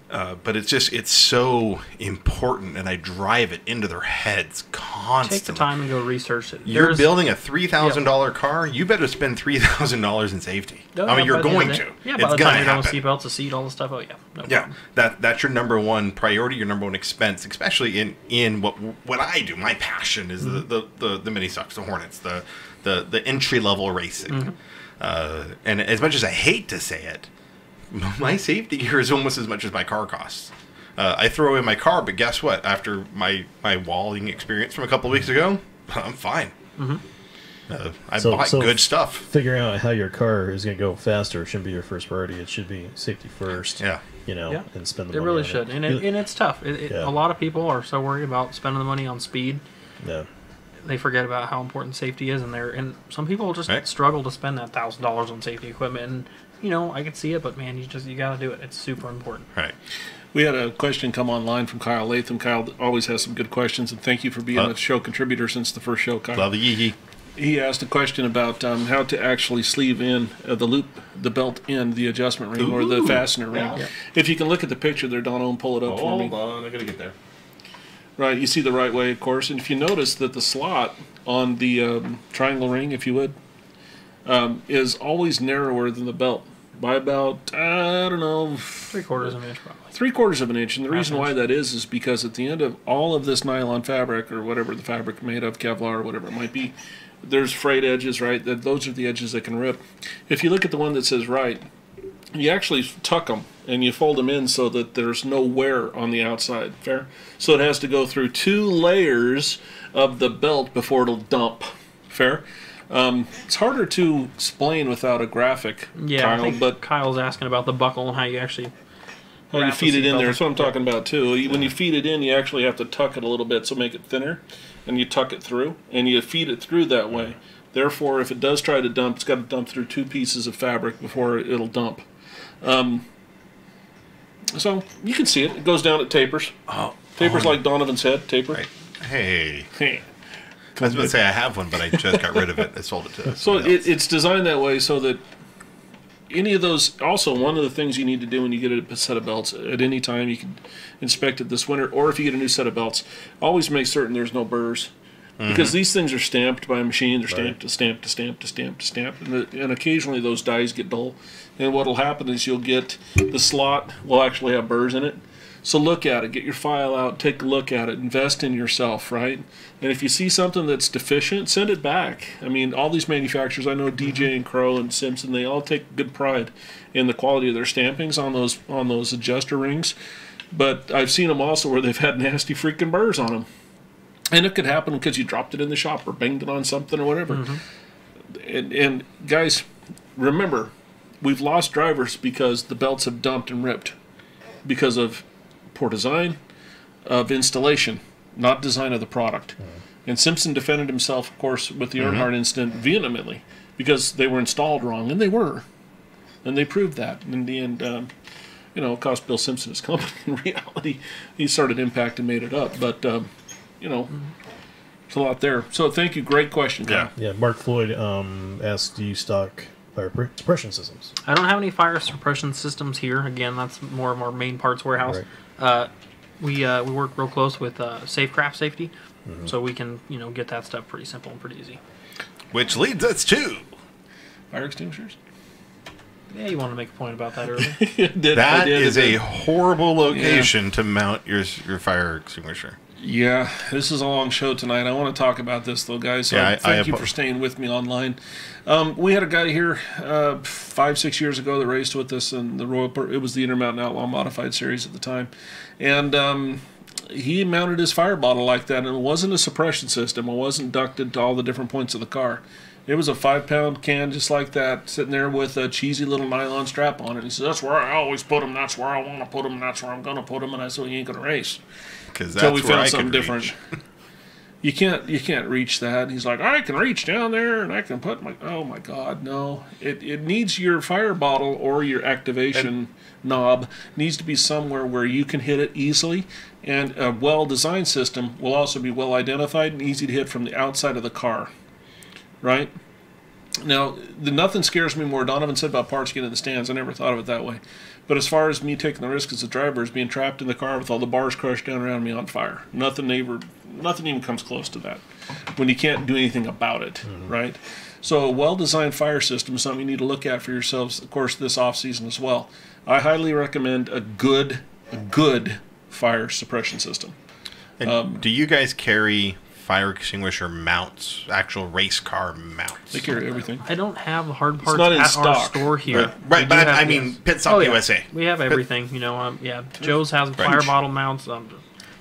But it's so important, and I drive it into their heads constantly. Take the time and go research it. You're building a $3,000 car. You better spend $3,000 in safety. You're going to. Yeah, it's by the going time to you're done with happen. seatbelts, a seat, all the stuff. Oh yeah. No Yeah, problem. that's your number one priority, your number one expense, especially in what I do. My passion is the mini stocks, the Hornets, the entry level racing. And as much as I hate to say it, my safety gear is almost as much as my car costs. I throw in my car, but guess what? After my walling experience from a couple of weeks ago, I'm fine. I bought good stuff. Figuring out how your car is going to go faster shouldn't be your first priority. It should be safety first. Yeah. And spend the It money really on should, it. and it's tough. Yeah. A lot of people are so worried about spending the money on speed, Yeah. they forget about how important safety is. And some people just Right. struggle to spend that $1,000 on safety equipment. And I can see it, but man, you got to do it. It's super important. Right. We had a question come online from Kyle Latham. Kyle always has some good questions, and thank you for being a show contributor since the first show, Kyle. Love the yee. He asked a question about how to actually sleeve in the belt in the adjustment ring or the fastener ring. Yeah. If you can look at the picture there, Dono, pull it up for me. Hold on, I gotta get there. Right, you see the right way, of course. And if you notice that the slot on the triangle ring, if you would, is always narrower than the belt. by about, I don't know, 3/4 of an inch probably. 3/4 of an inch. And the reason Half why inch. that is because at the end of all of this nylon fabric, or whatever the fabric made of, Kevlar or whatever it might be, there's frayed edges, right? Those are the edges that can rip. If you look at the one that says right, you actually tuck them and you fold them in so that there's no wear on the outside. Fair? So it has to go through 2 layers of the belt before it'll dump. Fair? It's harder to explain without a graphic, Yeah, I Kyle, think but Kyle's asking about the buckle and how you actually how you wrap feed the it in seatbelt. there. That's what I'm talking about too. When you feed it in, you actually have to tuck it a little bit so make it thinner, and you tuck it through, and you feed it through that way. Therefore, if it does try to dump, it's got to dump through 2 pieces of fabric before it'll dump. So you can see it. It goes down, it tapers. Oh, Tapers like Donovan's head. Taper. right. Hey. Hey. I was going to say I have one, but I just got rid of it. I sold it to So somebody else. it's designed that way so that any of those. Also, one of the things you need to do when you get a set of belts at any time, you can inspect it this winter, or if you get a new set of belts, always make certain there's no burrs. Because these things are stamped by a machine. They're stamped to stamp to stamp to stamp to stamp. And occasionally those dies get dull. And what will happen is you'll get the slot will actually have burrs in it. So look at it. Get your file out. Take a look at it. Invest in yourself, right? And if you see something that's deficient, send it back. I mean, all these manufacturers, I know DJ and Crow and Simpson, they all take good pride in the quality of their stampings on those adjuster rings. But I've seen them also where they've had nasty freaking burrs on them. And it could happen because you dropped it in the shop or banged it on something or whatever. And guys, remember, we've lost drivers because the belts have dumped and ripped because of poor design, of installation, not design of the product. And Simpson defended himself, of course, with the Earnhardt incident vehemently because they were installed wrong, and they were. And they proved that. And in the end, it cost Bill Simpson his company. In reality, he started Impact and made it up. But... there's a lot there. So thank you. Great question, Kyle. Yeah, Mark Floyd asked, do you stock fire suppression systems? I don't have any fire suppression systems here. Again, that's more of our main parts warehouse. Right. We work real close with Safecraft Safety, so we can get that stuff pretty simple and pretty easy. Which leads us to Fire extinguishers? Yeah, you want to make a point about that earlier. that is a horrible location to mount your fire extinguisher. Yeah, this is a long show tonight. I want to talk about this, though, guys. So Yeah, thank you for staying with me online. We had a guy here 5-6 years ago that raced with us in the it was the Intermountain Outlaw Modified Series at the time. And he mounted his fire bottle like that, and it wasn't a suppression system. It wasn't ducted to all the different points of the car. It was a 5-pound can just like that, sitting there with a cheesy little nylon strap on it. He said, that's where I always put them. That's where I want to put them. That's where I'm going to put them. And I said, well, you ain't going to race. Because Until that's we where found I something could different. reach. You can't reach that. He's like, I can reach down there and I can put my... Oh, my God, no. It needs your fire bottle or your activation knob needs to be somewhere where you can hit it easily. And a well-designed system will also be well-identified and easy to hit from the outside of the car. Right? Now, nothing scares me more. Donovan said about parts getting in the stands. I never thought of it that way. But as far as me taking the risk as a driver is being trapped in the car with all the bars crushed down around me on fire. Nothing even comes close to that when you can't do anything about it, right? So a well-designed fire system is something you need to look at for yourselves, of course, this off-season as well. I highly recommend a good fire suppression system. And do you guys carry fire extinguisher mounts, actual race car mounts? They carry everything. I don't have hard parts not in at our stock. store here. Right, We but do have- I mean, Pit Stop USA. We have everything, Joe's has fire bottle mounts.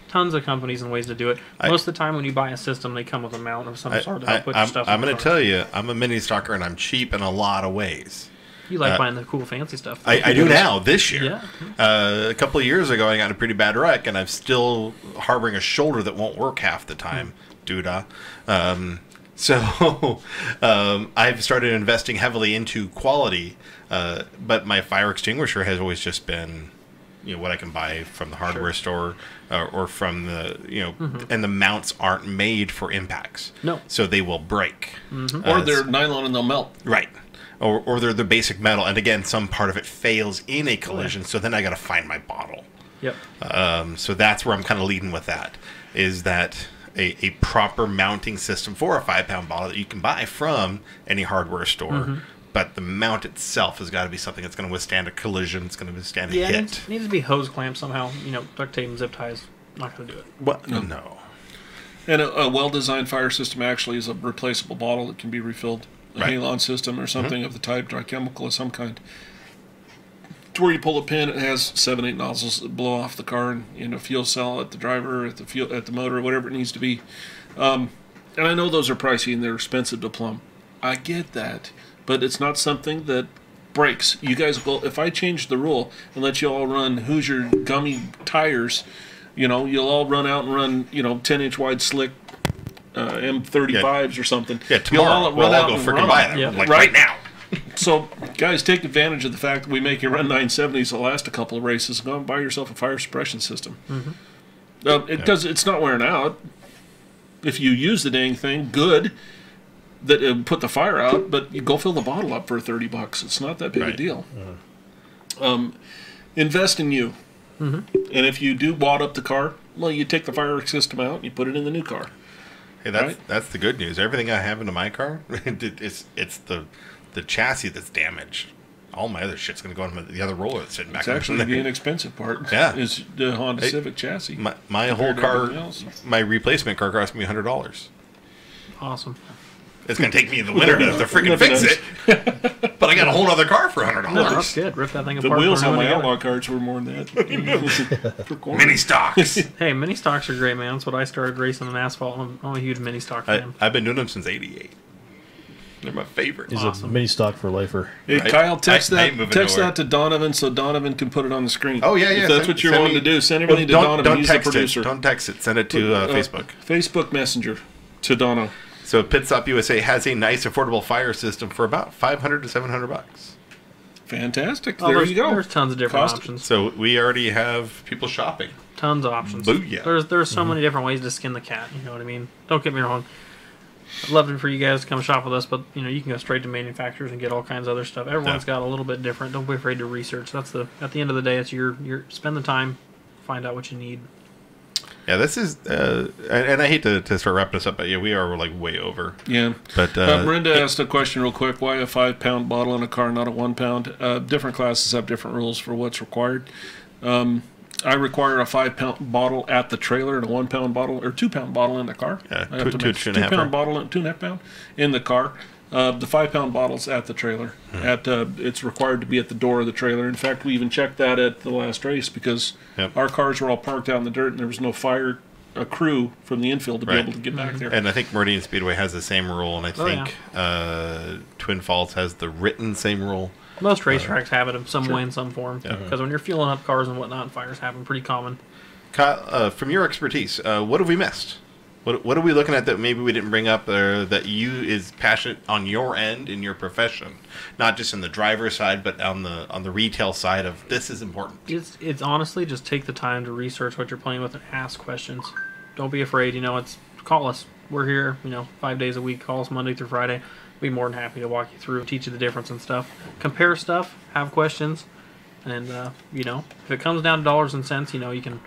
Tons of companies and ways to do it. Most of the time when you buy a system, they come with a mount of some sort to put your stuff I'm in going the to car. tell you, I'm a mini stalker and I'm cheap in a lot of ways. You like buying the cool fancy stuff. I do now, this year. Yeah. A couple of years ago, I got in a pretty bad wreck, and I'm still harboring a shoulder that won't work half the time. Doodah. So I've started investing heavily into quality, but my fire extinguisher has always just been, what I can buy from the hardware store or from the, and the mounts aren't made for impacts. No. So they will break. Or they're nylon and they'll melt. Right. Or they're the basic metal, and again, some part of it fails in a collision, so then I got to find my bottle. Yep. So that's where I'm kind of leading with that, is that a proper mounting system for a 5-pound bottle that you can buy from any hardware store, but the mount itself has got to be something that's going to withstand a collision. It's going to withstand a Yeah, hit. it needs to be hose clamped somehow. Duct tape and zip ties. Not going to do it. What? No. And a well-designed fire system actually is a replaceable bottle that can be refilled. A Right. halon system or something of the type, dry chemical of some kind. To where you pull a pin, it has 7-8 nozzles that blow off the car and fuel cell at the driver, at the motor, whatever it needs to be. And I know those are pricey and they're expensive to plumb. I get that, but it's not something that breaks. You guys will. If I change the rule and let you all run Hoosier gummy tires, you'll all run out and run 10-inch wide slick M35s or something. Yeah, tomorrow we'll all go freaking buy them, Yeah. right now. So, guys, take advantage of the fact that we make you run 970s that last a couple of races. Go and buy yourself a fire suppression system. Because it's not wearing out. If you use the dang thing, good, that put the fire out, but you go fill the bottle up for $30. It's not that big a deal. Invest in you. And if you do wad up the car, well, you take the fire system out and you put it in the new car. Hey, that's the good news. Everything I have into my car, it's the chassis that's damaged. All my other shit's going to go on the other roller that's sitting back. It's actually the inexpensive part. Yeah. Is the Honda Civic chassis. My whole car, everything else. my replacement car cost me $100. Awesome. It's going to take me in the winter to freaking fix it. But I got a whole other car for $100. No, that's good. Rip that thing The apart. wheels put it on my together. outlaw cards were more than that. For corn. Mini stocks. Hey, mini stocks are great, man. That's what I started racing in asphalt. I'm a huge mini stock fan. I've been doing them since '88. They're my favorite. He's Awesome. a mini stock for lifer. Hey, Right. Kyle, text I ain't moving nowhere. that to Donovan so Donovan can put it on the screen. Oh, yeah. If that's what you're wanting to do, send everything to Donovan. Don't He's text the producer. it. Don't text it. Send it to Facebook. Facebook Messenger to Dono. So Pit Stop USA has a nice, affordable fire system for about $500 to $700. Fantastic. Oh, There there's, you go. There's tons of different Cost- options. So we already have people shopping. Tons of options. Booyah. There's so many different ways to skin the cat. You know what I mean? Don't get me wrong. I'd love it for you guys to come shop with us, but you can go straight to manufacturers and get all kinds of other stuff. Everyone's got a little bit different. Don't be afraid to research. At the end of the day, it's your spend the time, find out what you need. Yeah, this is, and I hate to start wrapping this up, but yeah, we are like way over. Yeah. But Brenda asked a question real quick. Why a 5-pound bottle in a car, not a 1 pound? Different classes have different rules for what's required. I require a 5-pound bottle at the trailer and a 1 pound bottle or 2 pound bottle in the car. Yeah, I have to make 2.5 2 pound pound. bottle and 2.5 pound in the car. The 5 pound bottle's at the trailer. It's required to be at the door of the trailer. In fact, we even checked that at the last race because our cars were all parked out in the dirt and there was no a crew from the infield to be able to get back there. And I think Meridian Speedway has the same rule, and I think Twin Falls has the written same rule. Most racetracks have it in some way, in some form. Yeah. Because when you're fueling up cars and whatnot, fires happen pretty common. Kyle, from your expertise, what have we missed? What are we looking at that maybe we didn't bring up that you is passionate on your end in your profession, not just in the driver's side, but on the retail side of this is important. It's honestly just take the time to research what you're playing with and ask questions. Don't be afraid. Call us. We're here. 5 days a week. Call us Monday through Friday. We'd be more than happy to walk you through, teach you the difference and stuff. Compare stuff. Have questions, and if it comes down to dollars and cents, you can.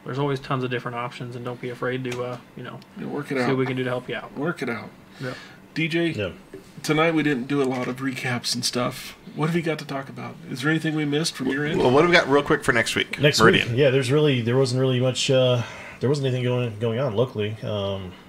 There's always tons of different options, and don't be afraid to, Work it see out. what we can do to help you out. Work it out. Yeah. DJ, tonight we didn't do a lot of recaps and stuff. What have you got to talk about? Is there anything we missed from your end? Well, what do we got real quick for next week? Next Meridian. week, yeah, there wasn't really much. There wasn't anything going on locally.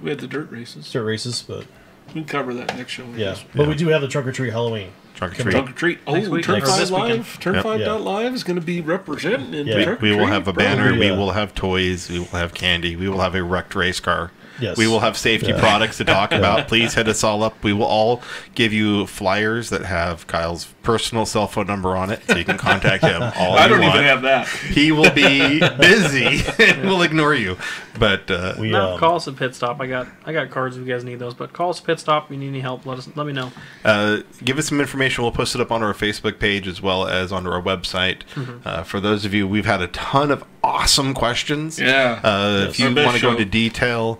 We had the dirt races. Dirt races, but We can cover that next show. I yeah. guess. But we do have the Trunk or Treat Halloween. Trunk or Coming treat. Trunk or treat. Oh, Next week, or Turn5 this weekend. Live. Turn5.Live is going to be representing in Yeah. Trunk or We will Treat, have a bro. banner. We Yeah. will have toys. We will have candy. We will have a wrecked race car. Yes. We will have safety products to talk about. Please hit us all up. We will all give you flyers that have Kyle's personal cell phone number on it, so you can contact him all I you don't want. even have that. He will be busy and will ignore you. But We Call us at Pit Stop. I got cards if you guys need those. But call us at Pit Stop. If you need any help, let me know. give us some information. We'll post it up on our Facebook page as well as onto our website. For those of you, we've had a ton of awesome questions. Yeah. If you Our best want to go show. into detail,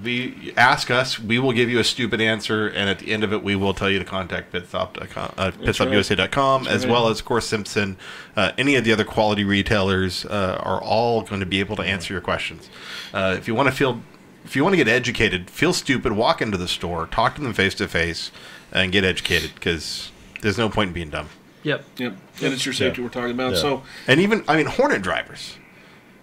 we ask us. We will give you a stupid answer, and at the end of it, we will tell you to contact pitstopusa.com, as well as, of course, Simpson. Any of the other quality retailers are all going to be able to answer your questions. If you want to feel if you want to get educated, feel stupid, walk into the store, talk to them face to face, and get educated because there's no point in being dumb. Yep. Yep. And it's your safety we're talking about. Yeah. So, And even, I mean, Hornet drivers.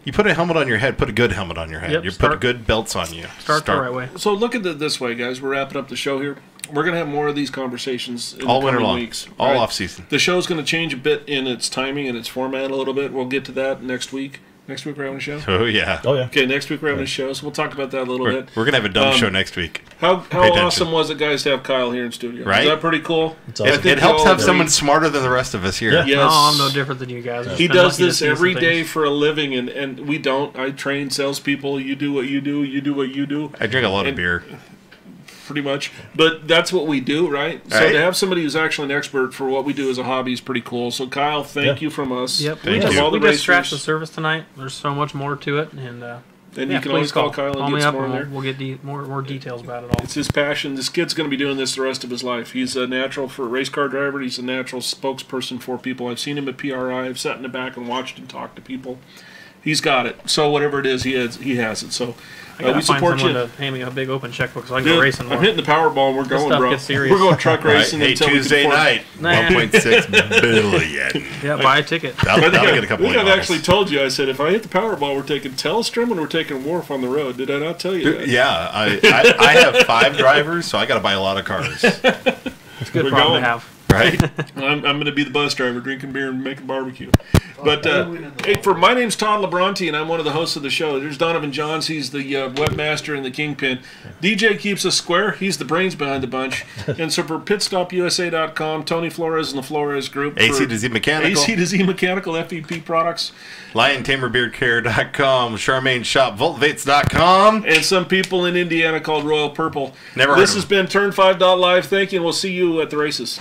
You put a helmet on your head, put a good helmet on your head. Yep, You put good belts on you. Start the right way. so look at it this way, guys. We're wrapping up the show here. We're going to have more of these conversations in All the winter coming long. weeks. All right? off season. The show's going to change a bit in its timing and its format a little bit. We'll get to that next week. Next week we're having a show? Oh, yeah. Oh yeah. Okay, next week we're having a show, so we'll talk about that a little We're bit. going to have a dumb show next week. How attention. awesome was it, guys, to have Kyle here in studio? Right? Is that pretty cool? It's I awesome. think It helps we all have agree. someone smarter than the rest of us here. Yeah. Yes. No, I'm no different than you guys. I've He been does lucky to this see some every day things. for a living, and we don't. I train salespeople. You do what you do. You do what you do. I drink a lot of And- beer. Pretty much. But that's what we do, right? So Right. to have somebody who's actually an expert for what we do as a hobby is pretty cool. So Kyle, thank you from us. Yep. Thank We you. just, All the we just scratched the racers. surface tonight. There's so much more to it, and And yeah, you can always please call Kyle Call and me get some up, more in and there. we'll get more details about it all. It's his passion. This kid's going to be doing this the rest of his life. He's a natural for a race car driver. He's a natural spokesperson for people. I've seen him at PRI. I've sat in the back and watched him talk to people. He's got it. So whatever it is, he has it. So I gotta we find support someone you. to hand me a big open checkbook so I can Dude, go racing I'm more. hitting the Powerball and we're going, stuff bro. gets serious. We're going truck Right. racing Hey, until we can Tuesday afford it. night, Nah. 1.6 billion. Yeah, buy a ticket. That'll get a I couple think of I've actually told you. I said if I hit the Powerball, we're taking Telstrom and we're taking Wharf on the road. Did I not tell you that? Yeah, I have 5 drivers, so I got to buy a lot of cars. It's a good We're problem going. to have. Right? I'm going to be the bus driver, drinking beer and making barbecue. But hey, my name's Todd Labronte, and I'm one of the hosts of the show. There's Donovan Johns. He's the webmaster and the kingpin. DJ keeps us square. He's the brains behind the bunch. And so for pitstopusa.com, Tony Flores and the Flores Group. AC for to Z Mechanical. AC to Z Mechanical, FEP products. LionTamerBeardCare.com, Sharmaine Shop, VoltVates.com. And some people in Indiana called Royal Purple. Never heard This of has them. been Turn5.Live. Thank you, and we'll see you at the races.